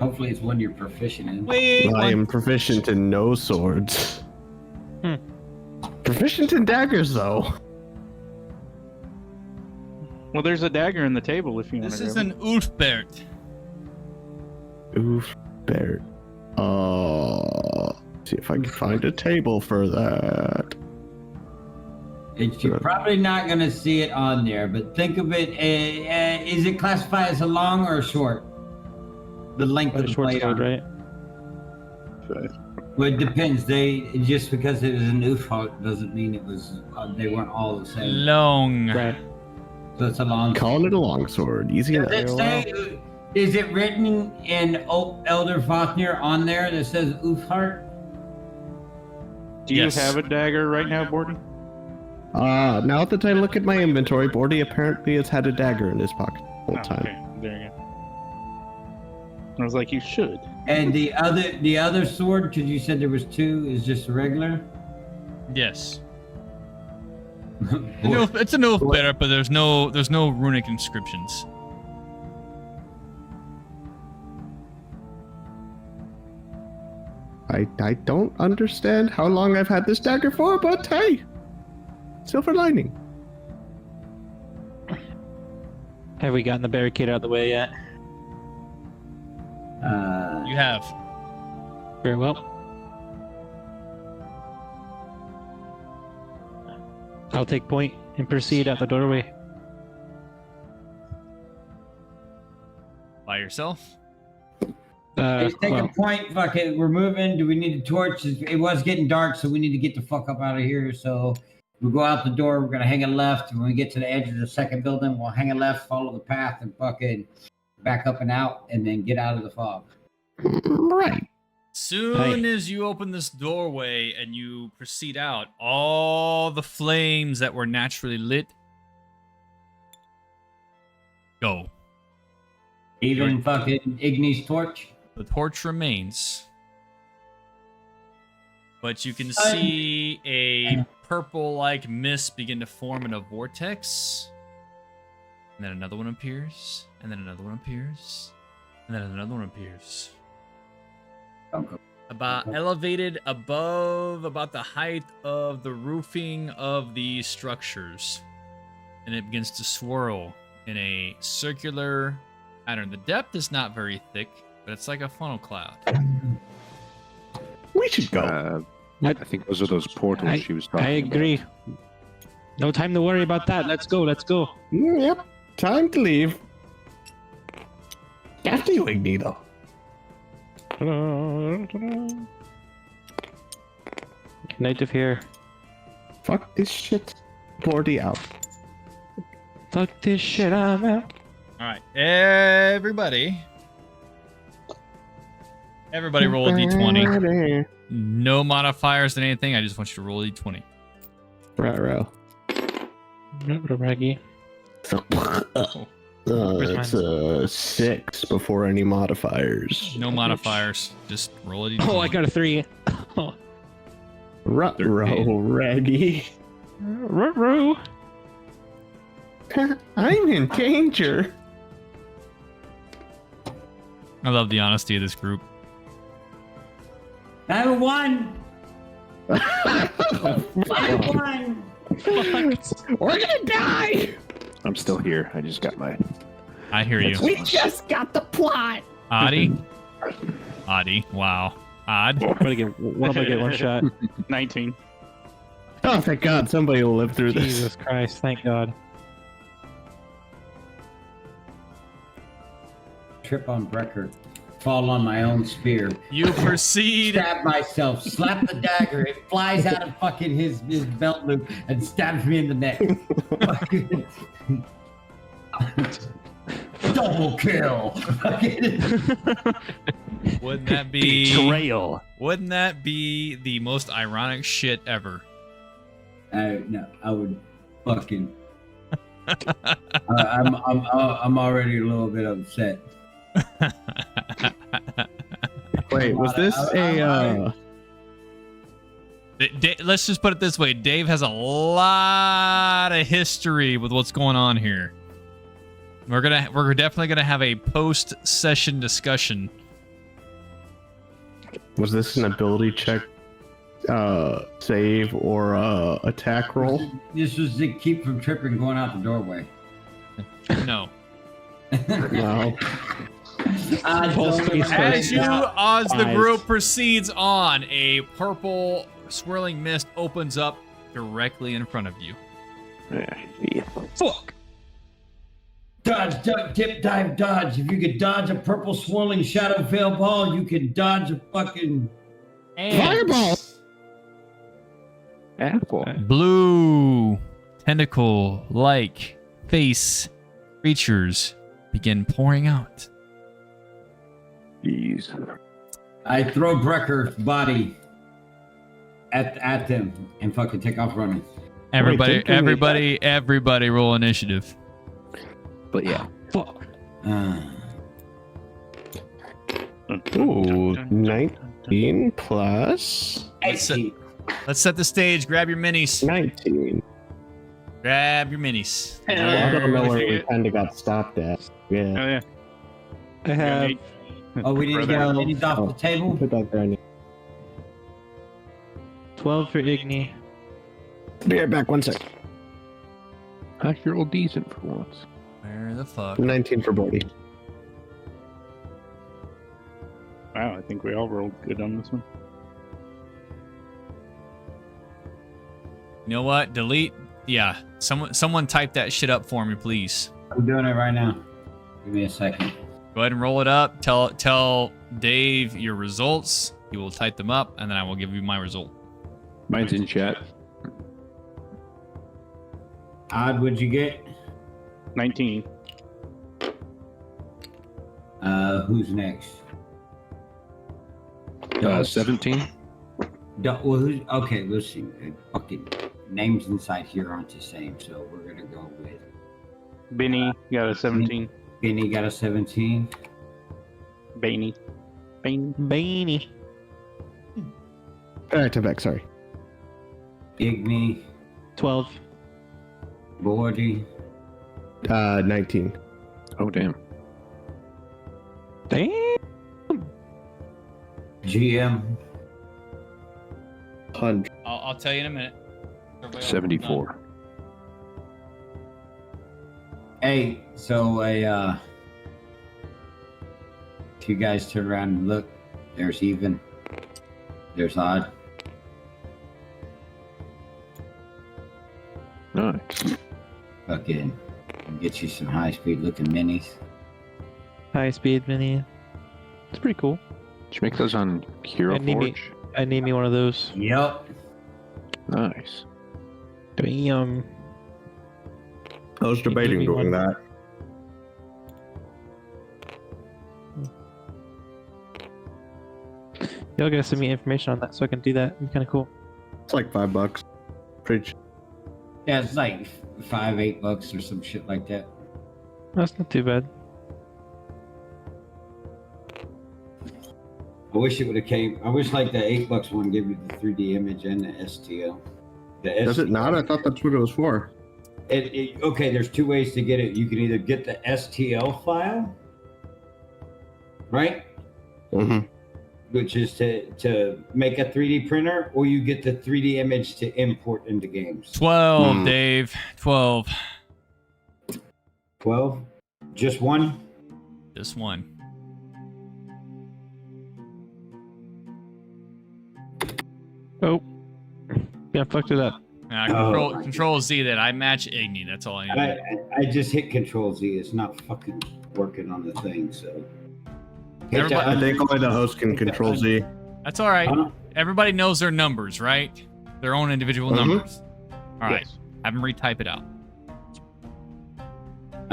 [SPEAKER 2] Hopefully, it's one you're proficient in.
[SPEAKER 1] Wait,
[SPEAKER 6] I am proficient in no swords.
[SPEAKER 3] Hmm.
[SPEAKER 6] Proficient in daggers, though.
[SPEAKER 4] Well, there's a dagger in the table if you want
[SPEAKER 1] this
[SPEAKER 4] to.
[SPEAKER 1] is an Ulfbert.
[SPEAKER 6] Oof, bear. See if I can find a table for that.
[SPEAKER 2] You're probably not going to see it on there, but think of it. Is it classified as a long or a short? The length of the
[SPEAKER 3] Short
[SPEAKER 2] blade
[SPEAKER 3] sword,
[SPEAKER 2] on it.
[SPEAKER 3] right?
[SPEAKER 2] Well, it depends. Just because it was an Ufhart doesn't mean it was. They weren't all the same.
[SPEAKER 1] Long.
[SPEAKER 3] Right.
[SPEAKER 2] So it's a long.
[SPEAKER 6] Calling it a longsword. Easy
[SPEAKER 2] Does
[SPEAKER 6] enough.
[SPEAKER 2] it say? Is it written in Elder Fafnir on there that says Ufhart?
[SPEAKER 4] Do you
[SPEAKER 1] Yes.
[SPEAKER 4] have a dagger right now, Bordy?
[SPEAKER 6] Now that I look at my inventory, Bordy apparently has had a dagger in his pocket the whole time.
[SPEAKER 4] Okay, there you go. I was like, you should.
[SPEAKER 2] And the other sword, because you said there was two, is just a regular.
[SPEAKER 1] Yes. It's an oath bearer, but there's no runic inscriptions.
[SPEAKER 6] I don't understand how long I've had this dagger for, but hey, silver lining.
[SPEAKER 3] Have we gotten the barricade out of the way yet?
[SPEAKER 1] You have.
[SPEAKER 3] Very well. I'll take point and proceed out the doorway.
[SPEAKER 1] By yourself?
[SPEAKER 2] He's taking
[SPEAKER 3] Well,
[SPEAKER 2] point. Fuck it, we're moving. Do we need a torch? It was getting dark, so we need to get the fuck up out of here. So we go out the door. We're gonna hang a left. When we get to the edge of the second building, we'll hang a left, follow the path, and fucking back up and out, and then get out of the fog.
[SPEAKER 6] Right.
[SPEAKER 1] Soon as you open this doorway and you proceed out, all the flames that were naturally lit go.
[SPEAKER 2] Even fucking Ignis torch.
[SPEAKER 1] The torch remains. But you can see a purple-like mist begin to form in a vortex. And then another one appears. And then another one appears. And then another one appears. Elevated above about the height of the roofing of these structures. And it begins to swirl in a circular pattern. The depth is not very thick, but it's like a funnel cloud.
[SPEAKER 6] We should go.
[SPEAKER 5] I think those are those portals she was talking
[SPEAKER 3] I agree. No time to worry about that. Let's go. Let's go.
[SPEAKER 6] Yep. Time to leave. After you, Ignito.
[SPEAKER 3] Night of here.
[SPEAKER 6] Fuck this shit. Bordy out.
[SPEAKER 3] Fuck this shit, I'm out.
[SPEAKER 1] Alright, everybody roll a d20. No modifiers and anything, I just want you to roll a d20.
[SPEAKER 6] Right.
[SPEAKER 3] Raggy.
[SPEAKER 6] It's a 6 before any modifiers.
[SPEAKER 1] No modifiers, just roll a d20.
[SPEAKER 3] Oh, I got a 3. Oh.
[SPEAKER 6] Ruh-roh, Raggy.
[SPEAKER 3] Ruh-roh.
[SPEAKER 6] I'm in danger.
[SPEAKER 1] I love the honesty of this group.
[SPEAKER 2] I have one. I have one.
[SPEAKER 6] We're gonna die.
[SPEAKER 5] I'm still here. I just got my.
[SPEAKER 1] I hear you.
[SPEAKER 6] We just got the plot.
[SPEAKER 1] Adi? Wow. Odd.
[SPEAKER 3] What if I get one shot?
[SPEAKER 4] 19.
[SPEAKER 6] Oh, thank God, somebody will live through this.
[SPEAKER 3] Jesus Christ, thank God.
[SPEAKER 2] Trip on Brecker. Fall on my own spear.
[SPEAKER 1] You proceed.
[SPEAKER 2] Stab myself. Slap the dagger. It flies out of fucking his belt loop and stabs me in the neck. Double kill.
[SPEAKER 1] Wouldn't that be
[SPEAKER 3] Betrayal.
[SPEAKER 1] Wouldn't that be the most ironic shit ever?
[SPEAKER 2] No, I would fucking. I'm already a little bit upset.
[SPEAKER 6] Wait, was this
[SPEAKER 1] Let's just put it this way. Dave has a lot of history with what's going on here. We're definitely gonna have a post-session discussion.
[SPEAKER 6] Was this an ability check, save, or attack roll?
[SPEAKER 2] This was to keep from tripping going out the doorway.
[SPEAKER 1] No.
[SPEAKER 6] No.
[SPEAKER 1] As the group proceeds on, a purple swirling mist opens up directly in front of you.
[SPEAKER 3] Fuck.
[SPEAKER 2] Dodge, duck, dip, dive, dodge. If you could dodge a purple swirling shadow veil ball, you can dodge a fucking
[SPEAKER 6] Fireball!
[SPEAKER 5] Apple.
[SPEAKER 1] Blue tentacle-like face creatures begin pouring out.
[SPEAKER 5] Jeez.
[SPEAKER 2] I throw Brecker's body at them and fucking take off running.
[SPEAKER 1] Everybody roll initiative.
[SPEAKER 5] But yeah.
[SPEAKER 6] Ooh, 19 plus
[SPEAKER 1] Let's set the stage. Grab your minis.
[SPEAKER 6] 19.
[SPEAKER 1] Grab your minis.
[SPEAKER 6] I don't know where we kind of got stopped at. Yeah.
[SPEAKER 4] Oh yeah.
[SPEAKER 3] I have
[SPEAKER 2] Oh, we didn't get our minis off the table?
[SPEAKER 6] Put that there.
[SPEAKER 3] 12 for Igni.
[SPEAKER 6] Be right back, 1 sec.
[SPEAKER 5] You're all decent for once.
[SPEAKER 1] Where the fuck?
[SPEAKER 6] 19 for Bordy.
[SPEAKER 4] Wow, I think we all rolled good on this one.
[SPEAKER 1] You know what? Delete. Yeah. Someone type that shit up for me, please.
[SPEAKER 2] I'm doing it right now. Give me a second.
[SPEAKER 1] Go ahead and roll it up. Tell Dave your results. He will type them up, and then I will give you my result.
[SPEAKER 5] Mine's in chat.
[SPEAKER 2] Odd, what'd you get?
[SPEAKER 4] 19.
[SPEAKER 2] Who's next?
[SPEAKER 5] 17.
[SPEAKER 2] Well, okay, let's see. Fucking names inside here aren't the same, so we're gonna go with
[SPEAKER 4] Benny got a 17.
[SPEAKER 2] Benny got a 17.
[SPEAKER 4] Bainey.
[SPEAKER 3] Beanie.
[SPEAKER 6] Alright, I'm back, sorry.
[SPEAKER 2] Igni,
[SPEAKER 3] 12.
[SPEAKER 2] Bordy,
[SPEAKER 6] 19.
[SPEAKER 5] Oh, damn.
[SPEAKER 3] Damn.
[SPEAKER 2] GM,
[SPEAKER 6] 100.
[SPEAKER 1] I'll tell you in a minute.
[SPEAKER 5] 74.
[SPEAKER 2] Hey, so if you guys turn around and look, there's even, there's odd.
[SPEAKER 5] Nice.
[SPEAKER 2] Fucking get you some high-speed looking minis.
[SPEAKER 3] High speed mini. It's pretty cool.
[SPEAKER 5] Did you make those on Hero
[SPEAKER 3] I need me-
[SPEAKER 5] Forge?
[SPEAKER 3] I need me one of those.
[SPEAKER 2] Yep.
[SPEAKER 5] Nice.
[SPEAKER 3] Damn.
[SPEAKER 6] I was debating doing that.
[SPEAKER 3] Y'all gotta send me information on that so I can do that. It'd be kind of cool.
[SPEAKER 6] It's like $5. Pretty
[SPEAKER 2] Yeah, it's like $5-8 or some shit like that.
[SPEAKER 3] That's not too bad.
[SPEAKER 2] I wish it would have came. I wish like the $8 one gave you the 3D image and the STL.
[SPEAKER 6] Does it not? I thought that's what it was for.
[SPEAKER 2] Okay, there's two ways to get it. You can either get the STL file, right?
[SPEAKER 6] Mm-hmm.
[SPEAKER 2] Which is to make a 3D printer, or you get the 3D image to import into games.
[SPEAKER 1] 12, Dave. 12.
[SPEAKER 2] 12? Just one?
[SPEAKER 1] Just one.
[SPEAKER 3] Oh. Yeah, fucked it up.
[SPEAKER 1] Control Z that. I match Igni. That's all I need.
[SPEAKER 2] I just hit Control Z. It's not fucking working on the thing, so.
[SPEAKER 1] Everybody-
[SPEAKER 6] I think only the host can control Z.
[SPEAKER 1] That's all right.
[SPEAKER 2] Huh?
[SPEAKER 1] Everybody knows their numbers, right? Their own individual numbers. All right.
[SPEAKER 4] Yes.
[SPEAKER 1] Have them retype it out.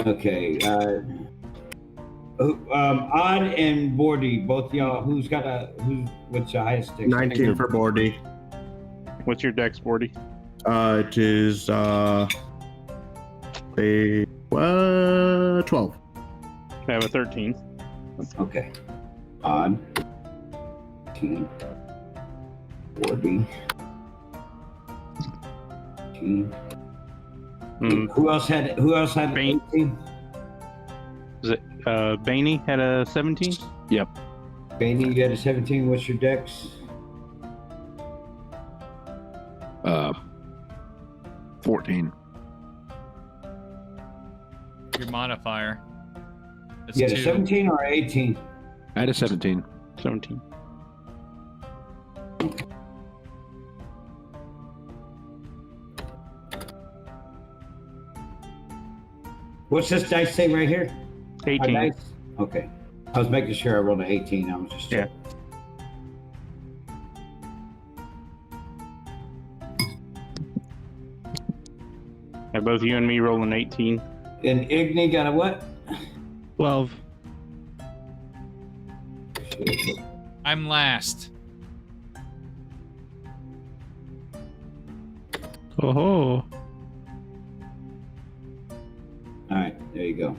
[SPEAKER 2] Okay. Odd and Bordy, both y'all. What's the highest stick?
[SPEAKER 6] 19 for Bordy.
[SPEAKER 4] What's your dex, Bordy?
[SPEAKER 6] It is 12.
[SPEAKER 4] I have a 13.
[SPEAKER 2] Okay. Odd. 18. 40. 18. Who else had
[SPEAKER 4] Bane.
[SPEAKER 2] 18?
[SPEAKER 4] Is it Bainey had a 17?
[SPEAKER 5] Yep.
[SPEAKER 2] Bainey, you had a 17. What's your dex?
[SPEAKER 5] 14.
[SPEAKER 1] Your modifier. That's
[SPEAKER 2] You had a
[SPEAKER 1] 2.
[SPEAKER 2] 17 or 18?
[SPEAKER 5] I had a 17.
[SPEAKER 4] 17.
[SPEAKER 2] What's this dice say right here?
[SPEAKER 4] 18.
[SPEAKER 2] My dice? Okay. I was making sure I rolled an 18. I was just checking.
[SPEAKER 4] Both you and me roll an 18.
[SPEAKER 2] And Igni got a what?
[SPEAKER 3] 12.
[SPEAKER 1] I'm last.
[SPEAKER 3] Oh.
[SPEAKER 2] Alright, there you go.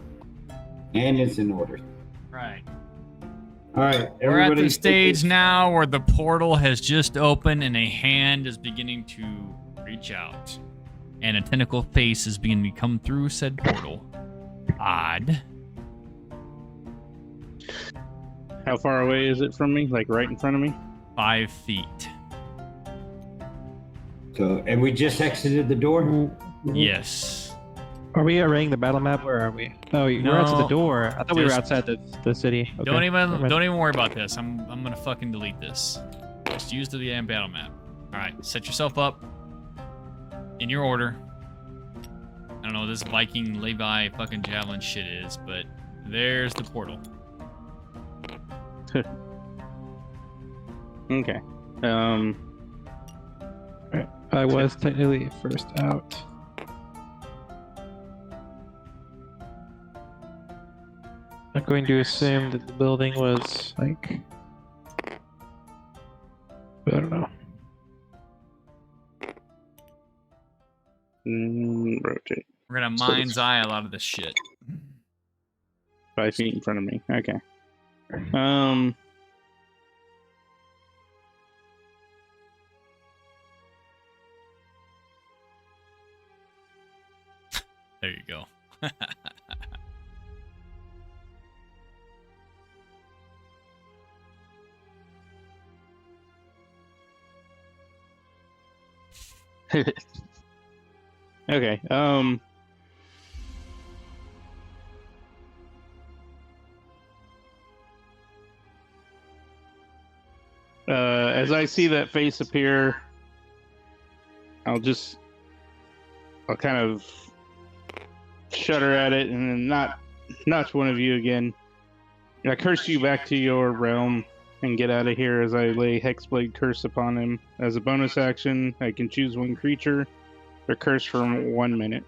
[SPEAKER 2] And it's in order.
[SPEAKER 1] Right.
[SPEAKER 2] Alright,
[SPEAKER 1] We're at the
[SPEAKER 2] everybody.
[SPEAKER 1] stage now where the portal has just opened and a hand is beginning to reach out. And a tentacle face is beginning to come through said portal. Odd.
[SPEAKER 4] How far away is it from me? Like right in front of me?
[SPEAKER 1] 5 feet.
[SPEAKER 2] So, and we just exited the door?
[SPEAKER 1] Yes.
[SPEAKER 3] Are we arraying the battle map? Where are we? Oh, we're outside the door. I thought we were
[SPEAKER 1] Just-
[SPEAKER 3] outside the city. Okay.
[SPEAKER 1] Don't
[SPEAKER 3] Never mind.
[SPEAKER 1] even worry about this. I'm gonna fucking delete this. Just use the damn battle map. Alright, set yourself up in your order. I don't know what this Viking Levi fucking javelin shit is, but there's the portal.
[SPEAKER 4] Okay.
[SPEAKER 3] I was technically first out. I'm going to assume that the building was like, I don't know.
[SPEAKER 4] Rotate.
[SPEAKER 1] We're gonna mind's eye a lot of this shit.
[SPEAKER 4] 5 feet in front of me. Okay.
[SPEAKER 1] There you go.
[SPEAKER 4] Okay. As I see that face appear, I'll kind of shudder at it and then not one of you again. I curse you back to your realm and get out of here as I lay Hexblade Curse upon him. As a bonus action, I can choose one creature or curse for 1 minute.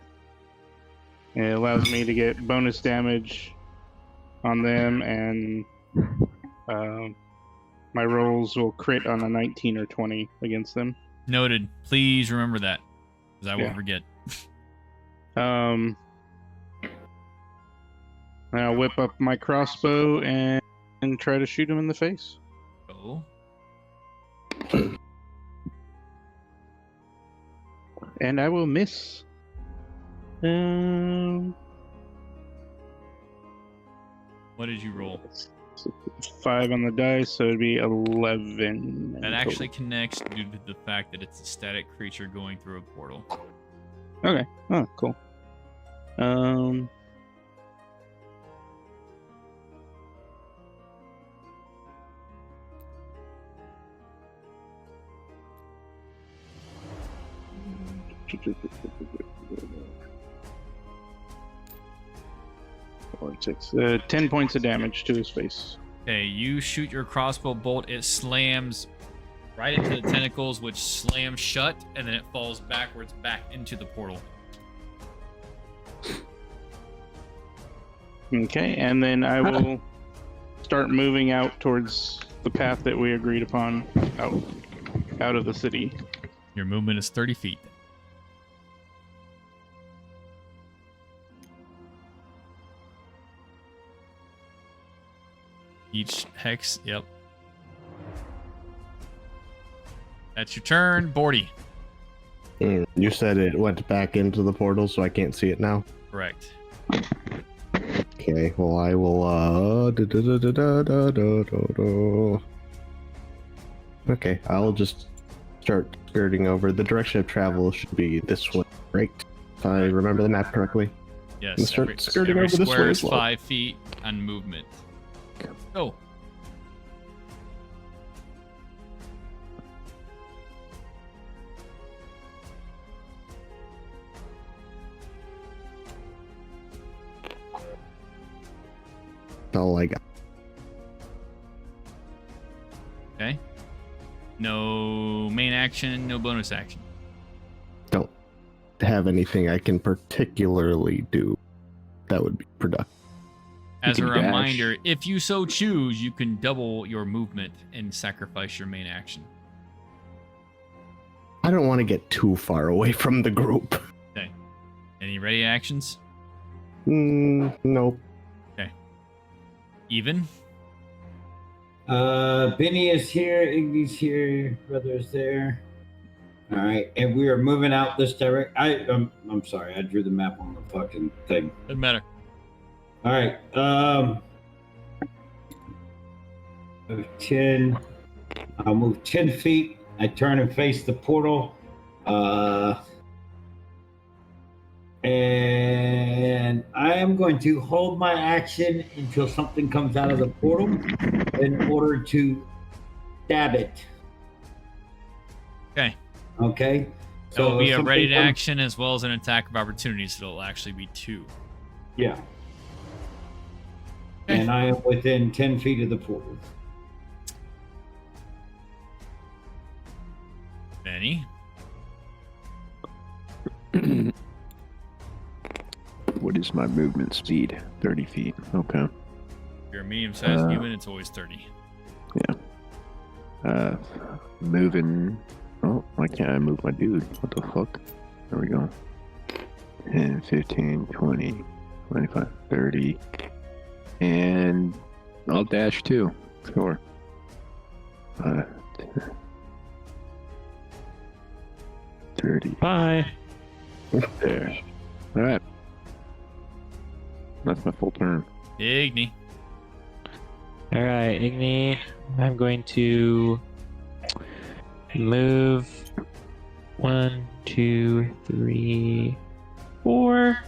[SPEAKER 4] It allows me to get bonus damage on them, and my rolls will crit on a 19 or 20 against them.
[SPEAKER 1] Noted. Please remember that, because I will
[SPEAKER 4] Yeah.
[SPEAKER 1] forget.
[SPEAKER 4] And I'll whip up my crossbow and try to shoot him in the face.
[SPEAKER 1] Oh.
[SPEAKER 4] And I will miss.
[SPEAKER 1] What did you roll?
[SPEAKER 4] 5 on the dice, so it'd be 11.
[SPEAKER 1] That actually connects due to the fact that it's a static creature going through a portal.
[SPEAKER 4] Okay. Oh, cool. Four, 6, 10 points of damage to his face.
[SPEAKER 1] Okay, you shoot your crossbow bolt. It slams right into the tentacles, which slam shut, and then it falls backwards back into the portal.
[SPEAKER 4] Okay, and then I will start moving out towards the path that we agreed upon out of the city.
[SPEAKER 1] Your movement is 30 feet. Each hex, yep. That's your turn, Bordy.
[SPEAKER 6] You said it went back into the portal, so I can't see it now.
[SPEAKER 1] Correct.
[SPEAKER 6] Okay, well I will Okay, I'll just start skirting over. The direction of travel should be this way, right? If I remember the map correctly.
[SPEAKER 1] Yes.
[SPEAKER 6] Let's start skirting
[SPEAKER 1] every
[SPEAKER 6] over this
[SPEAKER 1] square
[SPEAKER 6] way
[SPEAKER 1] is
[SPEAKER 6] as well.
[SPEAKER 1] 5 feet on movement. Go.
[SPEAKER 6] That's all I got.
[SPEAKER 1] Okay. No main action, no bonus action.
[SPEAKER 6] Don't. have anything I can particularly do that would be productive.
[SPEAKER 1] As a
[SPEAKER 5] can dash.
[SPEAKER 1] reminder, if you so choose, you can double your movement and sacrifice your main action.
[SPEAKER 6] I don't want to get too far away from the group.
[SPEAKER 1] Okay. Any ready actions?
[SPEAKER 6] Nope.
[SPEAKER 1] Even?
[SPEAKER 2] Benny is here, Iggy's here, brother's there. All right, and we are moving out this direct. I'm sorry, I drew the map on the fucking thing.
[SPEAKER 1] Doesn't matter.
[SPEAKER 2] All right, 10. I'll move 10 feet. I turn and face the portal. And I am going to hold my action until something comes out of the portal in order to stab it.
[SPEAKER 1] Okay.
[SPEAKER 2] Okay.
[SPEAKER 1] That will be a
[SPEAKER 2] something
[SPEAKER 1] ready to
[SPEAKER 2] comes-
[SPEAKER 1] action as well as an attack of opportunity, so it'll actually be 2.
[SPEAKER 2] Yeah.
[SPEAKER 1] Okay.
[SPEAKER 2] And I am within 10 feet of the portal.
[SPEAKER 1] Benny?
[SPEAKER 5] What is my movement speed? 30 feet. Okay.
[SPEAKER 1] If you're a medium-sized human, it's always 30.
[SPEAKER 5] Moving. Oh, why can't I move my dude? What the fuck? There we go. 10, 15, 20, 25, 30. And I'll dash too. Sure. 30.
[SPEAKER 3] Bye.
[SPEAKER 5] There. Alright. That's my full turn.
[SPEAKER 1] Igni.
[SPEAKER 3] All right, Igni. I'm going to move 1, 2, 3, 4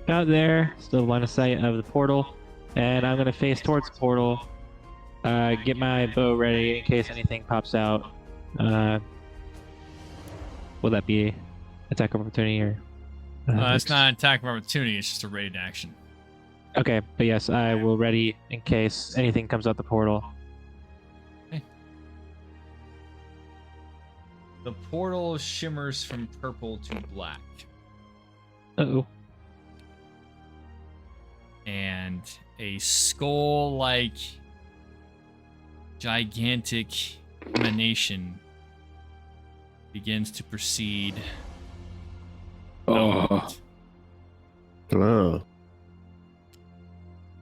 [SPEAKER 3] out there. Still line of sight of the portal, and I'm going to face towards the portal. Get my bow ready in case anything pops out. Will that be attack of opportunity or?
[SPEAKER 1] It's not an attack of opportunity, it's just a raid action.
[SPEAKER 3] Okay, but yes, I will ready in case anything comes out the portal.
[SPEAKER 1] The portal shimmers from purple to black.
[SPEAKER 3] Uh-oh.
[SPEAKER 1] And a skull-like gigantic emanation begins to proceed.
[SPEAKER 5] Oh.
[SPEAKER 6] Oh.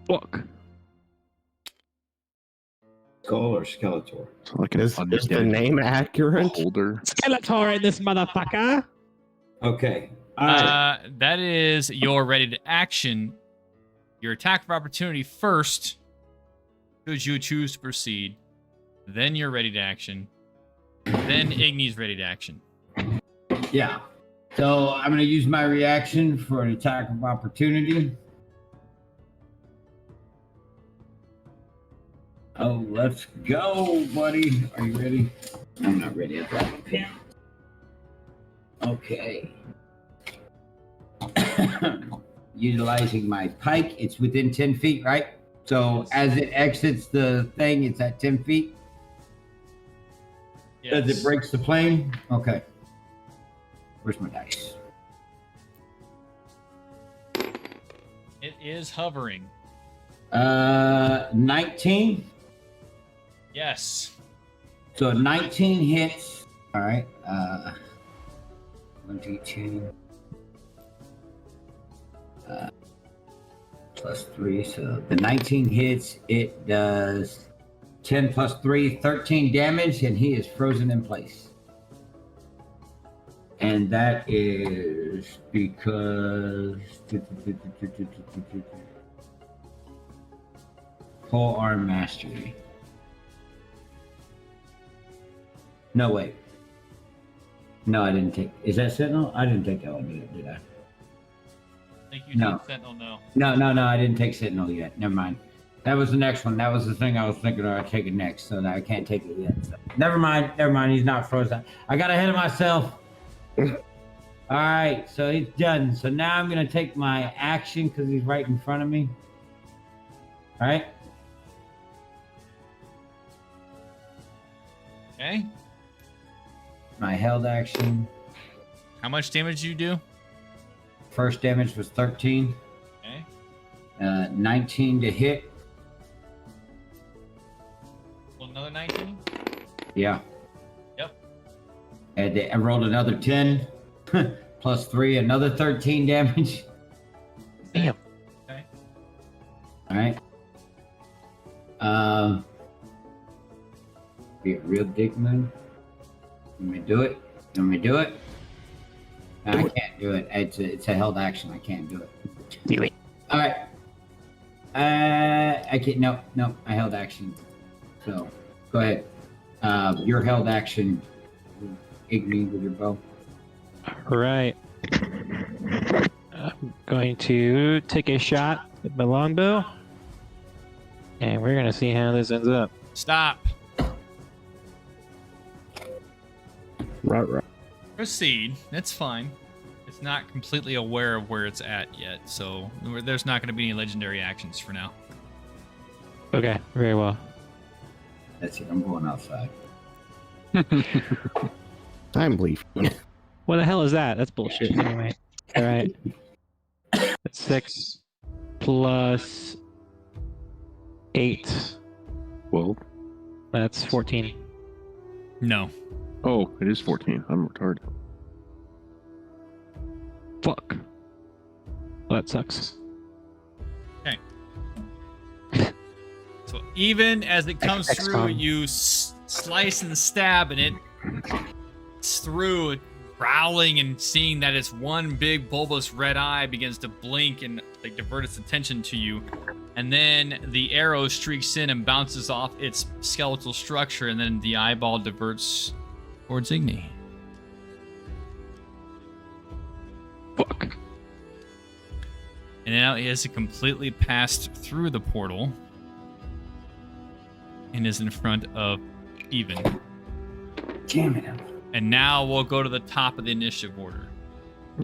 [SPEAKER 3] Fuck.
[SPEAKER 2] Skull or Skeletor?
[SPEAKER 5] It's like an
[SPEAKER 6] Is the
[SPEAKER 5] undead
[SPEAKER 6] name accurate?
[SPEAKER 5] holder.
[SPEAKER 3] Skeletor in this motherfucker!
[SPEAKER 2] Okay. All right.
[SPEAKER 1] That is your ready to action. Your attack of opportunity first, should you choose to proceed. Then you're ready to action. Then Igni's ready to action.
[SPEAKER 2] Yeah. So I'm going to use my reaction for an attack of opportunity. Oh, let's go, buddy. Are you ready? I'm not ready. I dropped a pen. Okay. Utilizing my pike, it's within 10 feet, right? So as it exits the thing, it's at 10 feet. As it breaks the plane? Okay. Where's my dice?
[SPEAKER 1] It is hovering.
[SPEAKER 2] 19.
[SPEAKER 1] Yes.
[SPEAKER 2] So 19 hits. All right. 1d10. Plus 3. So the 19 hits. It does 10 plus 3, 13 damage, and he is frozen in place. And that is because Pole arm mastery. No, wait. No, I didn't take. Is that Sentinel? I didn't take that one, did I?
[SPEAKER 1] I think you
[SPEAKER 2] No.
[SPEAKER 1] did Sentinel, no.
[SPEAKER 2] No, I didn't take Sentinel yet. Never mind. That was the next one. That was the thing I was thinking I'd take it next, so that I can't take it yet. So. Never mind. He's not frozen. I got ahead of myself. All right, so he's done. So now I'm going to take my action because he's right in front of me. All right.
[SPEAKER 1] Okay.
[SPEAKER 2] My held action.
[SPEAKER 1] How much damage do you do?
[SPEAKER 2] First damage was 13.
[SPEAKER 1] Okay.
[SPEAKER 2] 19 to hit.
[SPEAKER 1] Well, another 19.
[SPEAKER 2] Yeah.
[SPEAKER 1] Yep.
[SPEAKER 2] And I rolled another 10. Plus 3, another 13 damage.
[SPEAKER 3] Damn.
[SPEAKER 1] Okay.
[SPEAKER 2] Alright. Be a real dick move. You want me to do it? You want me to do it? No, I can't do it. It's a held action. I can't do it.
[SPEAKER 3] Do it.
[SPEAKER 2] Alright. I can't. No. I held action. So, go ahead. Your held action. Hit me with your bow.
[SPEAKER 3] All right. I'm going to take a shot with my longbow, and we're gonna see how this ends up.
[SPEAKER 1] Stop.
[SPEAKER 6] Right.
[SPEAKER 1] Proceed. That's fine. It's not completely aware of where it's at yet, so there's not going to be any legendary actions for now.
[SPEAKER 3] Okay, very well.
[SPEAKER 2] That's it. I'm going outside.
[SPEAKER 6] I'm leaving.
[SPEAKER 3] What the hell is that? That's bullshit. Anyway. All right. That's 6 plus 8.
[SPEAKER 5] Well,
[SPEAKER 3] That's 14.
[SPEAKER 1] No.
[SPEAKER 5] oh, it is 14. I'm retarded.
[SPEAKER 3] Fuck. Well, that sucks.
[SPEAKER 1] So even as it comes
[SPEAKER 3] XCOM.
[SPEAKER 1] through, you slice and stab, and it's through, growling and seeing that its one big bulbous red eye begins to blink and like divert its attention to you. And then the arrow streaks in and bounces off its skeletal structure, and then the eyeball diverts towards Igni.
[SPEAKER 3] Fuck.
[SPEAKER 1] And now it has completely passed through the portal and is in front of Even.
[SPEAKER 2] Damn it.
[SPEAKER 1] And now we'll go to the top of the initiative order.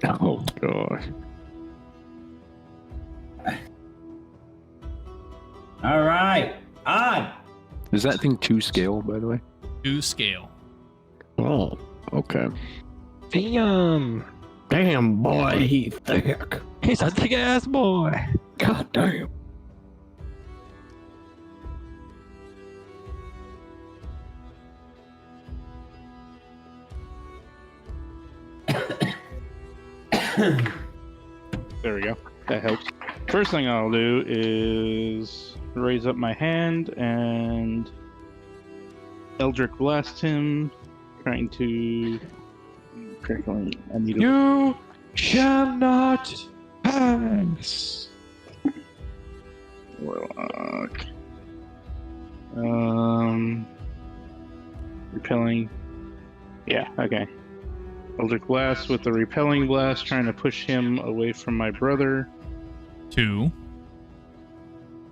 [SPEAKER 5] Oh, gosh.
[SPEAKER 2] All right. Odd.
[SPEAKER 5] Is that thing 2 scale, by the way?
[SPEAKER 1] 2 scale.
[SPEAKER 6] Oh,
[SPEAKER 5] Okay.
[SPEAKER 3] Damn.
[SPEAKER 6] damn, boy, he's thick.
[SPEAKER 3] He's a thick ass boy.
[SPEAKER 6] God damn.
[SPEAKER 4] There we go. That helps. First thing I'll do is raise up my hand and Eldritch Blast him, trying to. I need a
[SPEAKER 3] You shall not pass.
[SPEAKER 4] Warlock. Repelling. Yeah, okay. Eldritch Blast with the Repelling Blast, trying to push him away from my brother.
[SPEAKER 1] 2.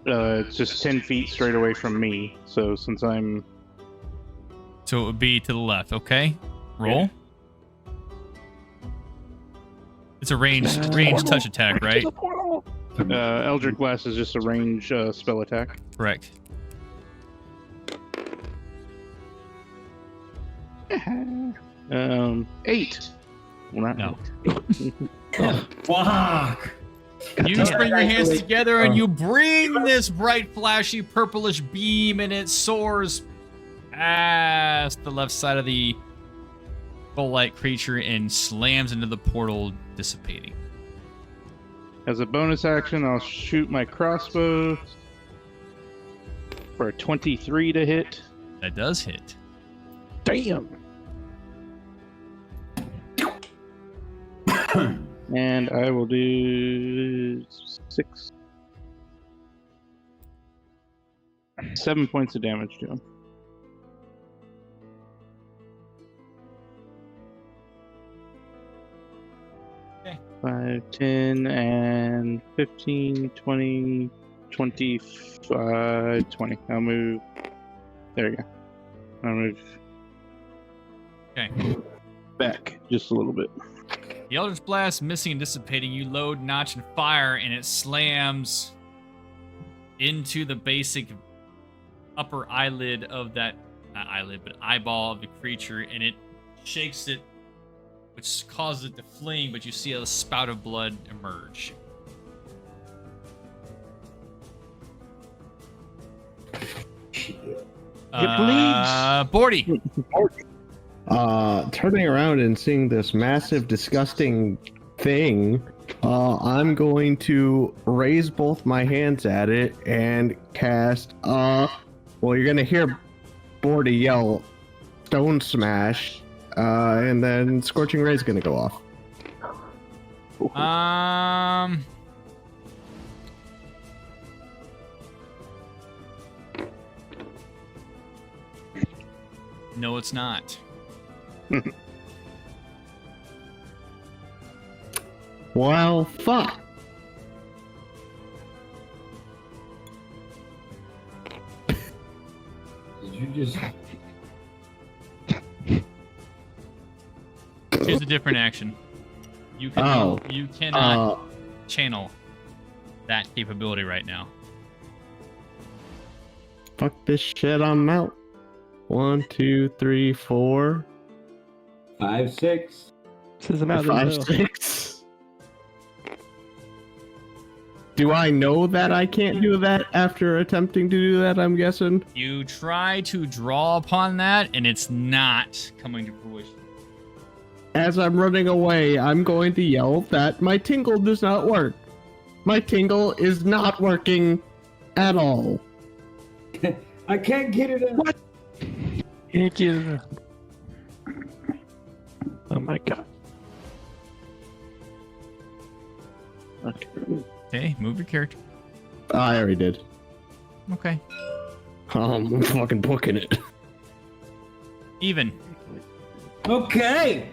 [SPEAKER 4] It's just 10 feet straight away from me. So since I'm.
[SPEAKER 1] So it would be to the left, okay? Roll. It's a ranged touch attack, right?
[SPEAKER 4] Eldritch Blast is just a range spell attack.
[SPEAKER 1] Correct.
[SPEAKER 4] Eight. Well, not
[SPEAKER 1] No.
[SPEAKER 2] Fuck.
[SPEAKER 1] You just bring your hands together and you bring this bright, flashy, purplish beam, and it soars past the left side of the full-light creature and slams into the portal, dissipating.
[SPEAKER 4] As a bonus action, I'll shoot my crossbow for a 23 to hit.
[SPEAKER 1] That does hit.
[SPEAKER 3] Damn.
[SPEAKER 4] And I will do 7 points of damage to him.
[SPEAKER 1] Okay.
[SPEAKER 4] 5, 10, and 15, 20, 25, 20. I'll move. There we go. I'll move
[SPEAKER 1] Okay.
[SPEAKER 4] back just a little bit.
[SPEAKER 1] The Eldritch Blast missing and dissipating. You load, notch, and fire, and it slams into the basic upper eyelid of that, not eyelid, but eyeball of the creature, and it shakes it which causes it to fling, but you see a spout of blood emerge. Bordy.
[SPEAKER 6] Turning around and seeing this massive, disgusting thing, I'm going to raise both my hands at it and cast, well, you're gonna hear Bordy yell, Stone Smash, and then Scorching Ray's gonna go off.
[SPEAKER 1] No, it's not.
[SPEAKER 6] Well, fuck.
[SPEAKER 2] Did you just?
[SPEAKER 1] Here's a different action. You can you cannot channel that capability right now.
[SPEAKER 6] Fuck this shit, I'm out. 1, 2, 3, 4.
[SPEAKER 2] 5, 6.
[SPEAKER 3] Says I'm out of the
[SPEAKER 6] 5,
[SPEAKER 3] middle.
[SPEAKER 6] 6. Do I know that I can't do that after attempting to do that, I'm guessing?
[SPEAKER 1] You try to draw upon that, and it's not coming to fruition.
[SPEAKER 6] As I'm running away, I'm going to yell that my tingle does not work. My tingle is not working at all.
[SPEAKER 2] I can't get it out.
[SPEAKER 3] What? Can't get it. Oh my god. Okay.
[SPEAKER 1] Okay, move your character.
[SPEAKER 6] I already did.
[SPEAKER 1] Okay.
[SPEAKER 6] I'm fucking booking it.
[SPEAKER 1] Even.
[SPEAKER 2] Okay.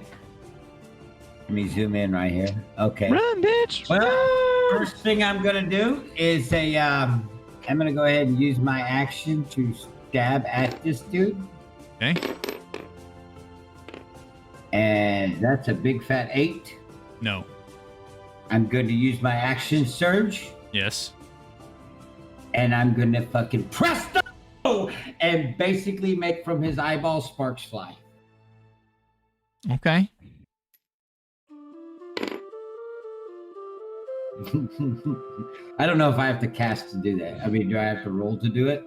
[SPEAKER 2] Let me zoom in right here. Okay.
[SPEAKER 3] Run, bitch!
[SPEAKER 2] Well, first thing I'm gonna do is I'm gonna go ahead and use my action to stab at this dude,
[SPEAKER 1] Okay.
[SPEAKER 2] and that's a big fat 8.
[SPEAKER 1] No.
[SPEAKER 2] I'm going to use my action surge,
[SPEAKER 1] Yes.
[SPEAKER 2] and I'm gonna fucking presto and basically make from his eyeball sparks fly.
[SPEAKER 1] Okay.
[SPEAKER 2] I don't know if I have to cast to do that. I mean, do I have to roll to do it?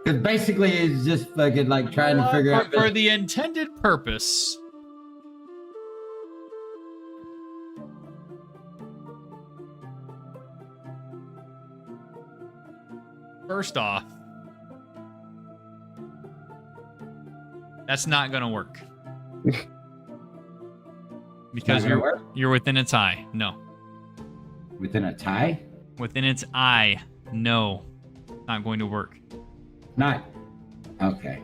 [SPEAKER 2] Because basically, it's just fucking like trying to figure out.
[SPEAKER 1] For the intended purpose. First off, that's not gonna work. Because
[SPEAKER 2] gonna work?
[SPEAKER 1] you're within its eye. No.
[SPEAKER 2] Within a tie?
[SPEAKER 1] Within its eye. No. Not going to work.
[SPEAKER 2] Not. Okay.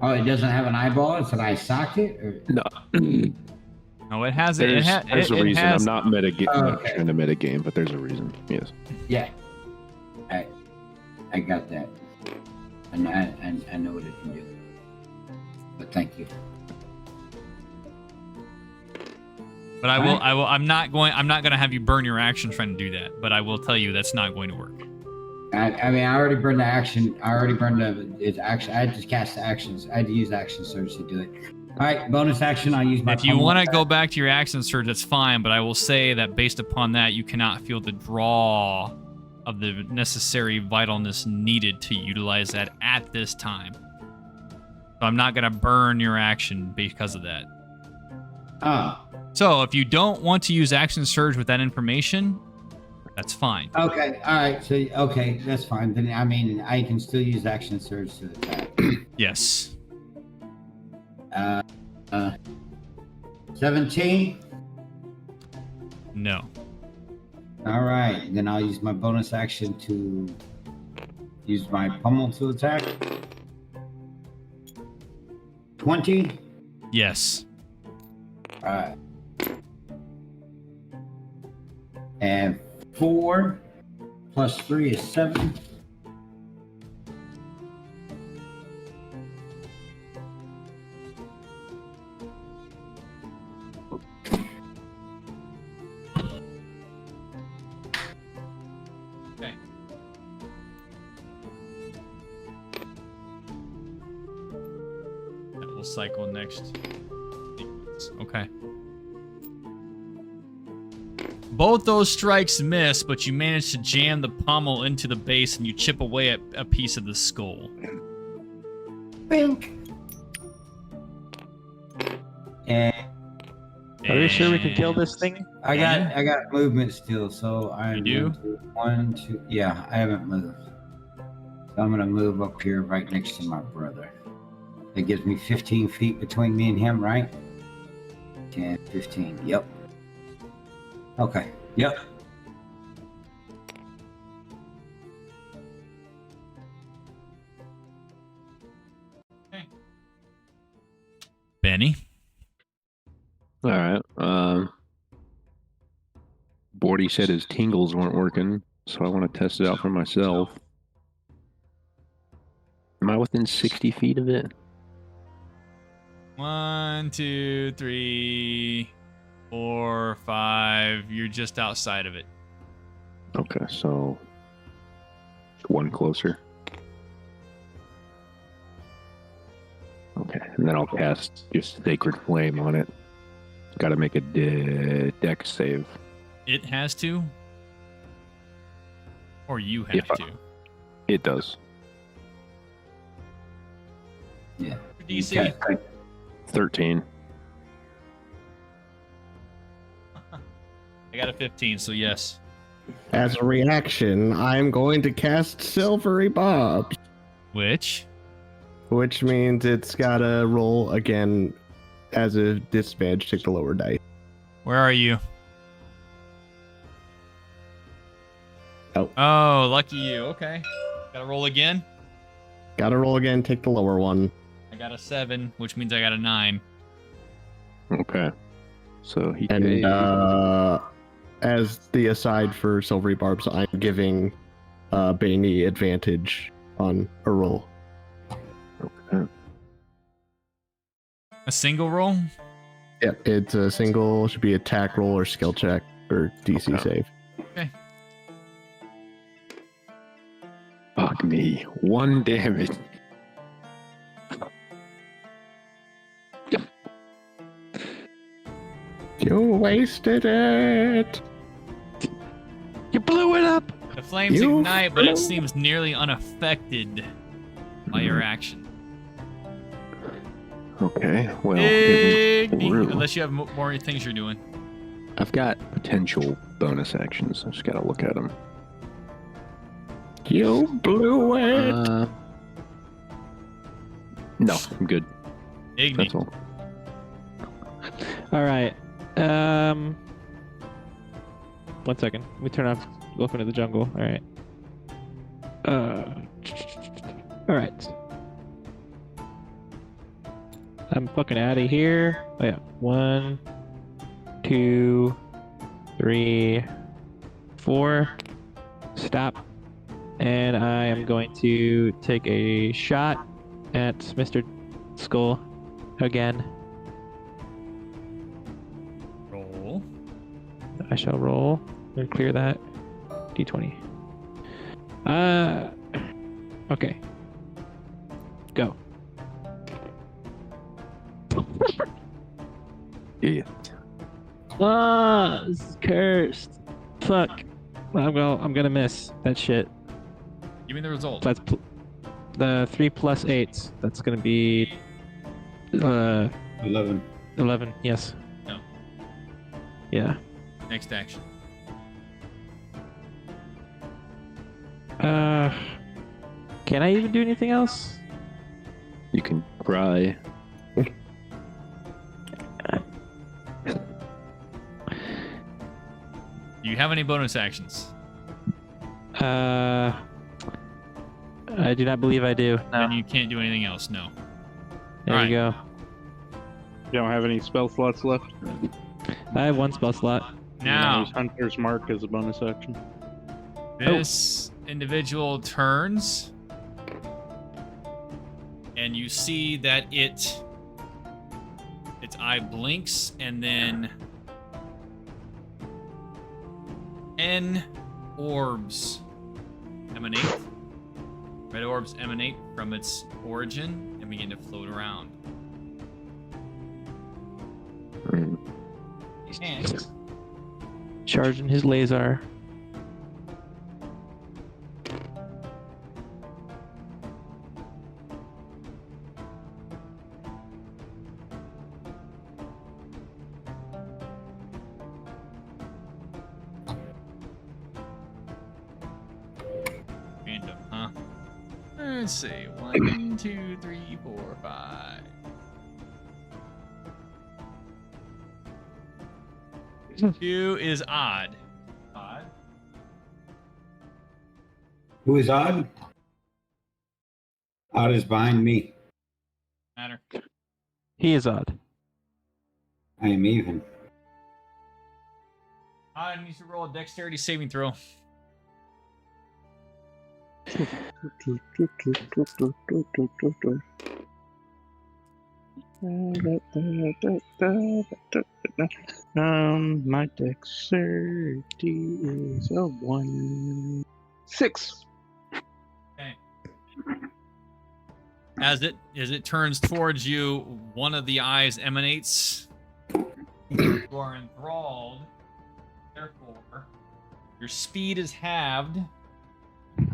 [SPEAKER 2] Oh, it doesn't have an eyeball? It's an eye socket? Or...
[SPEAKER 5] No.
[SPEAKER 1] No, it has it.
[SPEAKER 5] There's, there's a reason.
[SPEAKER 1] Has,
[SPEAKER 5] I'm not metagame.
[SPEAKER 2] Oh,
[SPEAKER 5] I'm not
[SPEAKER 2] okay.
[SPEAKER 5] trying to metagame, but there's a reason. Yes.
[SPEAKER 2] Yeah. I got that. And I know what it can do. But thank you.
[SPEAKER 1] But I'm not going to have you burn your action trying to do that. But I will tell you that's not going to work.
[SPEAKER 2] I mean, I already burned the action. I already burned its action. I had to cast the actions. I had to use action surge to do it. All right, bonus action. I'll use my.
[SPEAKER 1] If you want to go back to your action surge, that's fine. But I will say that based upon that, you cannot feel the draw of the necessary vitalness needed to utilize that at this time. So I'm not going to burn your action because of that.
[SPEAKER 2] Oh.
[SPEAKER 1] So if you don't want to use action surge with that information, that's fine.
[SPEAKER 2] Okay. All right. So okay, that's fine. Then I mean, I can still use action surge to attack.
[SPEAKER 1] Yes.
[SPEAKER 2] 17.
[SPEAKER 1] No.
[SPEAKER 2] All right. Then I'll use my bonus action to use my pummel to attack. 20.
[SPEAKER 1] Yes.
[SPEAKER 2] All right. And 4 plus 3 is 7.
[SPEAKER 1] Okay. cycle next. Okay. Both those strikes miss, but you manage to jam the pommel into the base and you chip away at a piece of the skull.
[SPEAKER 2] Bink. And
[SPEAKER 3] Are you sure we can kill this thing?
[SPEAKER 2] I got movement still, so I'm
[SPEAKER 1] You do?
[SPEAKER 2] going to 1, 2. Yeah, I haven't moved. So I'm gonna move up here right next to my brother. That gives me 15 feet between me and him, right? 10, 15. Yep. Okay. Yep.
[SPEAKER 1] Benny?
[SPEAKER 5] All right. Bordy said his tingles weren't working, so I want to test it out for myself. Am I within 60 feet of it?
[SPEAKER 1] 1, 2, 3, 4, 5. You're just outside of it.
[SPEAKER 5] Okay, so one closer. Okay, and then I'll cast just Sacred Flame on it. Got to make a dex save.
[SPEAKER 1] It has to? Or you have
[SPEAKER 5] If I-
[SPEAKER 1] to?
[SPEAKER 5] It does.
[SPEAKER 2] Yeah.
[SPEAKER 1] DC.
[SPEAKER 2] Okay.
[SPEAKER 5] 13.
[SPEAKER 1] I got a 15, so yes.
[SPEAKER 6] As a reaction, I'm going to cast Silvery Bob,
[SPEAKER 1] Which?
[SPEAKER 6] which means it's gotta roll again as a disadvantage. Take the lower dice.
[SPEAKER 1] Where are you?
[SPEAKER 6] Oh.
[SPEAKER 1] Oh, lucky you. Okay. Gotta roll again?
[SPEAKER 6] Gotta roll again. Take the lower one.
[SPEAKER 1] I got a 7, which means I got a 9.
[SPEAKER 5] Okay. So he
[SPEAKER 6] And
[SPEAKER 5] takes...
[SPEAKER 6] as the aside for Silvery Barbs, I'm giving Baney advantage on a roll.
[SPEAKER 5] Okay.
[SPEAKER 1] A single roll?
[SPEAKER 6] Yep, it's a single, should be attack roll or skill check or DC
[SPEAKER 5] Okay.
[SPEAKER 6] save.
[SPEAKER 1] Okay.
[SPEAKER 5] Fuck me. 1 damage.
[SPEAKER 6] You wasted it!
[SPEAKER 3] You blew it up!
[SPEAKER 1] The flames
[SPEAKER 6] You
[SPEAKER 1] ignite, but it
[SPEAKER 6] flew.
[SPEAKER 1] seems nearly unaffected by your action.
[SPEAKER 5] Okay, well,
[SPEAKER 1] Igni, unless you have more things you're doing.
[SPEAKER 5] I've got potential bonus actions. I just gotta look at them.
[SPEAKER 6] You blew it!
[SPEAKER 5] No, I'm good.
[SPEAKER 1] Igni.
[SPEAKER 5] That's all.
[SPEAKER 3] Alright. 1 second. Let me turn off Welcome to the Jungle. Alright. Alright. I'm fucking out of here. Oh yeah. 1, 2, 3, 4. Stop. And I am going to take a shot at Mr. Skull again.
[SPEAKER 1] Roll.
[SPEAKER 3] I shall roll and clear that. D20. Okay. Go.
[SPEAKER 5] Yeah.
[SPEAKER 3] Ah, this is cursed. Fuck. I'm gonna miss that shit.
[SPEAKER 1] Give me the result.
[SPEAKER 3] That's the 3 plus 8. That's gonna be
[SPEAKER 2] 11.
[SPEAKER 3] 11. Yes.
[SPEAKER 1] No.
[SPEAKER 3] Yeah.
[SPEAKER 1] Next action.
[SPEAKER 3] Can I even do anything else?
[SPEAKER 5] You can cry.
[SPEAKER 1] Do you have any bonus actions?
[SPEAKER 3] I do not believe I do. No.
[SPEAKER 1] Then you can't do anything else. No.
[SPEAKER 3] There
[SPEAKER 1] Alright.
[SPEAKER 3] you go.
[SPEAKER 4] You don't have any spell slots left?
[SPEAKER 3] I have 1 spell slot.
[SPEAKER 1] Now,
[SPEAKER 4] Use Hunter's Mark as a bonus action.
[SPEAKER 1] this individual turns, and you see that its eye blinks, and then 10 orbs emanate. Red orbs emanate from its origin and begin to float around. And
[SPEAKER 3] Charging his laser.
[SPEAKER 1] random, huh? Let's see. 1, 2, 3, 4, 5. Two is odd. Odd.
[SPEAKER 2] Who is odd? Odd is behind me.
[SPEAKER 1] Matter.
[SPEAKER 3] He is odd.
[SPEAKER 2] I am even.
[SPEAKER 1] Odd needs to roll a dexterity saving throw.
[SPEAKER 4] My dexterity is a 1. 6.
[SPEAKER 1] Okay. As it turns towards you, one of the eyes emanates. You are enthralled. Therefore, your speed is halved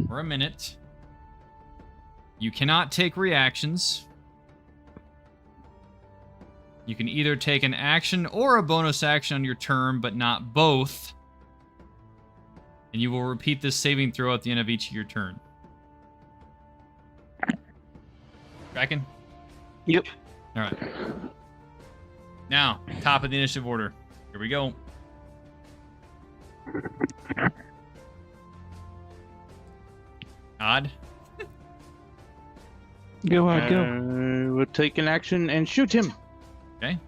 [SPEAKER 1] for a minute. You cannot take reactions. You can either take an action or a bonus action on your turn, but not both. And you will repeat this saving throw at the end of each of your turn. Tracking?
[SPEAKER 4] Yep.
[SPEAKER 1] All right. Now, top of the initiative order. Here we go. Odd.
[SPEAKER 3] Go on, go.
[SPEAKER 4] We'll take an action and shoot him.
[SPEAKER 1] Okay.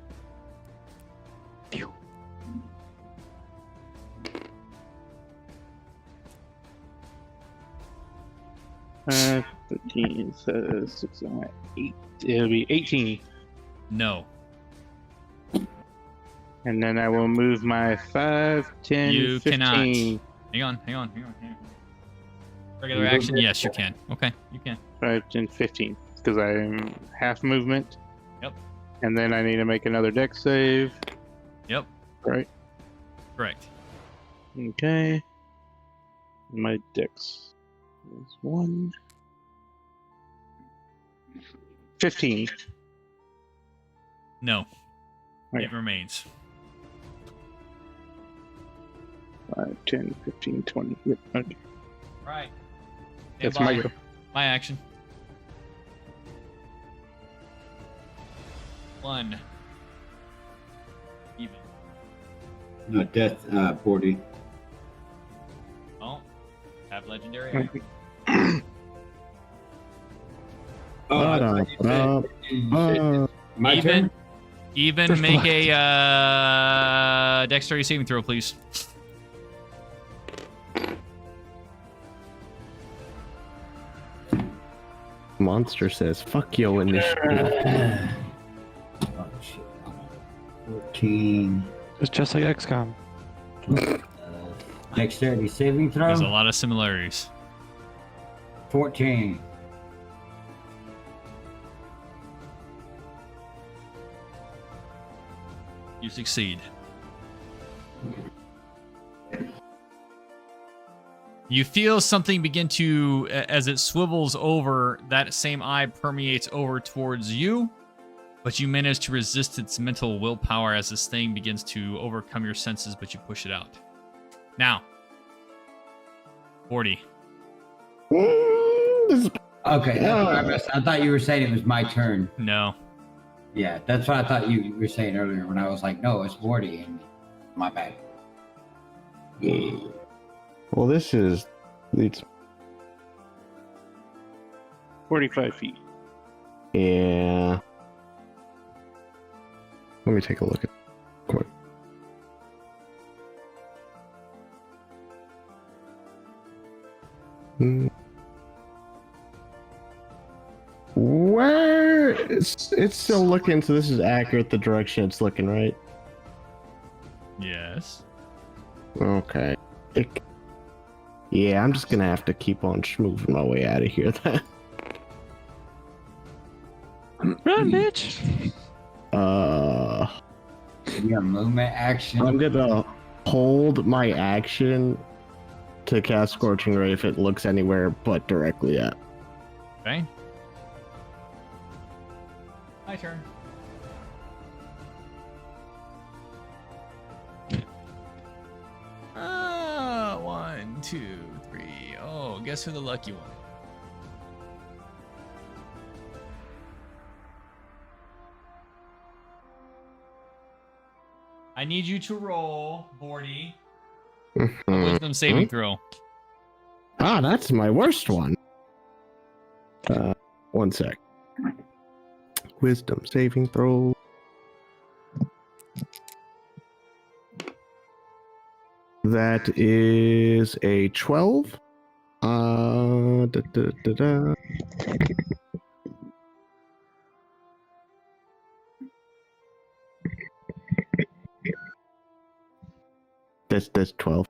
[SPEAKER 4] 15, 6, 8. It'll be 18.
[SPEAKER 1] No.
[SPEAKER 4] And then I will move my 5, 10,
[SPEAKER 1] You
[SPEAKER 4] 15.
[SPEAKER 1] cannot. Hang on. Regular action? Yes, you can. Okay, you can.
[SPEAKER 4] 5, 10, 15. Because I'm half movement.
[SPEAKER 1] Yep.
[SPEAKER 4] And then I need to make another dex save.
[SPEAKER 1] Yep.
[SPEAKER 4] Right.
[SPEAKER 1] Correct.
[SPEAKER 4] Okay. My dex is 1. 15.
[SPEAKER 1] No.
[SPEAKER 4] Okay.
[SPEAKER 1] It remains.
[SPEAKER 4] 5, 10, 15, 20. Yep. Okay.
[SPEAKER 1] Right.
[SPEAKER 4] That's
[SPEAKER 1] Stand
[SPEAKER 4] my
[SPEAKER 1] by.
[SPEAKER 4] go.
[SPEAKER 1] My action. 1. Even.
[SPEAKER 2] No, death, 40.
[SPEAKER 1] Oh. Have legendary.
[SPEAKER 2] Oh, I thought you said my
[SPEAKER 1] Even.
[SPEAKER 2] turn?
[SPEAKER 1] Even
[SPEAKER 3] First
[SPEAKER 1] make
[SPEAKER 3] blood.
[SPEAKER 1] a dexterity saving throw, please.
[SPEAKER 6] Monster says, "Fuck yo initiative."
[SPEAKER 2] Oh, shit. 14.
[SPEAKER 3] It's just like XCOM.
[SPEAKER 2] Dexterity saving throw?
[SPEAKER 1] There's a lot of similarities.
[SPEAKER 2] 14.
[SPEAKER 1] You succeed. You feel something begin to, as it swivels over, that same eye permeates over towards you, but you manage to resist its mental willpower as this thing begins to overcome your senses, but you push it out. Now, 40.
[SPEAKER 6] This is-
[SPEAKER 2] Okay, that's what I missed. I thought you were saying it was my turn.
[SPEAKER 1] No.
[SPEAKER 2] Yeah, that's what I thought you were saying earlier when I was like, no, it's 40. And my bad.
[SPEAKER 6] well, this is it's
[SPEAKER 4] 45 feet.
[SPEAKER 6] yeah. Let me take a look at quick. Where it's still looking, so this is accurate, the direction it's looking, right?
[SPEAKER 1] Yes.
[SPEAKER 6] Okay. Yeah, I'm just gonna have to keep on moving my way out of here then.
[SPEAKER 3] Run, bitch!
[SPEAKER 2] using your movement action.
[SPEAKER 6] I'm gonna hold my action to cast Scorching Ray if it looks anywhere but directly at.
[SPEAKER 1] Okay. My turn. One, two, three. Oh, guess who the lucky one? I need you to roll, Bordy, a wisdom saving throw.
[SPEAKER 6] Ah, that's my worst one. 1 sec. Wisdom saving throw. That is a 12. Da, da, da, da. That's 12.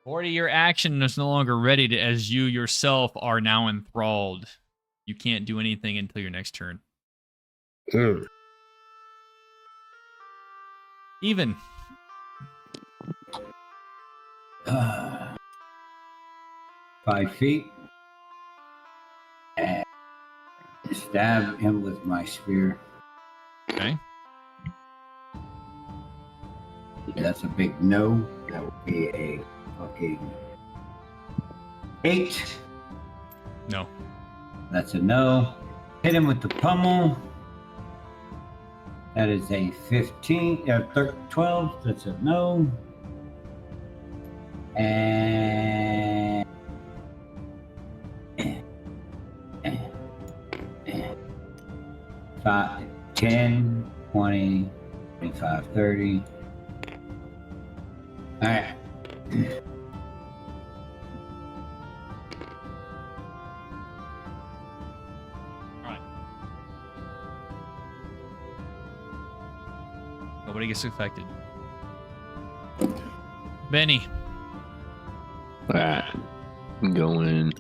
[SPEAKER 1] Bordy, your action is no longer ready to, as you yourself are now enthralled. You can't do anything until your next turn. Even.
[SPEAKER 2] 5 feet. And stab him with my spear.
[SPEAKER 1] Okay.
[SPEAKER 2] That's a big no. That would be a fucking 8.
[SPEAKER 1] No.
[SPEAKER 2] That's a no. Hit him with the pummel. That is a 15. 12. That's a no. And 5, 10, 20, 25, 30. All right.
[SPEAKER 1] Nobody gets affected. Benny.
[SPEAKER 5] Alright. I'm going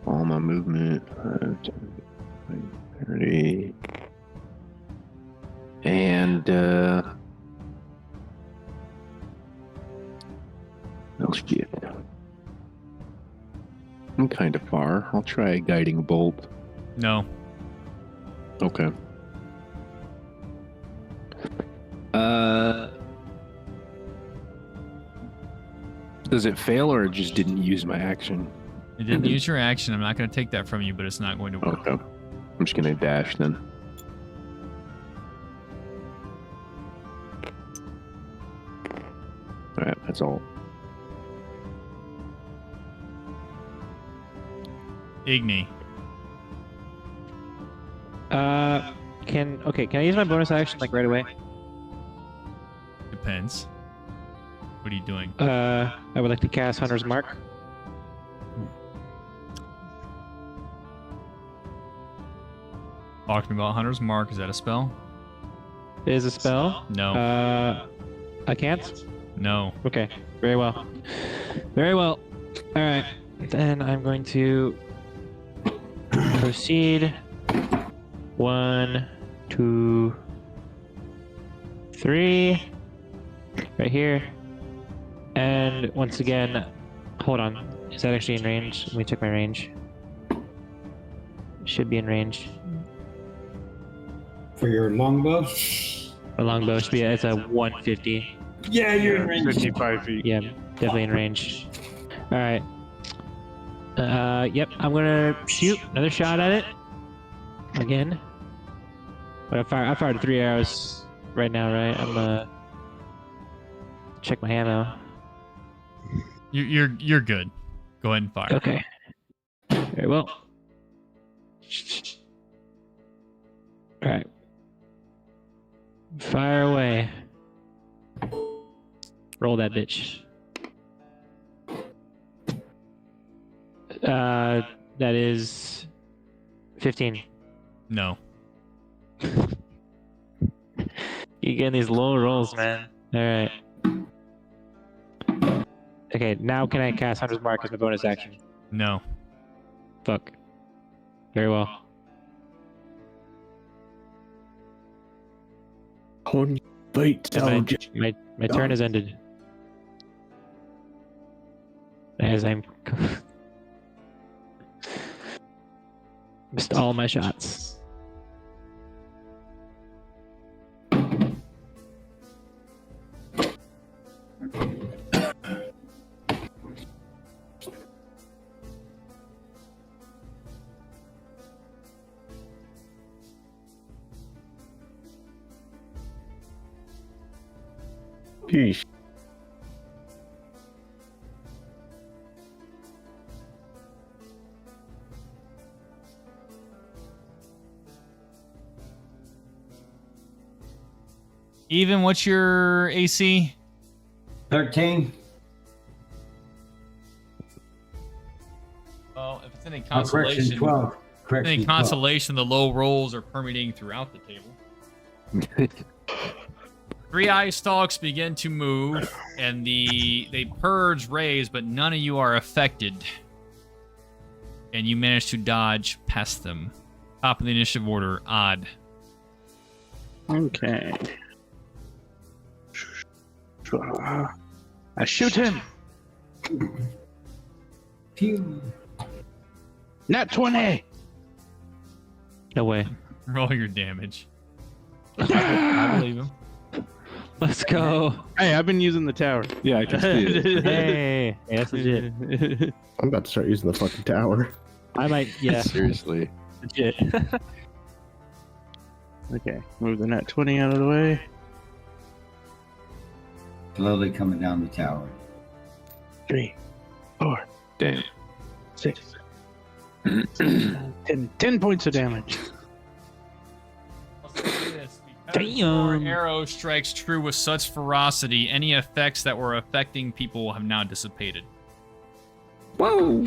[SPEAKER 5] all my movement. 5, 10, 20, 30. And oh shit. I'm kind of far. I'll try a guiding bolt.
[SPEAKER 1] No.
[SPEAKER 5] Okay. Does it fail or it just didn't use my action?
[SPEAKER 1] It didn't use your action. I'm not going to take that from you, but it's not going to work.
[SPEAKER 5] Okay. I'm just gonna dash then. Alright, that's all.
[SPEAKER 1] Igni.
[SPEAKER 3] Can I use my bonus action like right away?
[SPEAKER 1] Depends. What are you doing?
[SPEAKER 3] I would like to cast Hunter's Mark.
[SPEAKER 1] Talk to me about Hunter's Mark. Is that a spell?
[SPEAKER 3] It is a spell.
[SPEAKER 1] No.
[SPEAKER 3] I can't?
[SPEAKER 1] No.
[SPEAKER 3] Okay. Very well. Very well. Alright. Then I'm going to proceed. 1, 2, 3. Right here. And once again, hold on. Is that actually in range? Let me check my range. Should be in range.
[SPEAKER 2] For your longbow?
[SPEAKER 3] A longbow should be, it's a 150.
[SPEAKER 2] Yeah, you're in range.
[SPEAKER 4] 55 feet.
[SPEAKER 3] Yeah, definitely in range. Alright. Yep, I'm gonna shoot another shot at it. Again. But I fired 3 arrows right now, right? I'm gonna check my ammo.
[SPEAKER 1] You're good. Go ahead and fire.
[SPEAKER 3] Okay. Very well. Alright. Fire away. Roll that bitch. That is 15.
[SPEAKER 1] No.
[SPEAKER 3] You getting these low rolls, man. Alright. Okay, now can I cast Hunter's Mark as my bonus action?
[SPEAKER 1] No.
[SPEAKER 3] Fuck. Very well.
[SPEAKER 6] On feet, soldier.
[SPEAKER 3] My turn has ended. As I'm missed all my shots.
[SPEAKER 6] Yeesh.
[SPEAKER 1] Even what's your AC?
[SPEAKER 2] 13.
[SPEAKER 1] Well, if it's any
[SPEAKER 2] Correction,
[SPEAKER 1] consolation,
[SPEAKER 2] 12.
[SPEAKER 1] any
[SPEAKER 2] Correction, 12.
[SPEAKER 1] consolation, the low rolls are permeating throughout the table. 3 eye stalks begin to move, and they purge rays, but none of you are affected. And you manage to dodge past them. Top of the initiative order, Odd.
[SPEAKER 4] Okay. I shoot him.
[SPEAKER 2] Pew.
[SPEAKER 4] Nat 20.
[SPEAKER 3] No way.
[SPEAKER 1] Roll your damage. I believe him.
[SPEAKER 3] Let's go.
[SPEAKER 4] Hey, I've been using the tower.
[SPEAKER 5] Yeah, I can see it.
[SPEAKER 3] Hey, that's legit.
[SPEAKER 6] I'm about to start using the fucking tower.
[SPEAKER 3] I might, yeah,
[SPEAKER 5] Seriously.
[SPEAKER 3] legit.
[SPEAKER 4] Okay, move the nat 20 out of the way.
[SPEAKER 2] Slowly coming down the tower.
[SPEAKER 4] 3, 4,
[SPEAKER 5] Damn.
[SPEAKER 4] 6, 10 points of damage.
[SPEAKER 1] Your
[SPEAKER 3] Damn.
[SPEAKER 1] arrow strikes true with such ferocity, any effects that were affecting people have now dissipated.
[SPEAKER 6] Whoa!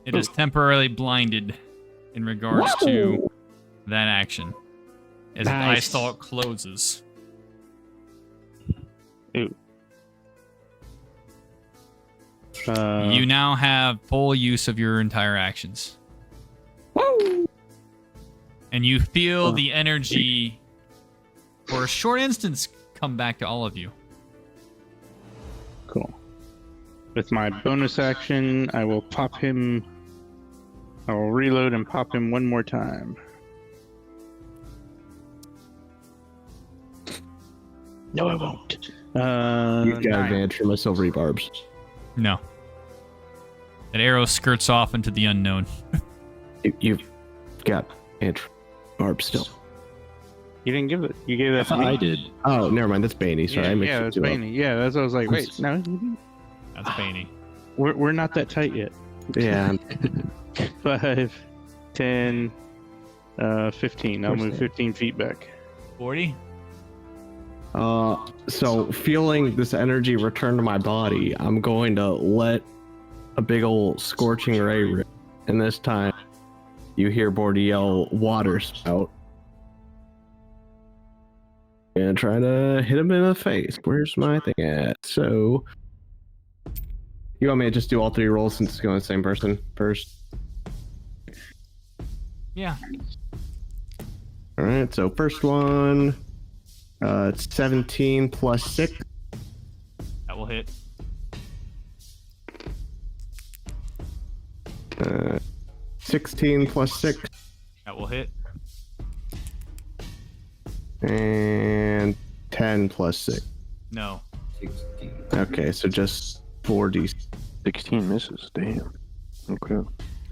[SPEAKER 1] It is temporarily blinded in regards to that action. As the eye
[SPEAKER 3] Nice.
[SPEAKER 1] stalk closes.
[SPEAKER 4] Ew.
[SPEAKER 1] You now have full use of your entire actions.
[SPEAKER 6] Whoa!
[SPEAKER 1] And you feel the energy for a short instance come back to all of you.
[SPEAKER 4] Cool. With my bonus action, I will pop him. I will reload and pop him one more time. No, I won't.
[SPEAKER 6] You've got
[SPEAKER 4] 9.
[SPEAKER 6] advantage from my silvery barbs.
[SPEAKER 1] No. That arrow skirts off into the unknown.
[SPEAKER 6] You've got advantage from barbs still.
[SPEAKER 4] You didn't give it. You gave that to me.
[SPEAKER 5] I did.
[SPEAKER 6] Oh, never mind. That's Baney. Sorry, I
[SPEAKER 4] Yeah,
[SPEAKER 6] mixed
[SPEAKER 4] yeah,
[SPEAKER 6] the
[SPEAKER 4] that's
[SPEAKER 6] two up.
[SPEAKER 4] Baney. Yeah, that's what I was like. Wait, no,
[SPEAKER 1] That's Baney.
[SPEAKER 4] we're not that tight yet.
[SPEAKER 6] Yeah.
[SPEAKER 4] 5, 10, 15. I'll
[SPEAKER 6] Where's
[SPEAKER 4] move
[SPEAKER 6] that?
[SPEAKER 4] 15 feet back.
[SPEAKER 1] 40?
[SPEAKER 6] So feeling this energy return to my body, I'm going to let a big old scorching ray rip. And this time, you hear Bordy yell, "Water spout!" And try to hit him in the face. Where's my thing at? So, you want me to just do all 3 rolls since it's going to the same person first?
[SPEAKER 1] Yeah.
[SPEAKER 6] All right. So first one, it's 17 plus 6.
[SPEAKER 1] That will hit.
[SPEAKER 6] 16 plus 6.
[SPEAKER 1] That will hit.
[SPEAKER 6] And 10 plus 6.
[SPEAKER 1] No.
[SPEAKER 2] 16.
[SPEAKER 6] Okay, so just 4d.
[SPEAKER 5] 16 misses. Damn. Okay.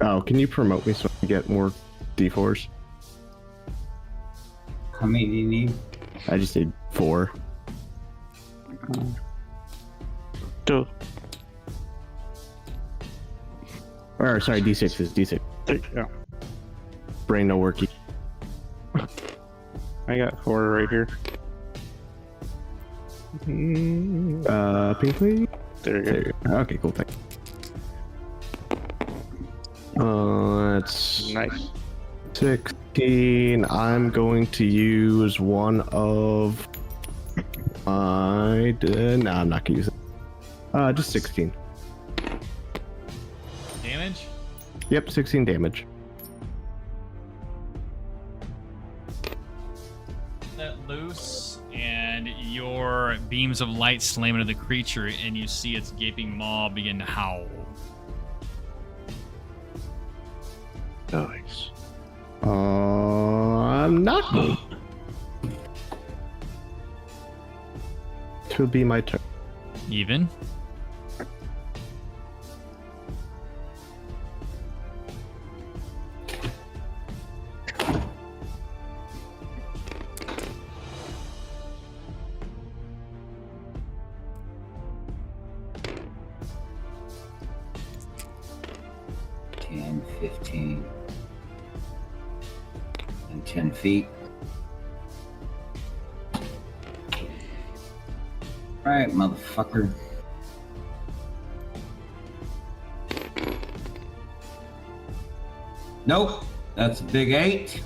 [SPEAKER 6] Oh, can you promote me so I can get more d4s?
[SPEAKER 2] How many do you need?
[SPEAKER 6] I just need 4.
[SPEAKER 4] 2,
[SPEAKER 6] Or, sorry, d6s. D6.
[SPEAKER 4] 3. Oh,
[SPEAKER 6] Brain no worky.
[SPEAKER 4] I got 4 right here.
[SPEAKER 6] Pinkley?
[SPEAKER 4] There you go.
[SPEAKER 6] There you go. Okay, cool, thanks. That's
[SPEAKER 4] Nice.
[SPEAKER 6] 16. I'm going to use one of my... No, I'm not going to use it. Just 16.
[SPEAKER 1] Damage?
[SPEAKER 6] Yep, 16 damage.
[SPEAKER 1] set loose, and your beams of light slam into the creature, and you see its gaping maw begin to howl.
[SPEAKER 5] Nice.
[SPEAKER 6] I'm not. It will be my turn.
[SPEAKER 1] Even.
[SPEAKER 2] And 15 and 10 feet. Right, motherfucker. Nope, that's a big 8.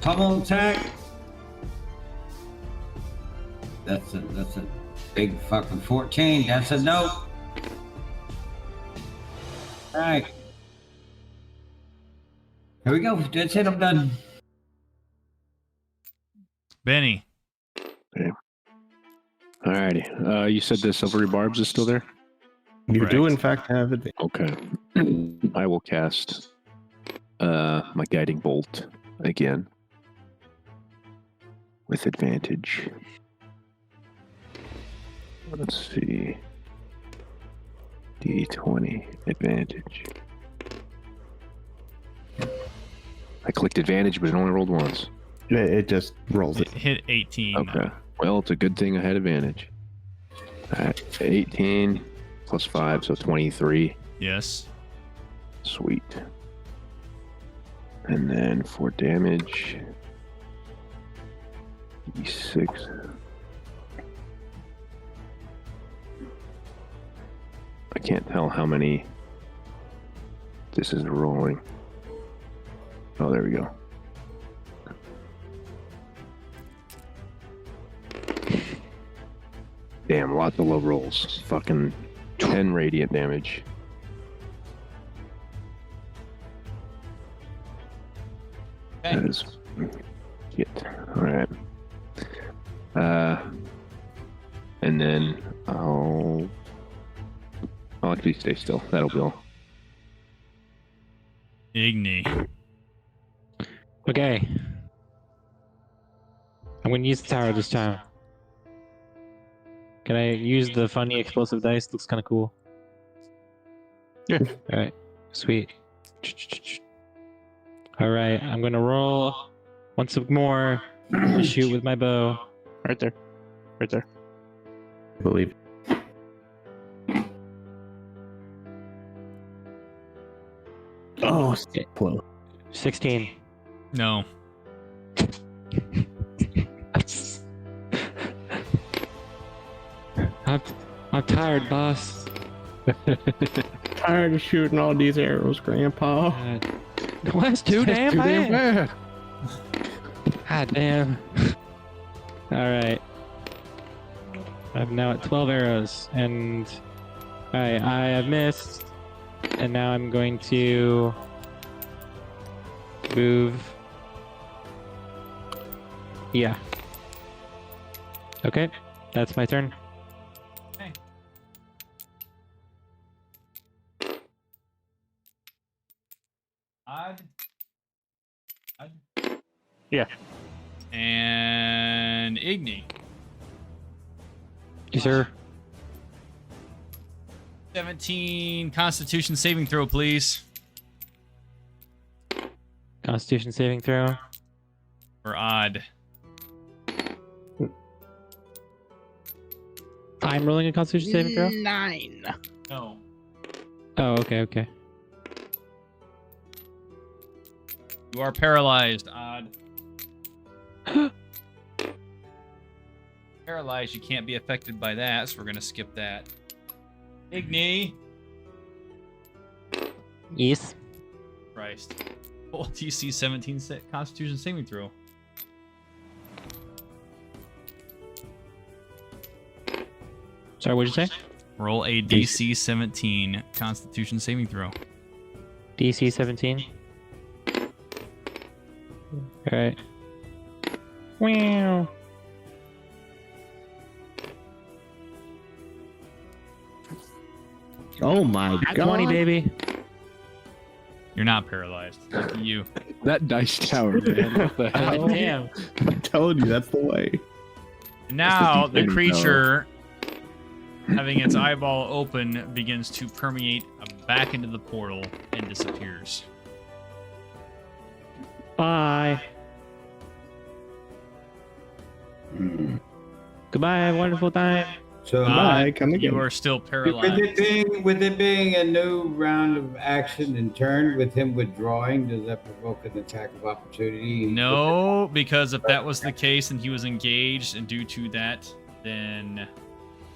[SPEAKER 2] Pummel attack. That's a big fucking 14. That's a nope. All right. Here we go. That's it. I'm done.
[SPEAKER 1] Benny.
[SPEAKER 5] Alrighty. You said the silvery barbs is still there?
[SPEAKER 6] You do,
[SPEAKER 1] Correct.
[SPEAKER 6] in fact, have it.
[SPEAKER 5] Okay. I will cast my guiding bolt again with advantage. Let's see. D20 advantage. I clicked advantage, but it only rolled once.
[SPEAKER 6] It just rolls
[SPEAKER 1] It
[SPEAKER 6] it.
[SPEAKER 1] hit 18.
[SPEAKER 5] Okay. Well, it's a good thing I had advantage. Alright, 18 plus 5, so 23.
[SPEAKER 1] Yes.
[SPEAKER 5] Sweet. And then for damage, D6. I can't tell how many this is rolling. Oh, there we go. Damn, lots of low rolls. Fucking 10 radiant damage. That is shit. Alright. And then I'll actually stay still. That'll be all.
[SPEAKER 1] Igni.
[SPEAKER 3] Okay. I'm gonna use the tower this time. Can I use the funny explosive dice? Looks kind of cool.
[SPEAKER 4] Yeah.
[SPEAKER 3] Alright. Sweet. Alright, I'm gonna roll once more. Shoot with my bow.
[SPEAKER 4] Right there. Right there.
[SPEAKER 6] I believe. Oh, close.
[SPEAKER 3] 16.
[SPEAKER 1] No.
[SPEAKER 3] I'm tired, boss.
[SPEAKER 6] Tired of shooting all these arrows, Grandpa.
[SPEAKER 3] The last two damn bad. God damn. Alright. I'm now at 12 arrows, and alright, I have missed, and now I'm going to move. Yeah. Okay, that's my turn.
[SPEAKER 1] Odd.
[SPEAKER 4] Yeah.
[SPEAKER 1] And Igni.
[SPEAKER 3] Yes, sir.
[SPEAKER 1] 17 Constitution saving throw, please.
[SPEAKER 3] Constitution saving throw.
[SPEAKER 1] For Odd.
[SPEAKER 3] I'm rolling a Constitution saving throw?
[SPEAKER 4] 9.
[SPEAKER 1] No.
[SPEAKER 3] Oh, okay.
[SPEAKER 1] You are paralyzed, Odd. Paralyzed, you can't be affected by that, so we're gonna skip that. Igni.
[SPEAKER 3] Yes.
[SPEAKER 1] Christ. Full DC 17 Constitution saving throw.
[SPEAKER 3] Sorry, what'd you say?
[SPEAKER 1] Roll a DC 17 Constitution saving throw.
[SPEAKER 3] DC 17. Alright. Wow.
[SPEAKER 6] Oh my
[SPEAKER 3] At
[SPEAKER 6] god.
[SPEAKER 3] 20, baby.
[SPEAKER 1] You're not paralyzed. Look at you.
[SPEAKER 5] That dice tower, man. What the hell?
[SPEAKER 3] God damn.
[SPEAKER 6] I'm telling you, that's the way.
[SPEAKER 1] Now the
[SPEAKER 5] defending
[SPEAKER 1] creature, having its eyeball open, begins to permeate back into the portal and disappears.
[SPEAKER 3] Bye. Goodbye. Have a wonderful time.
[SPEAKER 2] So
[SPEAKER 6] Bye, come again.
[SPEAKER 1] You are still
[SPEAKER 2] with
[SPEAKER 1] paralyzed.
[SPEAKER 2] it being a new round of action and turn with him withdrawing, does that provoke an attack of opportunity?
[SPEAKER 1] No, because if that was the case and he was engaged, and due to that, then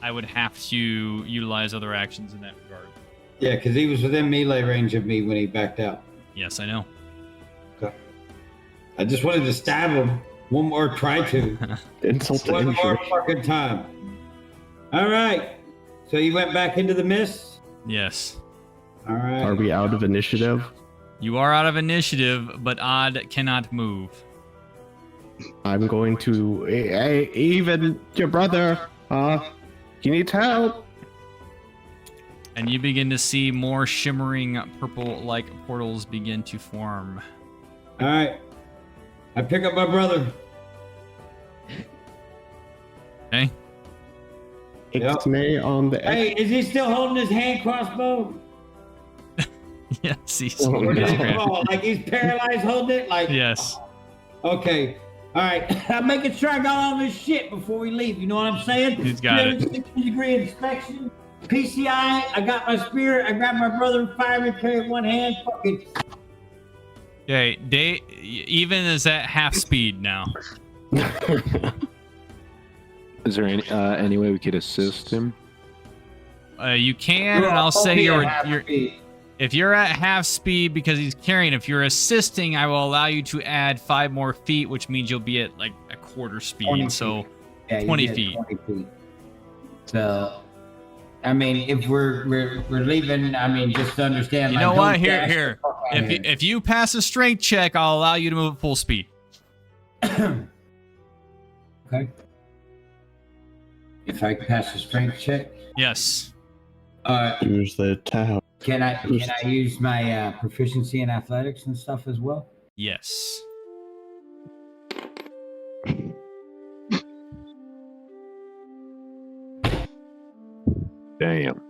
[SPEAKER 1] I would have to utilize other actions in that regard.
[SPEAKER 2] Yeah, because he was within melee range of me when he backed out.
[SPEAKER 1] Yes, I know.
[SPEAKER 2] I just wanted to stab him one more, try to.
[SPEAKER 6] Insult to
[SPEAKER 2] One more
[SPEAKER 6] injury.
[SPEAKER 2] fucking time. All right. So you went back into the mist?
[SPEAKER 1] Yes.
[SPEAKER 2] All right.
[SPEAKER 6] Are we out of initiative?
[SPEAKER 1] You are out of initiative, but Odd cannot move.
[SPEAKER 6] I'm going to even your brother. He needs help.
[SPEAKER 1] And you begin to see more shimmering purple-like portals begin to form.
[SPEAKER 2] All right. I pick up my brother.
[SPEAKER 1] Okay?
[SPEAKER 6] It's me on the.
[SPEAKER 2] Hey, is he still holding his hand crossbow?
[SPEAKER 1] Yes, he's
[SPEAKER 6] Oh,
[SPEAKER 2] Or
[SPEAKER 1] holding
[SPEAKER 2] did
[SPEAKER 1] his
[SPEAKER 2] it
[SPEAKER 1] hand.
[SPEAKER 2] fall? Like he's paralyzed holding it? Like
[SPEAKER 1] Yes.
[SPEAKER 2] Okay. All right. I'm making sure I got all this shit before we leave. You know what I'm saying?
[SPEAKER 1] He's got it.
[SPEAKER 2] 360-degree inspection. PCI. I got my spear. I grabbed my brother. Fire and carry it in one hand. Fucking.
[SPEAKER 1] Okay, even is at half speed now.
[SPEAKER 5] Is there any way we could assist him?
[SPEAKER 1] You can, and I'll say you're
[SPEAKER 2] happy.
[SPEAKER 1] if you're at half speed because he's carrying. If you're assisting, I will allow you to add 5 more feet, which means you'll be at like a quarter speed.
[SPEAKER 2] 20
[SPEAKER 1] So
[SPEAKER 2] Yeah, you
[SPEAKER 1] 20
[SPEAKER 2] get
[SPEAKER 1] feet.
[SPEAKER 2] 20 feet. So, I mean, if we're leaving, I mean, just to understand.
[SPEAKER 1] you
[SPEAKER 2] like,
[SPEAKER 1] know
[SPEAKER 2] don't
[SPEAKER 1] what? Here,
[SPEAKER 2] dash
[SPEAKER 1] here.
[SPEAKER 2] the fuck out of
[SPEAKER 1] If you pass a strength check, I'll allow you to move at full speed.
[SPEAKER 2] here. Okay. If I pass a strength check,
[SPEAKER 1] Yes.
[SPEAKER 6] Use the tower.
[SPEAKER 2] can I use my proficiency in athletics and stuff as well?
[SPEAKER 1] Yes.
[SPEAKER 5] Damn.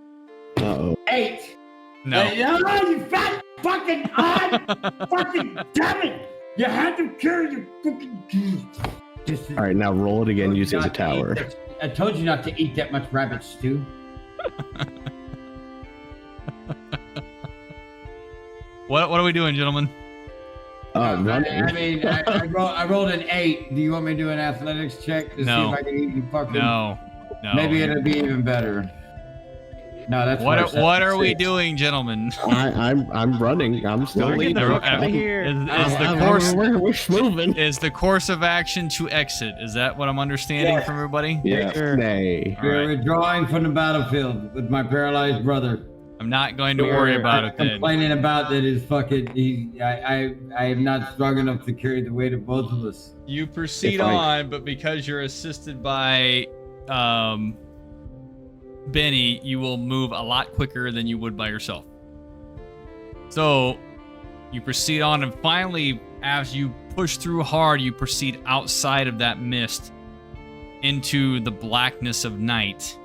[SPEAKER 6] Uh-oh.
[SPEAKER 2] 8.
[SPEAKER 1] No.
[SPEAKER 2] Oh, you fat fucking odd fucking damn it! You had to carry your fucking. Just,
[SPEAKER 6] All right, now roll it again using the
[SPEAKER 2] not to eat
[SPEAKER 6] tower.
[SPEAKER 2] that- I told you not to eat that much rabbit stew.
[SPEAKER 1] What are we doing, gentlemen?
[SPEAKER 6] Running.
[SPEAKER 2] I mean, I rolled an 8. Do you want me to do an athletics check to
[SPEAKER 1] No.
[SPEAKER 2] see if I can even fucking?
[SPEAKER 1] No. No.
[SPEAKER 2] Maybe it'll be even better. No, that's
[SPEAKER 1] What
[SPEAKER 2] worse.
[SPEAKER 1] what
[SPEAKER 2] That's
[SPEAKER 1] are we
[SPEAKER 2] 6.
[SPEAKER 1] doing, gentlemen?
[SPEAKER 6] I'm running. I'm still
[SPEAKER 3] Get
[SPEAKER 6] leading.
[SPEAKER 3] the fuck out
[SPEAKER 1] Okay.
[SPEAKER 3] of here.
[SPEAKER 1] Is the course
[SPEAKER 6] We're moving.
[SPEAKER 1] is the course of action to exit? Is that what I'm understanding
[SPEAKER 2] Yes.
[SPEAKER 1] from everybody?
[SPEAKER 5] Yeah.
[SPEAKER 6] Nay.
[SPEAKER 1] All right.
[SPEAKER 2] We're withdrawing from the battlefield with my paralyzed brother.
[SPEAKER 1] I'm not going to worry about it then.
[SPEAKER 2] Complaining about that is fucking. I am not strong enough to carry the weight of both of us.
[SPEAKER 1] You proceed
[SPEAKER 6] If I-
[SPEAKER 1] on, but because you're assisted by Benny, you will move a lot quicker than you would by yourself. So you proceed on, and finally, as you push through hard, you proceed outside of that mist into the blackness of night.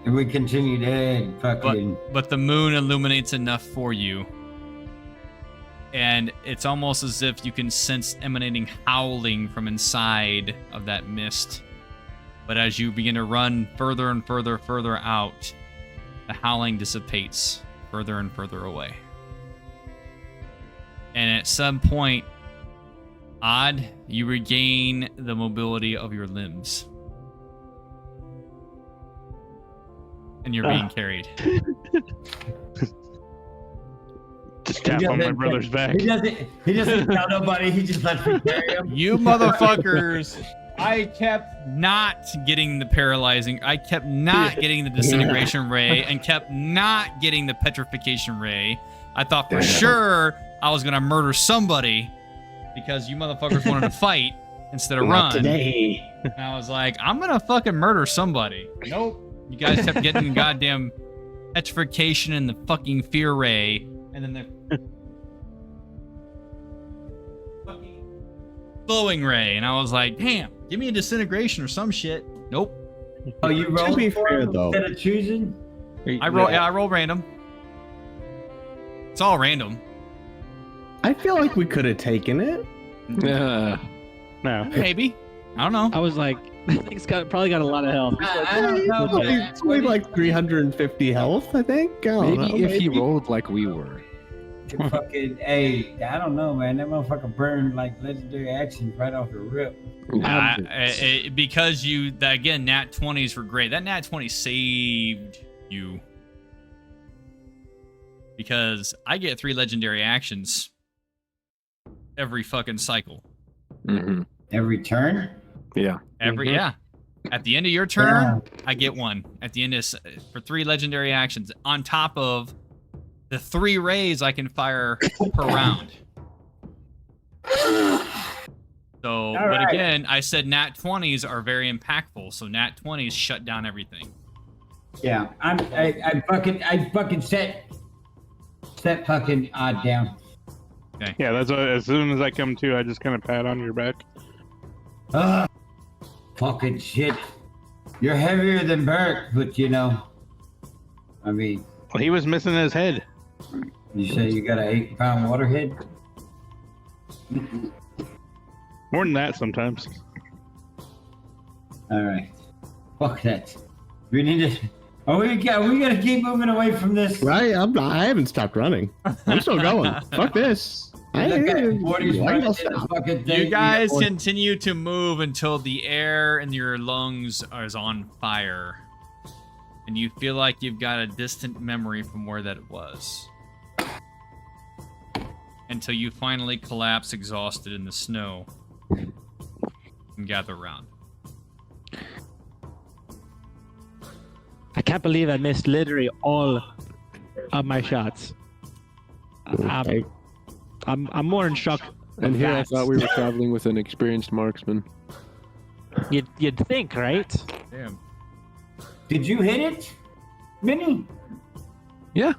[SPEAKER 2] And we continue to head, fucking.
[SPEAKER 1] But the moon illuminates enough for you. And it's almost as if you can sense emanating howling from inside of that mist. But as you begin to run further and further out, the howling dissipates further and further away. And at some point, Odd, you regain the mobility of your limbs. And you're being carried.
[SPEAKER 4] Just tap on my brother's back.
[SPEAKER 2] He doesn't tell nobody. He just lets me carry him.
[SPEAKER 1] You motherfuckers! I kept not getting the paralyzing. I kept not getting the disintegration ray, and kept not getting the petrification ray. I thought for sure I was gonna murder somebody because you motherfuckers wanted to fight instead of
[SPEAKER 6] Not
[SPEAKER 1] run.
[SPEAKER 6] today.
[SPEAKER 1] And I was like, I'm gonna fucking murder somebody. Nope. You guys kept getting goddamn petrification and the fucking fear ray, and then the fucking glowing ray, and I was like, damn, give me a disintegration or some shit. Nope.
[SPEAKER 2] Oh, you rolled
[SPEAKER 6] be
[SPEAKER 2] for
[SPEAKER 6] fair,
[SPEAKER 2] him
[SPEAKER 6] though.
[SPEAKER 2] instead of choosing?
[SPEAKER 1] I roll random. It's all random.
[SPEAKER 6] I feel like we could have taken it.
[SPEAKER 5] Yeah.
[SPEAKER 4] No.
[SPEAKER 1] Maybe. I don't know.
[SPEAKER 3] I was like, that thing's probably got a lot of health.
[SPEAKER 2] I don't know, man.
[SPEAKER 6] It's only like 350 health, I think. I don't know,
[SPEAKER 5] Maybe if he rolled like we were.
[SPEAKER 2] Fucking, hey, I don't know, man. That motherfucker burned like legendary actions right off the rip.
[SPEAKER 1] Because again, nat 20s were great. That nat 20 saved you. Because I get 3 legendary actions every fucking cycle.
[SPEAKER 5] Mm-hmm.
[SPEAKER 2] Every turn?
[SPEAKER 5] Yeah.
[SPEAKER 1] Yeah. At the end of your turn, I get 1. At the end of for 3 legendary actions on top of the 3 rays I can fire per round. So, but
[SPEAKER 2] right.
[SPEAKER 1] again, I said nat 20s are very impactful. So nat 20s shut down everything.
[SPEAKER 2] Yeah, I fucking set fucking odd down.
[SPEAKER 4] Yeah, that's what, as soon as I come to, I just kind of pat on your back.
[SPEAKER 2] Fucking shit. You're heavier than Bert, but you know, I mean,
[SPEAKER 4] Well, he was missing his head.
[SPEAKER 2] you say you got an 8-pound water head?
[SPEAKER 4] More than that sometimes.
[SPEAKER 2] All right. Fuck that. We need to. We gotta keep moving away from this.
[SPEAKER 6] Right? I haven't stopped running. I'm still going. Fuck this.
[SPEAKER 2] Look at 40's
[SPEAKER 6] I
[SPEAKER 2] running
[SPEAKER 6] don't
[SPEAKER 2] in the
[SPEAKER 6] stop.
[SPEAKER 2] fucking thing.
[SPEAKER 1] You guys
[SPEAKER 2] got
[SPEAKER 1] continue to move until the air in your lungs is on fire. And you feel like you've got a distant memory from where that was. Until you finally collapse exhausted in the snow. And gather around.
[SPEAKER 3] I can't believe I missed literally all of my shots. I'm more in shock.
[SPEAKER 5] And here I
[SPEAKER 3] that.
[SPEAKER 5] thought we were traveling with an experienced marksman.
[SPEAKER 3] You'd think, right?
[SPEAKER 1] Damn.
[SPEAKER 2] Did you hit it, Minnie?
[SPEAKER 5] Yeah.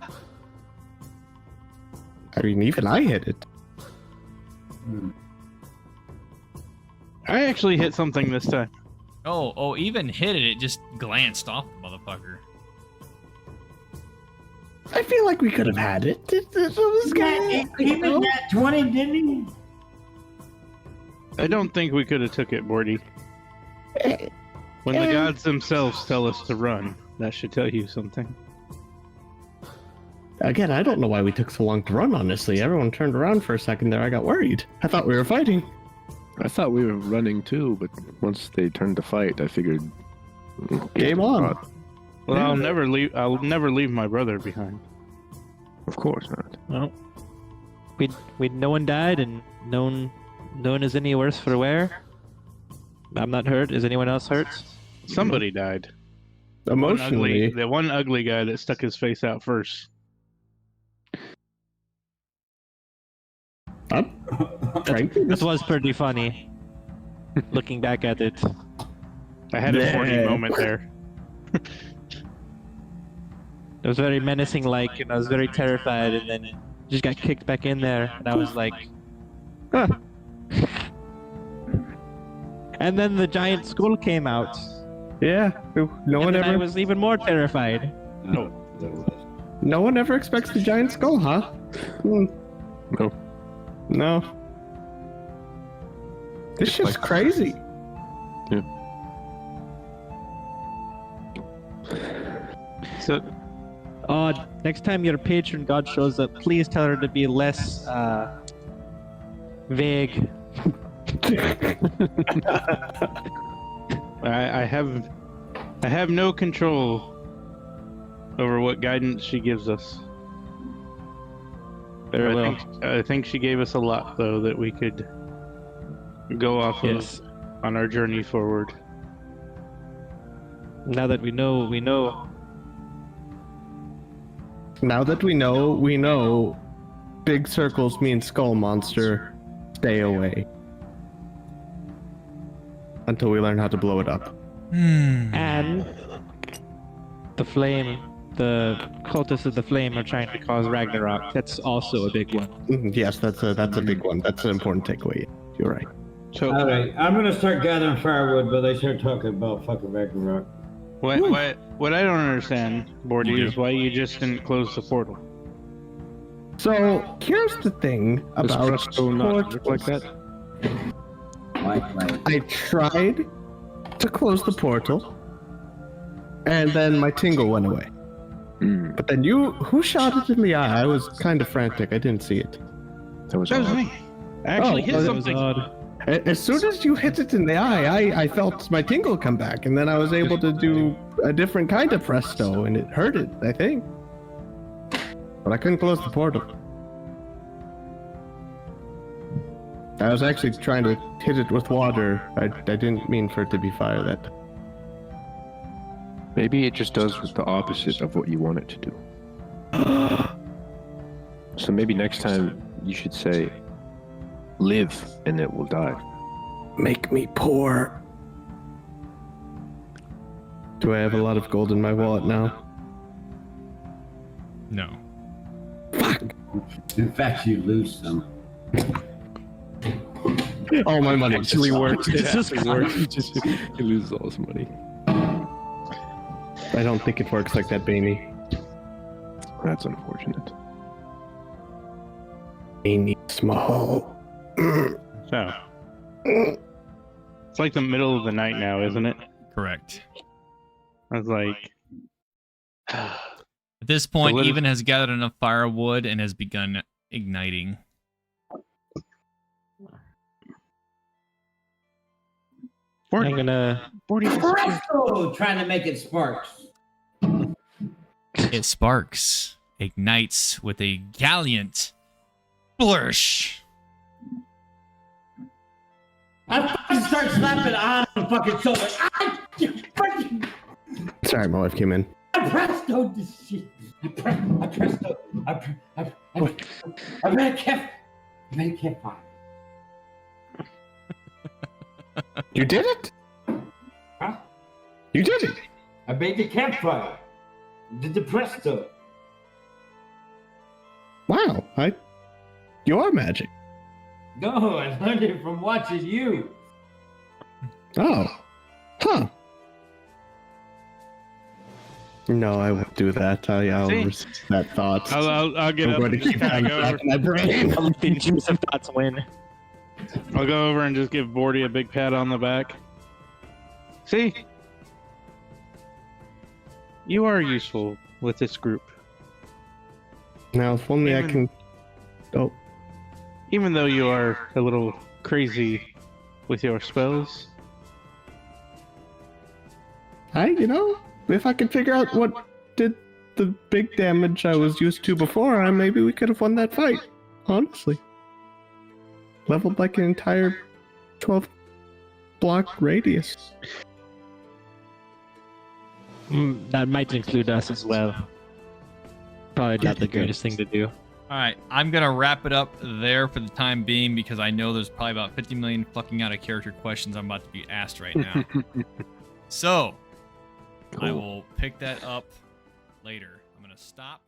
[SPEAKER 6] I mean, even I hit it.
[SPEAKER 4] I actually hit something this time.
[SPEAKER 1] Oh, even hit it, it just glanced off the motherfucker.
[SPEAKER 6] I feel like we could have had it.
[SPEAKER 2] He made that 20, didn't he?
[SPEAKER 4] I don't think we could have took it, Bordy. When the gods themselves tell us to run, that should tell you something.
[SPEAKER 6] Again, I don't know why we took so long to run, honestly. Everyone turned around for a second there. I got worried. I thought we were fighting.
[SPEAKER 5] I thought we were running too, but once they turned to fight, I figured
[SPEAKER 6] Game on.
[SPEAKER 4] Well,
[SPEAKER 6] Yeah.
[SPEAKER 4] I'll never leave my brother behind.
[SPEAKER 5] Of course not.
[SPEAKER 3] Well, we no one died and no one is any worse for wear. I'm not hurt. Is anyone else hurt?
[SPEAKER 4] Somebody died.
[SPEAKER 6] Emotionally.
[SPEAKER 4] The one ugly guy that stuck his face out first.
[SPEAKER 6] Frankly,
[SPEAKER 3] This was pretty funny. Looking back at it.
[SPEAKER 4] I had a
[SPEAKER 6] Yeah.
[SPEAKER 4] funny moment there.
[SPEAKER 3] It was very menacing like, and I was very terrified, and then just got kicked back in there, and I was like, huh. And then the giant skull came out,
[SPEAKER 6] yeah. No
[SPEAKER 3] and
[SPEAKER 6] one
[SPEAKER 3] then I
[SPEAKER 6] ever.
[SPEAKER 3] was even more terrified.
[SPEAKER 6] No one ever expects the giant skull, huh?
[SPEAKER 5] No.
[SPEAKER 6] No. This shit's crazy.
[SPEAKER 4] So,
[SPEAKER 3] Next time your patron god shows up, please tell her to be less vague.
[SPEAKER 4] I have no control over what guidance she gives us.
[SPEAKER 3] Very well.
[SPEAKER 4] I think she gave us a lot, though, that we could go off
[SPEAKER 3] Yes.
[SPEAKER 4] of on our journey forward.
[SPEAKER 3] Now that we know, we know.
[SPEAKER 6] Now that we know, big circles mean skull monster. stay away until we learn how to blow it up.
[SPEAKER 3] And the cultists of the flame are trying to cause Ragnarok. That's also a big one.
[SPEAKER 6] Yes, that's a big one. That's an important takeaway. You're right.
[SPEAKER 4] So
[SPEAKER 2] All right, I'm gonna start gathering firewood, but they start talking about fucking Ragnarok.
[SPEAKER 4] what I don't understand, Bordy, is why you just didn't close the portal.
[SPEAKER 6] So here's the thing
[SPEAKER 5] Does
[SPEAKER 6] about
[SPEAKER 5] Fresco not look like that?
[SPEAKER 6] I tried to close the portal, and then my tingle went away. But then who shot it in the eye? I was kind of frantic. I didn't see it.
[SPEAKER 5] That was
[SPEAKER 4] That was
[SPEAKER 5] odd.
[SPEAKER 4] me. I actually hit
[SPEAKER 3] that was
[SPEAKER 4] something.
[SPEAKER 3] odd.
[SPEAKER 6] As soon as you hit it in the eye, I felt my tingle come back, and then I was able to do a different kind of presto, and it hurt it, I think. But I couldn't close the portal. I was actually trying to hit it with water. I didn't mean for it to be fire that time.
[SPEAKER 5] Maybe it just does the opposite of what you want it to do. So maybe next time you should say, live and it will die.
[SPEAKER 6] Make me poor. Do I have a lot of gold in my wallet now?
[SPEAKER 1] No.
[SPEAKER 6] Fuck!
[SPEAKER 2] In fact, you lose some.
[SPEAKER 6] All my money actually works.
[SPEAKER 3] It's just work.
[SPEAKER 5] He loses all his money.
[SPEAKER 6] I don't think it works like that, baby.
[SPEAKER 5] That's unfortunate.
[SPEAKER 6] Baby small.
[SPEAKER 4] So it's like the middle of the night now, isn't it?
[SPEAKER 1] Correct.
[SPEAKER 4] I was like,
[SPEAKER 1] At this point,
[SPEAKER 4] So what is-
[SPEAKER 1] Even has gathered enough firewood and has begun igniting.
[SPEAKER 3] I'm gonna.
[SPEAKER 2] Presto! Trying to make it sparks.
[SPEAKER 1] It sparks, ignites with a gallant flourish.
[SPEAKER 2] I fucking start slapping on the fucking shoulder. I fucking
[SPEAKER 6] Sorry, my wife came in.
[SPEAKER 2] presto this shit. I presto. I made a campfire.
[SPEAKER 6] You did it?
[SPEAKER 2] Huh?
[SPEAKER 6] You did it?
[SPEAKER 2] I made the campfire. Did the presto.
[SPEAKER 6] Wow, you are magic.
[SPEAKER 2] No, I learned it from watching you.
[SPEAKER 6] Oh. Huh. No, I won't do that. I'll
[SPEAKER 4] See?
[SPEAKER 6] resist that thought.
[SPEAKER 4] I'll get
[SPEAKER 6] I'm
[SPEAKER 4] up
[SPEAKER 6] going to
[SPEAKER 4] and just
[SPEAKER 6] keep
[SPEAKER 4] kind
[SPEAKER 6] that
[SPEAKER 4] of go over.
[SPEAKER 6] back in my brain.
[SPEAKER 3] I'll let the intrusive thoughts win.
[SPEAKER 4] I'll go over and just give Bordy a big pat on the back. See? You are useful with this group.
[SPEAKER 6] Now, if only I can... Oh,
[SPEAKER 4] Even though you are a little crazy with your spells.
[SPEAKER 6] if I could figure out what did the big damage I was used to before, maybe we could have won that fight. Honestly. Leveled like an entire 12 block radius.
[SPEAKER 3] That might include us as well. Probably not the greatest thing to do.
[SPEAKER 1] All right, I'm gonna wrap it up there for the time being because I know there's probably about 50 million fucking out of character questions I'm about to be asked right now. So, I will pick that up later. I'm gonna stop.